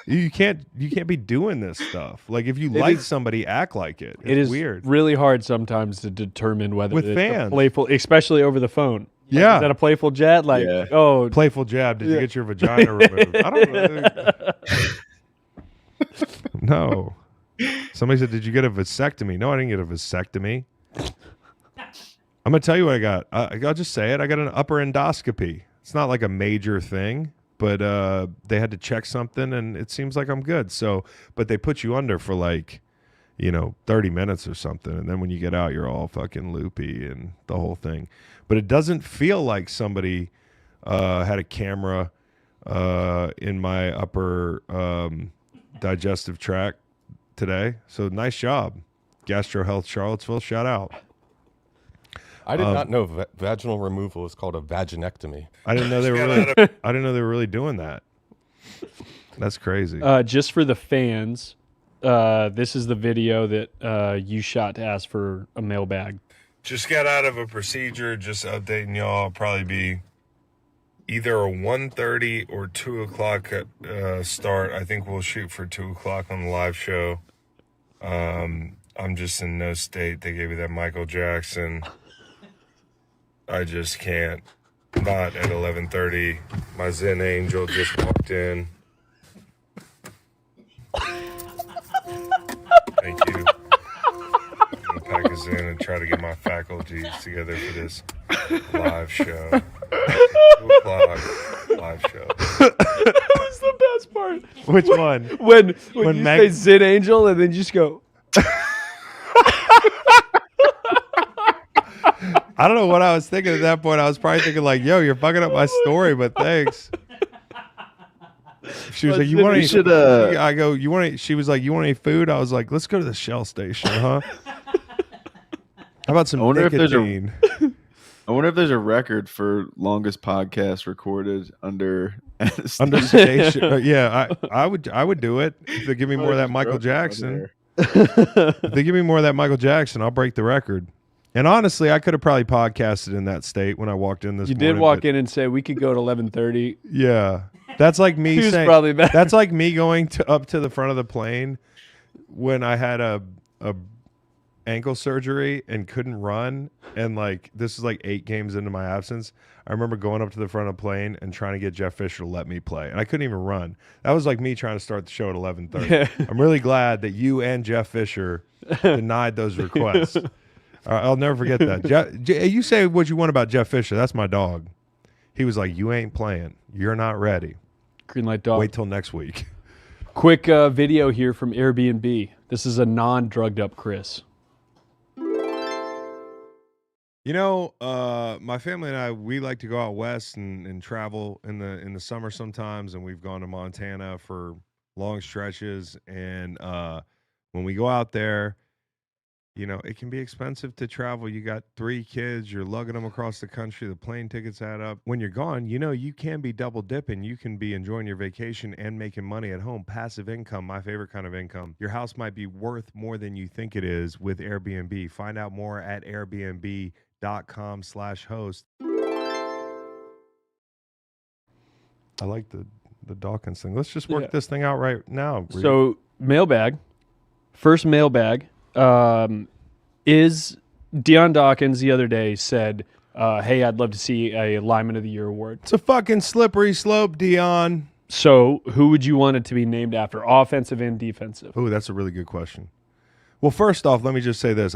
Speaker 1: You can't be doing this stuff. Like, if you like somebody, act like it. It's weird.
Speaker 3: Really hard sometimes to determine whether
Speaker 1: With
Speaker 3: it's
Speaker 1: fans.
Speaker 3: a playful, especially over the phone. Like,
Speaker 1: Yeah.
Speaker 3: is that a playful jab? Like,
Speaker 4: Yeah.
Speaker 3: oh,
Speaker 1: Playful jab. Did you get your vagina removed? I don't know. No. Somebody said, did you get a vasectomy? No, I didn't get a vasectomy. I'm going to tell you what I got. I'll just say it. I got an upper endoscopy. It's not like a major thing, but they had to check something, and it seems like I'm good. So, but they put you under for like, 30 minutes or something. And then when you get out, you're all fucking loopy and the whole thing. But it doesn't feel like somebody had a camera in my upper digestive tract today. So nice job. Gastro Health Charlottesville, shout out.
Speaker 5: I did not know vaginal removal is called a vaginectomy.
Speaker 1: I didn't know they were really doing that. That's crazy.
Speaker 3: just for the fans, this is the video that you shot to ask for a mailbag.
Speaker 1: Just got out of a procedure, just updating y'all. I'll probably be either a 1:30 or 2 o'clock start. I think we'll shoot for 2 o'clock on the live show. I'm just in no state. They gave me that Michael Jackson. I just can't. Not at 11:30. My Zen angel just walked in. Thank you. I'm gonna pack a Zen and try to get my faculties together for this live show. 2 o'clock live show.
Speaker 3: That was the best part.
Speaker 1: Which one?
Speaker 3: When you
Speaker 1: Meg-
Speaker 3: say Zen Angel and then just go,
Speaker 1: I don't know what I was thinking at that point. I was probably thinking like, yo, you're fucking up my story, but thanks. She was like, you want any? I go, you want any? She was like, you want any food? I was like, let's go to the Shell station, huh? How about some
Speaker 4: I wonder if there's
Speaker 1: nicotine?
Speaker 4: I wonder if there's a record for longest podcast recorded under anesthesia.
Speaker 1: Under sedation. Yeah, I would do it if they give me more of that Michael Jackson. If they give me more of that Michael Jackson, I'll break the record. And honestly, I could have probably podcasted in that state when I walked in this
Speaker 3: you
Speaker 1: morning.
Speaker 3: did walk in and say we could go to 11:30.
Speaker 1: Yeah. That's like me
Speaker 3: Who's
Speaker 1: saying
Speaker 3: probably better?
Speaker 1: that's like me going up to the front of the plane when I had a ankle surgery and couldn't run, and like this is like 8 games into my absence. I remember going up to the front of the plane and trying to get Jeff Fisher to let me play, and I couldn't even run. That was like me trying to start the show at 11:30.
Speaker 3: Yeah.
Speaker 1: I'm really glad that you and Jeff Fisher denied those requests. I'll never forget that. You say what you want about Jeff Fisher. That's my dog. He was like, you ain't playing. You're not ready.
Speaker 3: Green light dog.
Speaker 1: Wait till next week.
Speaker 3: Quick video here from Airbnb. This is a non-drugged up Chris.
Speaker 1: You know, my family and I, we like to go out west and travel in the summer sometimes, and we've gone to Montana for long stretches. And when we go out there, you know, it can be expensive to travel. You got 3 kids, you're lugging them across the country, the plane tickets add up. When you're gone, you know, you can be double dipping. You can be enjoying your vacation and making money at home. Passive income, my favorite kind of income. Your house might be worth more than you think it is with Airbnb. Find out more at airbnb.com/host. I like the the Dawkins thing. Let's just work this thing out right now. Reed.
Speaker 3: So mailbag, first mailbag, is Deion Dawkins the other day said, hey, I'd love to see a Lineman of the Year award.
Speaker 1: It's a fucking slippery slope, Dion.
Speaker 3: So who would you want it to be named after, offensive and defensive?
Speaker 1: Oh, that's a really good question. Well, first off, let me just say this.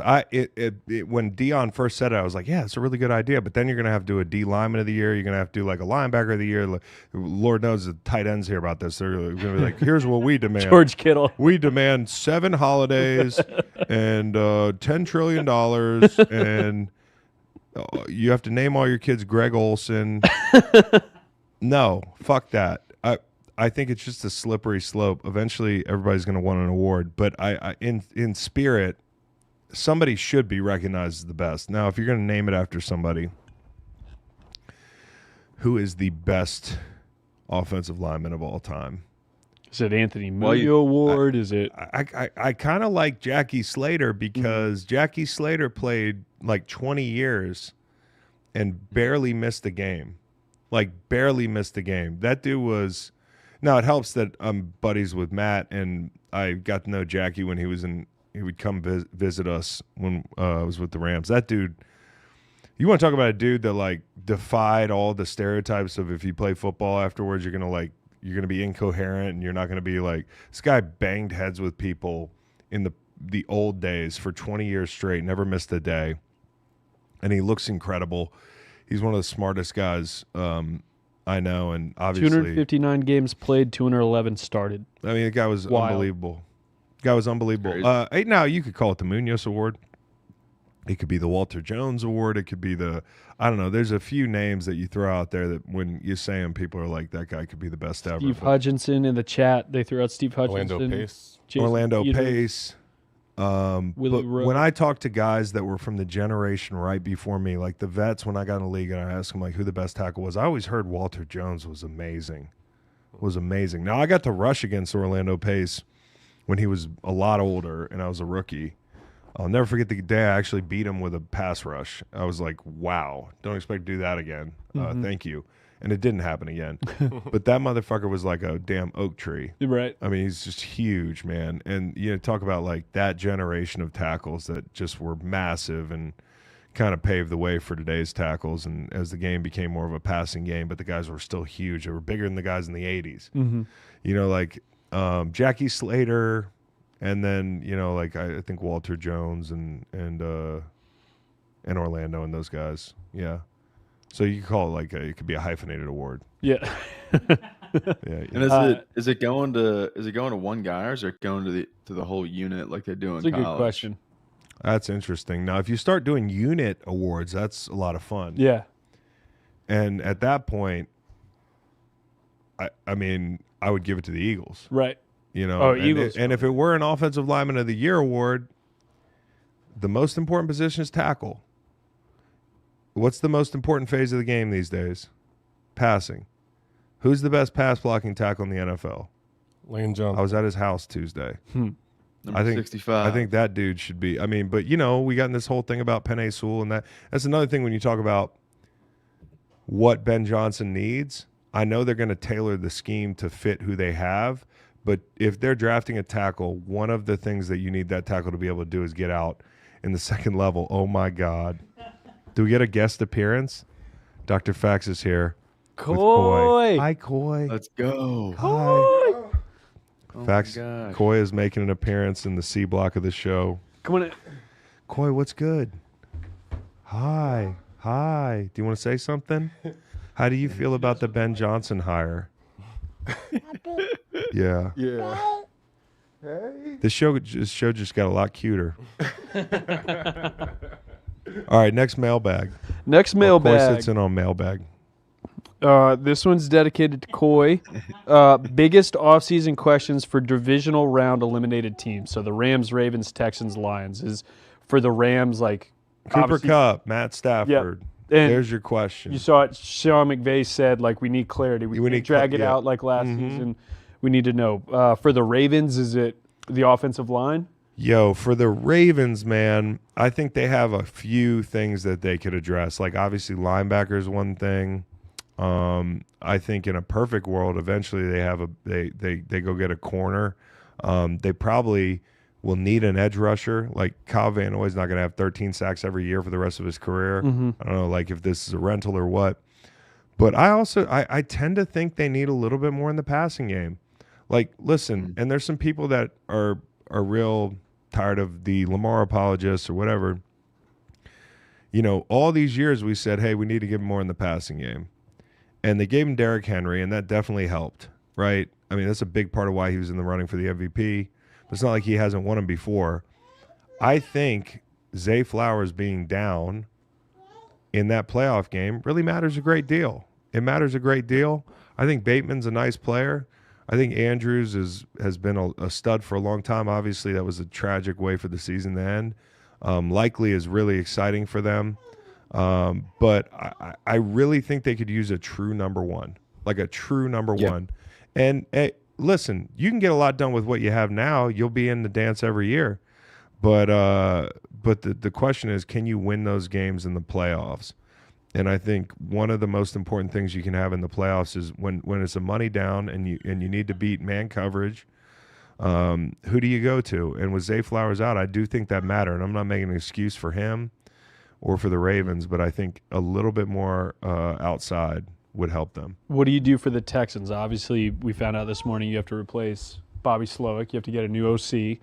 Speaker 1: When Dion first said it, I was like, yeah, it's a really good idea. But then you're going to have to do a D lineman of the year. You're going to have to do like a linebacker of the year. Lord knows the tight ends hear about this. They're going to be like, here's what we demand.
Speaker 3: George Kittle.
Speaker 1: We demand 7 holidays and $10 trillion. And you have to name all your kids Greg Olson. No, fuck that. I think it's just a slippery slope. Eventually, everybody's going to want an award. But in spirit, somebody should be recognized as the best. Now, if you're going to name it after somebody, who is the best offensive lineman of all time?
Speaker 3: Is it Anthony Muglio Award? Is it?
Speaker 1: I kind of like Jackie Slater because Jackie Slater played like 20 years and barely missed a game. Like, barely missed a game. That dude was... Now, it helps that I'm buddies with Matt, and I got to know Jackie when he would come visit us when I was with the Rams. That dude, you want to talk about a dude that, like, defied all the stereotypes of if you play football afterwards, you're going to be incoherent, and you're not going to be like, this guy banged heads with people in the old days for 20 years straight, never missed a day, and he looks incredible. He's one of the smartest guys I know, and obviously
Speaker 3: 259 games played, 211 started.
Speaker 1: I mean, the guy was unbelievable. Now you could call it the Munoz Award. It could be the Walter Jones Award. It could be I don't know. There's a few names that you throw out there that when you say them, people are like, that guy could be the best ever.
Speaker 3: Steve Hutchinson in the chat. They threw out Steve Hutchinson.
Speaker 5: Orlando Pace.
Speaker 1: Orlando Pace. But
Speaker 3: Rowe.
Speaker 1: when I talk to guys that were from the generation right before me, like the vets, when I got in the league and I asked them like who the best tackle was, I always heard Walter Jones was amazing. Now I got to rush against Orlando Pace when he was a lot older and I was a rookie. I'll never forget the day I actually beat him with a pass rush. I was like, wow, don't expect to do that again. Thank you. And it didn't happen again. But that motherfucker was like a damn oak tree.
Speaker 3: Right.
Speaker 1: I mean, he's just huge, man. And, talk about like that generation of tackles that just were massive and kind of paved the way for today's tackles. And as the game became more of a passing game, but the guys were still huge. They were bigger than the guys in the 80s. Like Jackie Slater, and then, like I think Walter Jones and Orlando and those guys. Yeah. So you could call it like it could be a hyphenated award.
Speaker 3: Yeah.
Speaker 1: Yeah.
Speaker 4: And is it going to one guy, or is it going to the whole unit like they do in
Speaker 3: That's a
Speaker 4: college?
Speaker 3: good question.
Speaker 1: That's interesting. Now, if you start doing unit awards, that's a lot of fun.
Speaker 3: Yeah.
Speaker 1: And at that point, I mean, I would give it to the Eagles.
Speaker 3: Right.
Speaker 1: Eagles. And if it were an Offensive Lineman of the Year award, the most important position is tackle. What's the most important phase of the game these days? Passing. Who's the best pass blocking tackle in the NFL?
Speaker 5: Lane Johnson.
Speaker 1: I was at his house Tuesday.
Speaker 4: Number
Speaker 1: I think
Speaker 4: 65.
Speaker 1: I think that dude should be. I mean, but we got in this whole thing about Penei Sewell, and that's another thing when you talk about what Ben Johnson needs. I know they're going to tailor the scheme to fit who they have, but if they're drafting a tackle, one of the things that you need that tackle to be able to do is get out in the second level. Oh my God. Do we get a guest appearance? Dr. Fax is here.
Speaker 3: Coy.
Speaker 1: Hi, Coy.
Speaker 4: Let's go.
Speaker 1: Hi.
Speaker 4: Oh
Speaker 1: Fax.
Speaker 4: my gosh.
Speaker 1: Coy is making an appearance in the C block of the show.
Speaker 3: Come on.
Speaker 1: Coy, what's good? Hi. Do you want to say something? How do you feel about the Ben Johnson hire? Yeah.
Speaker 5: Yeah.
Speaker 1: This show just got a lot cuter. All right, next mailbag.
Speaker 3: Next
Speaker 1: Coy
Speaker 3: mailbag.
Speaker 1: sits in on mailbag.
Speaker 3: This one's dedicated to Coy. Biggest offseason questions for divisional round eliminated teams. So the Rams, Ravens, Texans, Lions is for the Rams, like
Speaker 1: Cooper
Speaker 3: obviously-
Speaker 1: Kupp, Matt Stafford.
Speaker 3: And
Speaker 1: There's your question.
Speaker 3: You saw it. Sean McVay said, like, we need clarity. We
Speaker 1: We
Speaker 3: need
Speaker 1: need
Speaker 3: drag it
Speaker 1: yeah.
Speaker 3: out like last season. We need to know. For the Ravens, is it the offensive line?
Speaker 1: Yo, for the Ravens, man, I think they have a few things that they could address. Like, obviously, linebacker is one thing. I think in a perfect world, eventually they go get a corner. They probably will need an edge rusher. Like Kyle Van Noy's not going to have 13 sacks every year for the rest of his career.
Speaker 3: Mm-hmm.
Speaker 1: I don't know, like if this is a rental or what. But I tend to think they need a little bit more in the passing game. Like, listen, and there's some people that are real tired of the Lamar apologists or whatever. You know, all these years we said, hey, we need to give him more in the passing game. And they gave him Derrick Henry, and that definitely helped, right? I mean, that's a big part of why he was in the running for the MVP. But it's not like he hasn't won him before. I think Zay Flowers being down in that playoff game really matters a great deal. It matters a great deal. I think Bateman's a nice player. I think Andrews has been a stud for a long time. Obviously, that was a tragic way for the season to end. Likely is really exciting for them. But I really think they could use a true number one, like a true number one. And listen, you can get a lot done with what you have now. You'll be in the dance every year. But the question is, can you win those games in the playoffs? And I think one of the most important things you can have in the playoffs is when it's a money down and you need to beat man coverage. Who do you go to? And with Zay Flowers out, I do think that mattered. And I'm not making an excuse for him or for the Ravens, but I think a little bit more outside would help them.
Speaker 3: What do you do for the Texans? Obviously, we found out this morning you have to replace Bobby Slowick. You have to get a new OC.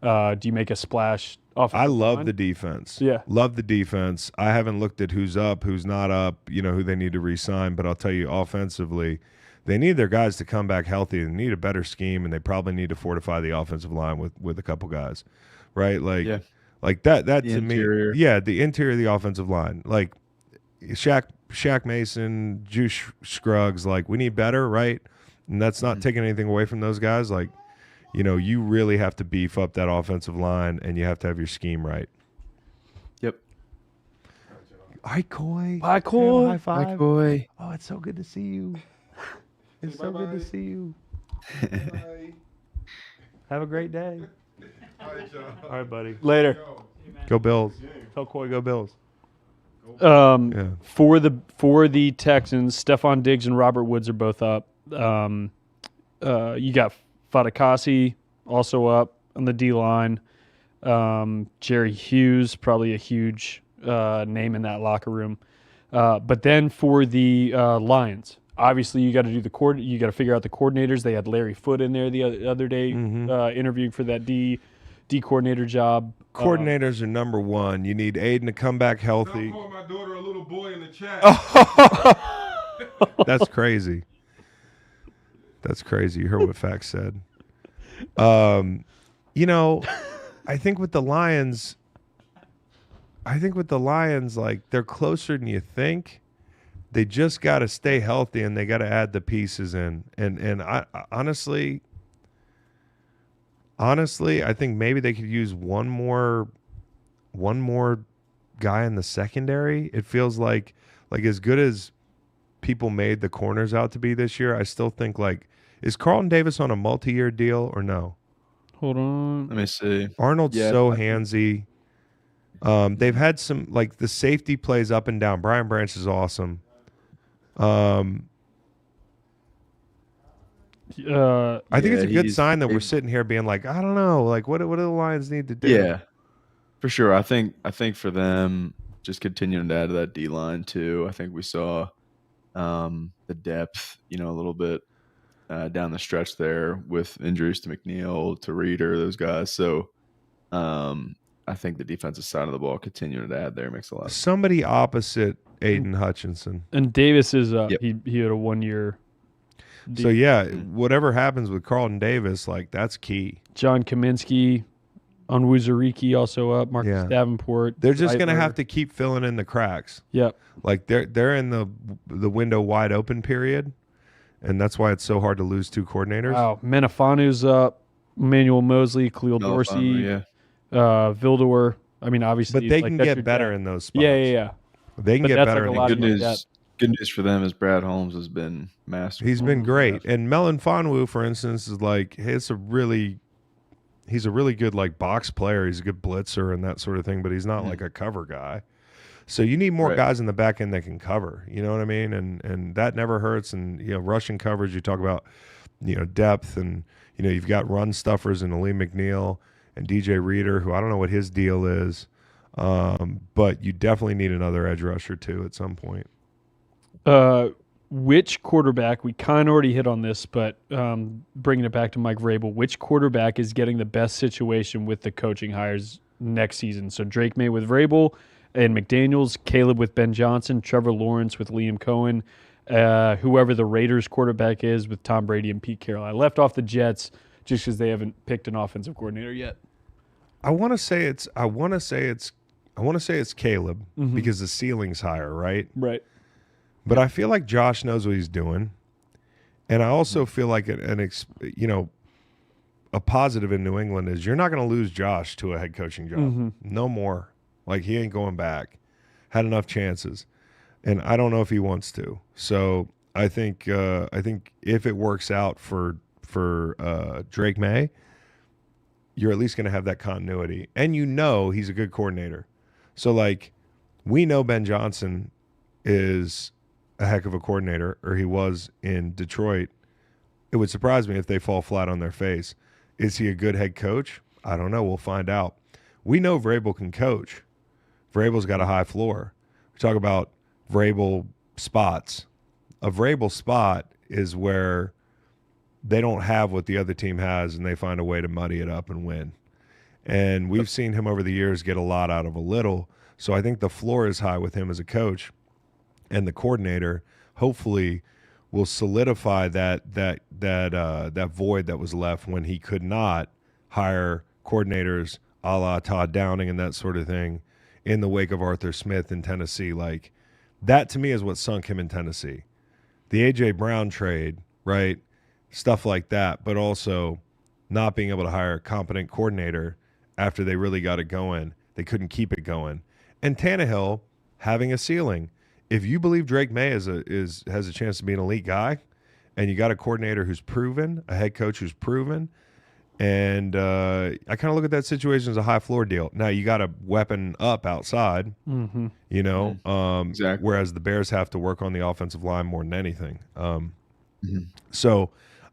Speaker 3: Do you make a splash off?
Speaker 1: I love the defense.
Speaker 3: Yeah.
Speaker 1: Love the defense. I haven't looked at who's up, who's not up, who they need to re-sign, but I'll tell you offensively, they need their guys to come back healthy. They need a better scheme, and they probably need to fortify the offensive line with a couple guys, right? Like that to
Speaker 4: interior.
Speaker 1: me, the interior of the offensive line. Like Shaq Mason, Juice Scruggs, like we need better, right? And that's not taking anything away from those guys. Like, you really have to beef up that offensive line, and you have to have your scheme right.
Speaker 4: Yep.
Speaker 1: Hi, Coy.
Speaker 3: Bye, Coy.
Speaker 1: High five.
Speaker 4: Hi, Coy.
Speaker 1: Oh, it's so good to see you. It's so good to see you. Have a great day. All right, buddy.
Speaker 3: Later.
Speaker 1: Go Bills. Tell Coy go Bills.
Speaker 3: For the Texans, Stephon Diggs and Robert Woods are both up. You got Fadakasi also up on the D line. Jerry Hughes, probably a huge name in that locker room. But then for the Lions, obviously you got to do you got to figure out the coordinators. They had Larry Foote in there the other day interviewing for that D coordinator job.
Speaker 1: Coordinators are number one. You need Aiden to come back healthy.
Speaker 6: Don't call my daughter a little boy in the chat.
Speaker 1: That's crazy. That's crazy. You heard what Fax said. I think with the Lions, like they're closer than you think. They just got to stay healthy and they got to add the pieces in. And I honestly, I think maybe they could use one more guy in the secondary. It feels like as good as people made the corners out to be this year, I still think is Carlton Davis on a multi-year deal or no?
Speaker 3: Hold on.
Speaker 4: Let me see.
Speaker 1: Arnold's so handsy. They've had some the safety plays up and down. Brian Branch is awesome. I think it's a good sign that we're sitting here being like, I don't know, what do the Lions need to do?
Speaker 4: Yeah, for sure. I think for them, just continuing to add to that D line too. I think we saw the depth, a little bit down the stretch there with injuries to McNeil, to Reeder, those guys. So I think the defensive side of the ball continuing to add there makes a lot of sense.
Speaker 1: Somebody opposite Aiden Hutchinson.
Speaker 3: And Davis is up.
Speaker 4: Yep.
Speaker 3: He had a 1 year.
Speaker 1: So whatever happens with Carlton Davis, that's key.
Speaker 3: John Kaminsky, Onwuzurike also up. Marcus Davenport.
Speaker 1: They're just going to have to keep filling in the cracks.
Speaker 3: Yep.
Speaker 1: They're in the window wide open period, and that's why it's so hard to lose two coordinators.
Speaker 3: Wow. Menafanu's up. Emmanuel Mosley, Khalil Dorsey, Vildor. I mean, obviously.
Speaker 1: But they can get better in those spots.
Speaker 3: Yeah.
Speaker 1: They can get better in the
Speaker 4: Good news for them is Brad Holmes has been masterful.
Speaker 1: He's been great. And Melon Fonwu, for instance, is he's a really good box player. He's a good blitzer and that sort of thing, but he's not like a cover guy. So you need more
Speaker 4: Right.
Speaker 1: guys in the back end that can cover. You know what I mean? And that never hurts. And rushing coverage. You talk about depth, and you've got run stuffers in Ali McNeil and DJ Reader, who I don't know what his deal is, but you definitely need another edge rusher too at some point.
Speaker 3: Which quarterback, we kind of already hit on this, but bringing it back to Mike Vrabel, which quarterback is getting the best situation with the coaching hires next season? So Drake May with Vrabel and McDaniels, Caleb with Ben Johnson, Trevor Lawrence with Liam Cohen, whoever the Raiders quarterback is with Tom Brady and Pete Carroll. I left off the Jets just because they haven't picked an offensive coordinator yet.
Speaker 1: I want to say it's Caleb because the ceiling's higher, right?
Speaker 3: Right.
Speaker 1: But I feel like Josh knows what he's doing, and I also feel like a positive in New England is you're not going to lose Josh to a head coaching job. No more. Like, he ain't going back. Had enough chances, and I don't know if he wants to. So I think if it works out for Drake May, you're at least going to have that continuity, and he's a good coordinator. So like, we know Ben Johnson is a heck of a coordinator, or he was in Detroit. It would surprise me if they fall flat on their face. Is he a good head coach? I don't know. We'll find out. We know Vrabel can coach. Vrabel's got a high floor. We talk about Vrabel spots. A Vrabel spot is where they don't have what the other team has, and they find a way to muddy it up and win. And we've seen him over the years get a lot out of a little. So I think the floor is high with him as a coach. And the coordinator hopefully will solidify that void that was left when he could not hire coordinators a la Todd Downing and that sort of thing in the wake of Arthur Smith in Tennessee. Like, that to me is what sunk him in Tennessee. The A.J. Brown trade, right? Stuff like that, but also not being able to hire a competent coordinator after they really got it going. They couldn't keep it going. And Tannehill having a ceiling. If you believe Drake May has a chance to be an elite guy, and you got a coordinator who's proven, a head coach who's proven, and I kind of look at that situation as a high floor deal. Now you got to weapon up outside,
Speaker 4: Exactly.
Speaker 1: whereas the Bears have to work on the offensive line more than anything. So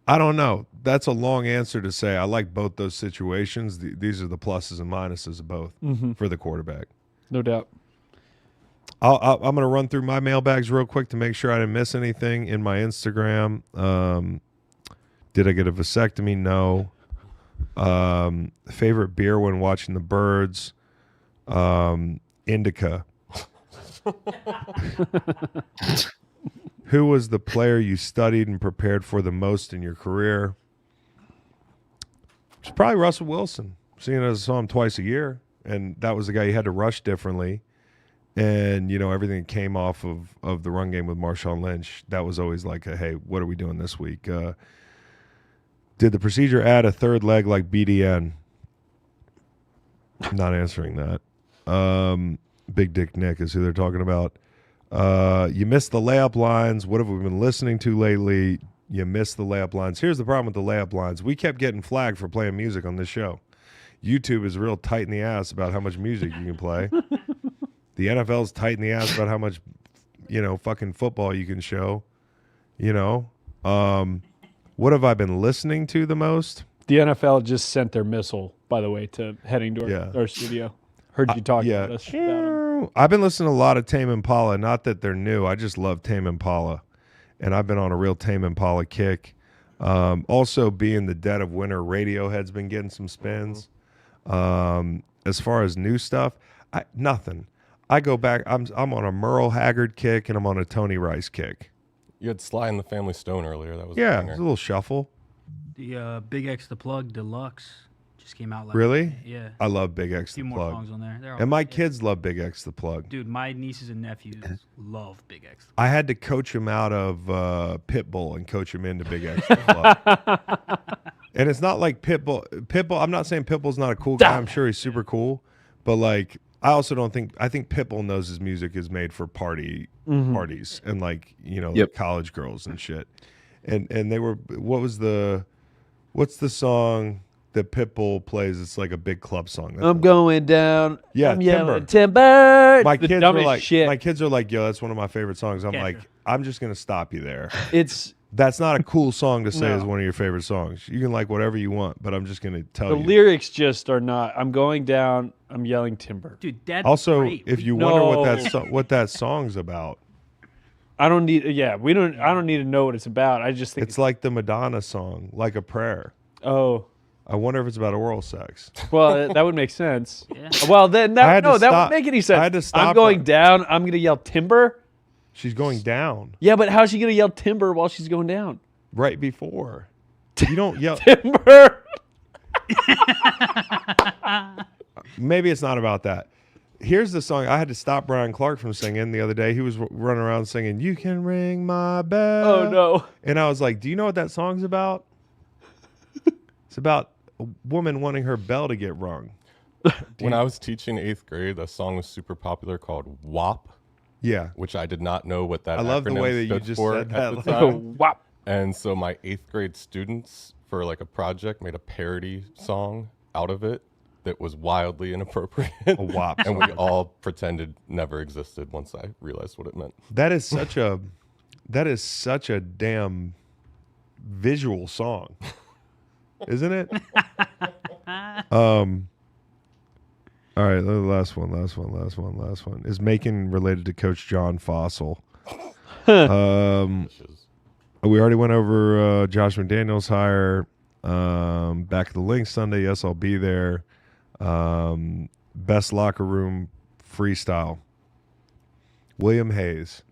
Speaker 1: I don't know. That's a long answer to say I like both those situations. These are the pluses and minuses of both for the quarterback.
Speaker 3: No doubt.
Speaker 1: I'm going to run through my mailbags real quick to make sure I didn't miss anything in my Instagram. Did I get a vasectomy? No. Favorite beer when watching the birds? Indica. Who was the player you studied and prepared for the most in your career? It's probably Russell Wilson, seeing as I saw him twice a year, and that was the guy you had to rush differently. And, everything that came off of the run game with Marshawn Lynch, that was always like, hey, what are we doing this week? Did the procedure add a third leg like BDN? Not answering that. Big Dick Nick is who they're talking about. You missed the layup lines. What have we been listening to lately? You missed the layup lines. Here's the problem with the layup lines. We kept getting flagged for playing music on this show. YouTube is real tight in the ass about how much music you can play. The NFL's tight in the ass about how much, fucking football you can show. What have I been listening to the most?
Speaker 3: The NFL just sent their missile, by the way, to heading to our studio. Heard you talking about us. About 'em.
Speaker 1: I've been listening to a lot of Tame Impala. Not that they're new. I just love Tame Impala. And I've been on a real Tame Impala kick. Also, being the dead of winter, Radiohead's been getting some spins. As far as new stuff, nothing. I go back. I'm on a Merle Haggard kick, and I'm on a Tony Rice kick.
Speaker 5: You had Sly and the Family Stone earlier. That was
Speaker 1: Yeah,
Speaker 5: a
Speaker 1: it's
Speaker 5: banger.
Speaker 1: a little shuffle.
Speaker 7: The Big X The Plug Deluxe just came out.
Speaker 1: Really?
Speaker 7: Yeah.
Speaker 1: I love Big X
Speaker 7: A few
Speaker 1: the
Speaker 7: more
Speaker 1: Plug.
Speaker 7: songs on there. They're all
Speaker 1: And my
Speaker 7: good.
Speaker 1: kids love Big X the Plug.
Speaker 7: Dude, my nieces and nephews love Big X.
Speaker 1: I had to coach him out of Pitbull and coach him into Big X the Plug. And it's not like Pitbull, I'm not saying Pitbull's not a cool guy. I'm sure he's super cool. But like, I think Pitbull knows his music is made for parties and like, college girls and shit. And they were, what's the song that Pitbull plays. It's like a big club song.
Speaker 3: I'm going down.
Speaker 1: Yeah,
Speaker 3: I'm yelling
Speaker 1: Timber.
Speaker 3: timber.
Speaker 1: My
Speaker 3: The
Speaker 1: kids were
Speaker 3: dumbest
Speaker 1: like,
Speaker 3: shit.
Speaker 1: my kids are like, yo, that's one of my favorite songs. I'm
Speaker 7: Gotcha.
Speaker 1: like, I'm just gonna stop you there.
Speaker 3: It's
Speaker 1: That's not a cool song to say
Speaker 3: No.
Speaker 1: is one of your favorite songs. You can like whatever you want, but I'm just gonna tell
Speaker 3: the
Speaker 1: you.
Speaker 3: lyrics just are not. I'm going down. I'm yelling timber.
Speaker 7: Dude, that's
Speaker 1: Also,
Speaker 7: great.
Speaker 1: if you wonder
Speaker 3: No.
Speaker 1: what that song's about,
Speaker 3: I don't need. Yeah, we don't. I don't need to know what it's about. I just think
Speaker 1: it's like the Madonna song, Like a Prayer.
Speaker 3: Oh,
Speaker 1: I wonder if it's about oral sex.
Speaker 3: well, that would make sense.
Speaker 7: Yeah.
Speaker 3: Well, then
Speaker 1: I had to
Speaker 3: that
Speaker 1: stop-
Speaker 3: would make any sense.
Speaker 1: I had to
Speaker 3: I'm
Speaker 1: stop
Speaker 3: going
Speaker 1: her.
Speaker 3: down. I'm gonna yell timber.
Speaker 1: She's going down
Speaker 3: Yeah, but how's she gonna yell timber while she's going down?
Speaker 1: right before. You don't yell.
Speaker 3: Timber.
Speaker 1: Maybe it's not about that. Here's the song. I had to stop Brian Clark from singing the other day. He was running around singing, "You can ring my bell."
Speaker 3: Oh no.
Speaker 1: And I was like, "Do you know what that song's about?" It's about a woman wanting her bell to get rung.
Speaker 5: When I was teaching 8th grade, a song was super popular called WAP,
Speaker 1: Yeah.
Speaker 5: which I did not know what that
Speaker 1: I love the
Speaker 5: acronym
Speaker 1: way that you
Speaker 5: stood
Speaker 1: just
Speaker 5: for
Speaker 1: said
Speaker 5: at
Speaker 1: that.
Speaker 5: the
Speaker 3: Oh,
Speaker 5: time.
Speaker 3: wop.
Speaker 5: And so my 8th grade students, for like a project, made a parody song out of it that was wildly inappropriate.
Speaker 1: A WAP
Speaker 5: And we
Speaker 1: song.
Speaker 5: all pretended never existed once I realized what it meant.
Speaker 1: That is such a damn visual song. Isn't it? All right, last one. Is Macon related to Coach John Fossil?
Speaker 5: Which is
Speaker 1: We already went over Josh McDaniels' hire. Back at the link Sunday. Yes, I'll be there. Best locker room freestyle. William Hayes.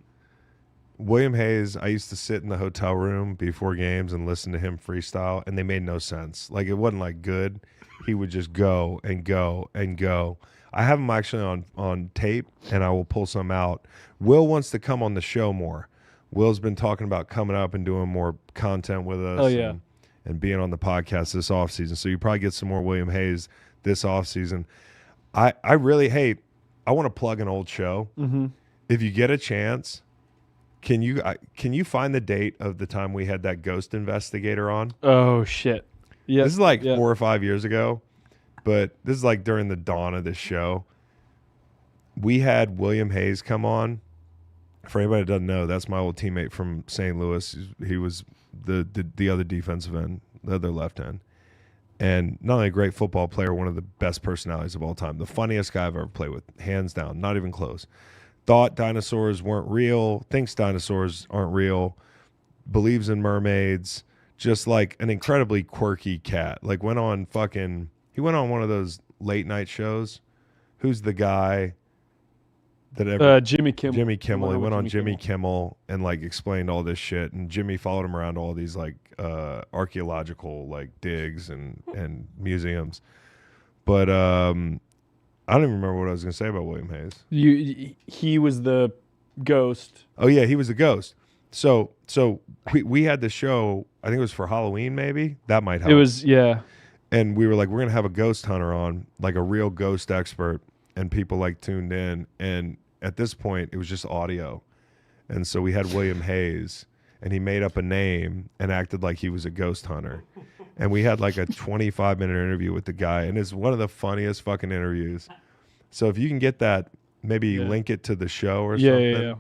Speaker 1: I used to sit in the hotel room before games and listen to him freestyle, and they made no sense. Like, it wasn't like good. He would just go and go and go. I have him actually on tape, and I will pull some out. Will wants to come on the show more. Will's been talking about coming up and doing more content with us.
Speaker 3: Oh, yeah.
Speaker 1: And being on the podcast this offseason. So you probably get some more William Hayes this offseason. I want to plug an old show.
Speaker 3: Mm-hmm.
Speaker 1: If you get a chance, can you find the date of the time we had that ghost investigator on?
Speaker 3: Oh shit. Yeah.
Speaker 1: This is like 4 or 5 years ago, but this is like during the dawn of this show. We had William Hayes come on. For anybody that doesn't know, that's my old teammate from St. Louis. He was the other defensive end, the other left end. And not only a great football player, one of the best personalities of all time. The funniest guy I've ever played with, hands down, not even close. Thought dinosaurs weren't real, thinks dinosaurs aren't real, believes in mermaids, just like an incredibly quirky cat. Like he went on one of those late night shows. Who's the guy that
Speaker 3: Jimmy Kimmel.
Speaker 1: Jimmy Kimmel. He
Speaker 3: with
Speaker 1: went on Jimmy Kimmel and like explained all this shit, and Jimmy followed him around all these like archaeological like digs and museums. But I don't even remember what I was going to say about William Hayes.
Speaker 3: He was the ghost.
Speaker 1: Oh yeah, he was a ghost. So we had the show. I think it was for Halloween. Maybe that might help.
Speaker 3: It was
Speaker 1: And we were like, we're gonna have a ghost hunter on, like a real ghost expert, and people like tuned in. And at this point, it was just audio, and so we had William Hayes, and he made up a name and acted like he was a ghost hunter, and we had like a 25-minute interview with the guy, and it's one of the funniest fucking interviews. So if you can get that, maybe link it to the show or something.
Speaker 3: Yeah.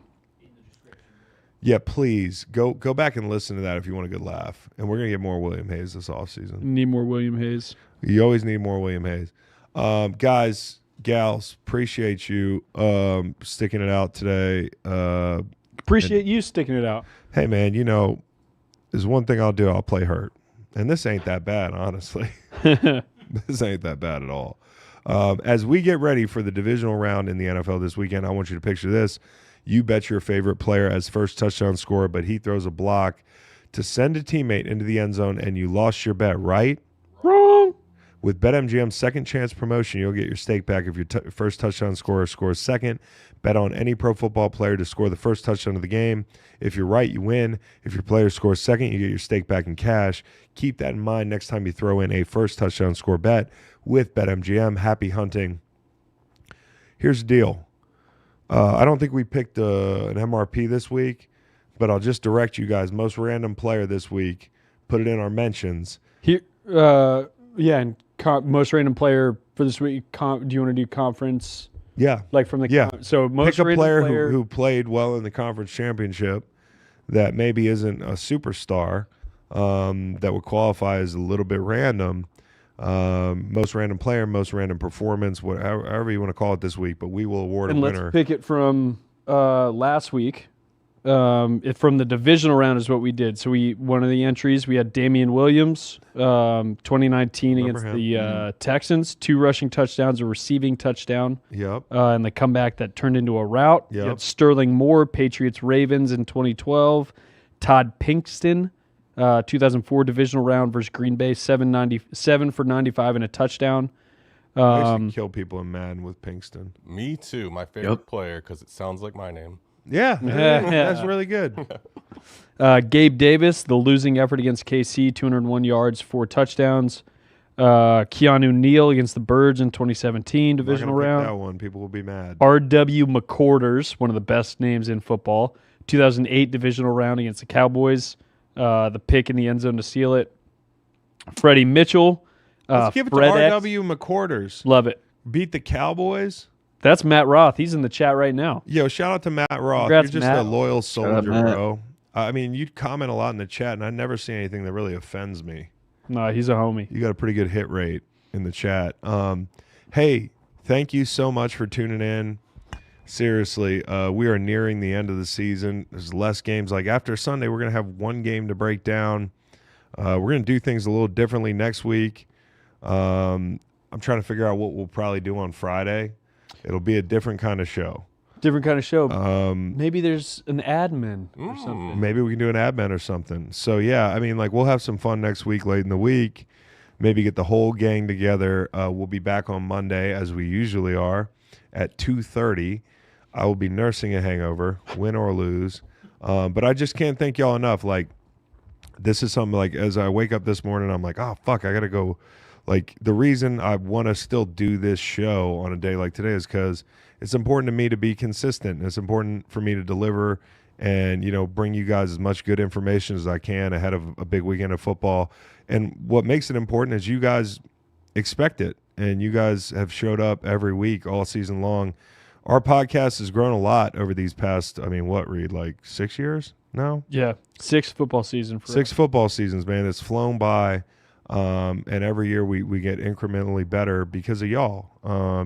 Speaker 1: Yeah, please go back and listen to that if you want a good laugh. And we're gonna get more William Hayes this offseason.
Speaker 3: Need more William Hayes.
Speaker 1: You always need more William Hayes. Guys, gals, appreciate you sticking it out today.
Speaker 3: Appreciate you sticking it out.
Speaker 1: Hey man, there's one thing I'll do. I'll play hurt, and this ain't that bad, honestly. This ain't that bad at all. As we get ready for the divisional round in the NFL this weekend, I want you to picture this. You bet your favorite player as first touchdown scorer, but he throws a block to send a teammate into the end zone, and you lost your bet, right?
Speaker 3: Wrong.
Speaker 1: With BetMGM's second chance promotion, you'll get your stake back if your first touchdown scorer scores second. Bet on any pro football player to score the first touchdown of the game. If you're right, you win. If your player scores second, you get your stake back in cash. Keep that in mind next time you throw in a first touchdown score bet with BetMGM. Happy hunting. Here's the deal. I don't think we picked an MRP this week, but I'll just direct you guys. Most random player this week. Put it in our mentions.
Speaker 3: Here, Yeah, and most random player for this week. Do you want to do conference?
Speaker 1: Yeah.
Speaker 3: Like from the
Speaker 1: Yeah.
Speaker 3: So most
Speaker 1: Pick a
Speaker 3: random
Speaker 1: player who played well in the conference championship that maybe isn't a superstar, that would qualify as a little bit random. Most random player, most random performance, however you want to call it this week, but we will award a winner.
Speaker 3: Let's pick it from last week. From the divisional round is what we did. So one of the entries, we had Damian Williams, 2019
Speaker 1: Remember
Speaker 3: against
Speaker 1: him.
Speaker 3: the Texans, 2 rushing touchdowns, a receiving touchdown,
Speaker 1: Yep.
Speaker 3: and the comeback that turned into a rout. You
Speaker 1: Yep.
Speaker 3: had Sterling Moore, Patriots Ravens in 2012, Todd Pinkston, 2004 divisional round versus Green Bay, 7 for 95 and a touchdown.
Speaker 1: I used to kill people in Madden with Pinkston.
Speaker 5: Me too. My favorite player because it sounds like my name.
Speaker 1: Yeah, that's really good.
Speaker 3: Gabe Davis, the losing effort against KC, 201 yards, 4 touchdowns. Keanu Neal against the Birds in 2017 divisional
Speaker 1: I'm not gonna
Speaker 3: round.
Speaker 1: pick that one. People will be mad.
Speaker 3: R.W. McCorders, one of the best names in football, 2008 divisional round against the Cowboys. The pick in the end zone to seal it. Freddie Mitchell.
Speaker 1: Let's give it to
Speaker 3: Fred X.
Speaker 1: R.W. McCorders.
Speaker 3: Love it.
Speaker 1: Beat the Cowboys.
Speaker 3: That's Matt Roth. He's in the chat right now.
Speaker 1: Yo, shout out to Matt Roth.
Speaker 3: Congrats,
Speaker 1: You're just
Speaker 3: Matt.
Speaker 1: a loyal soldier,
Speaker 4: Matt.
Speaker 1: bro. I mean, you comment a lot in the chat, and I never see anything that really offends me.
Speaker 3: No, he's a homie.
Speaker 1: You got a pretty good hit rate in the chat. Hey, thank you so much for tuning in. Seriously, we are nearing the end of the season. There's less games. Like after Sunday, we're going to have one game to break down. We're going to do things a little differently next week. I'm trying to figure out what we'll probably do on Friday. It'll be a different kind of show.
Speaker 3: Different kind of show. Maybe there's an admin or something.
Speaker 1: Maybe we can do an admin or something. So, yeah, I mean, like we'll have some fun next week, late in the week. Maybe get the whole gang together. We'll be back on Monday, as we usually are, at 2:30. I will be nursing a hangover, win or lose. But I just can't thank y'all enough. Like, this is something like as I wake up this morning, I'm like, oh, fuck, I got to go. Like, the reason I want to still do this show on a day like today is because it's important to me to be consistent. It's important for me to deliver and, you know, bring you guys as much good information as I can ahead of a big weekend of football. And what makes it important is you guys expect it, and you guys have showed up every week all season long. Our podcast has grown a lot over these past, I mean, what, Reed, like 6 years now?
Speaker 3: Yeah, 6 football season for
Speaker 1: 6 football seasons, man. It's flown by. And every year we get incrementally better because of y'all.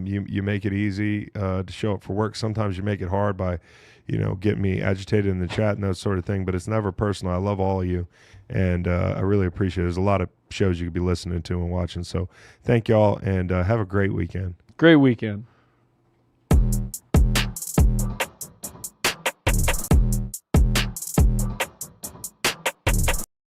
Speaker 1: You make it easy to show up for work. Sometimes you make it hard by, you know, getting me agitated in the chat and that sort of thing. But it's never personal. I love all of you, and I really appreciate it. There's a lot of shows you could be listening to and watching. So thank y'all, and have a great weekend.
Speaker 3: Great weekend.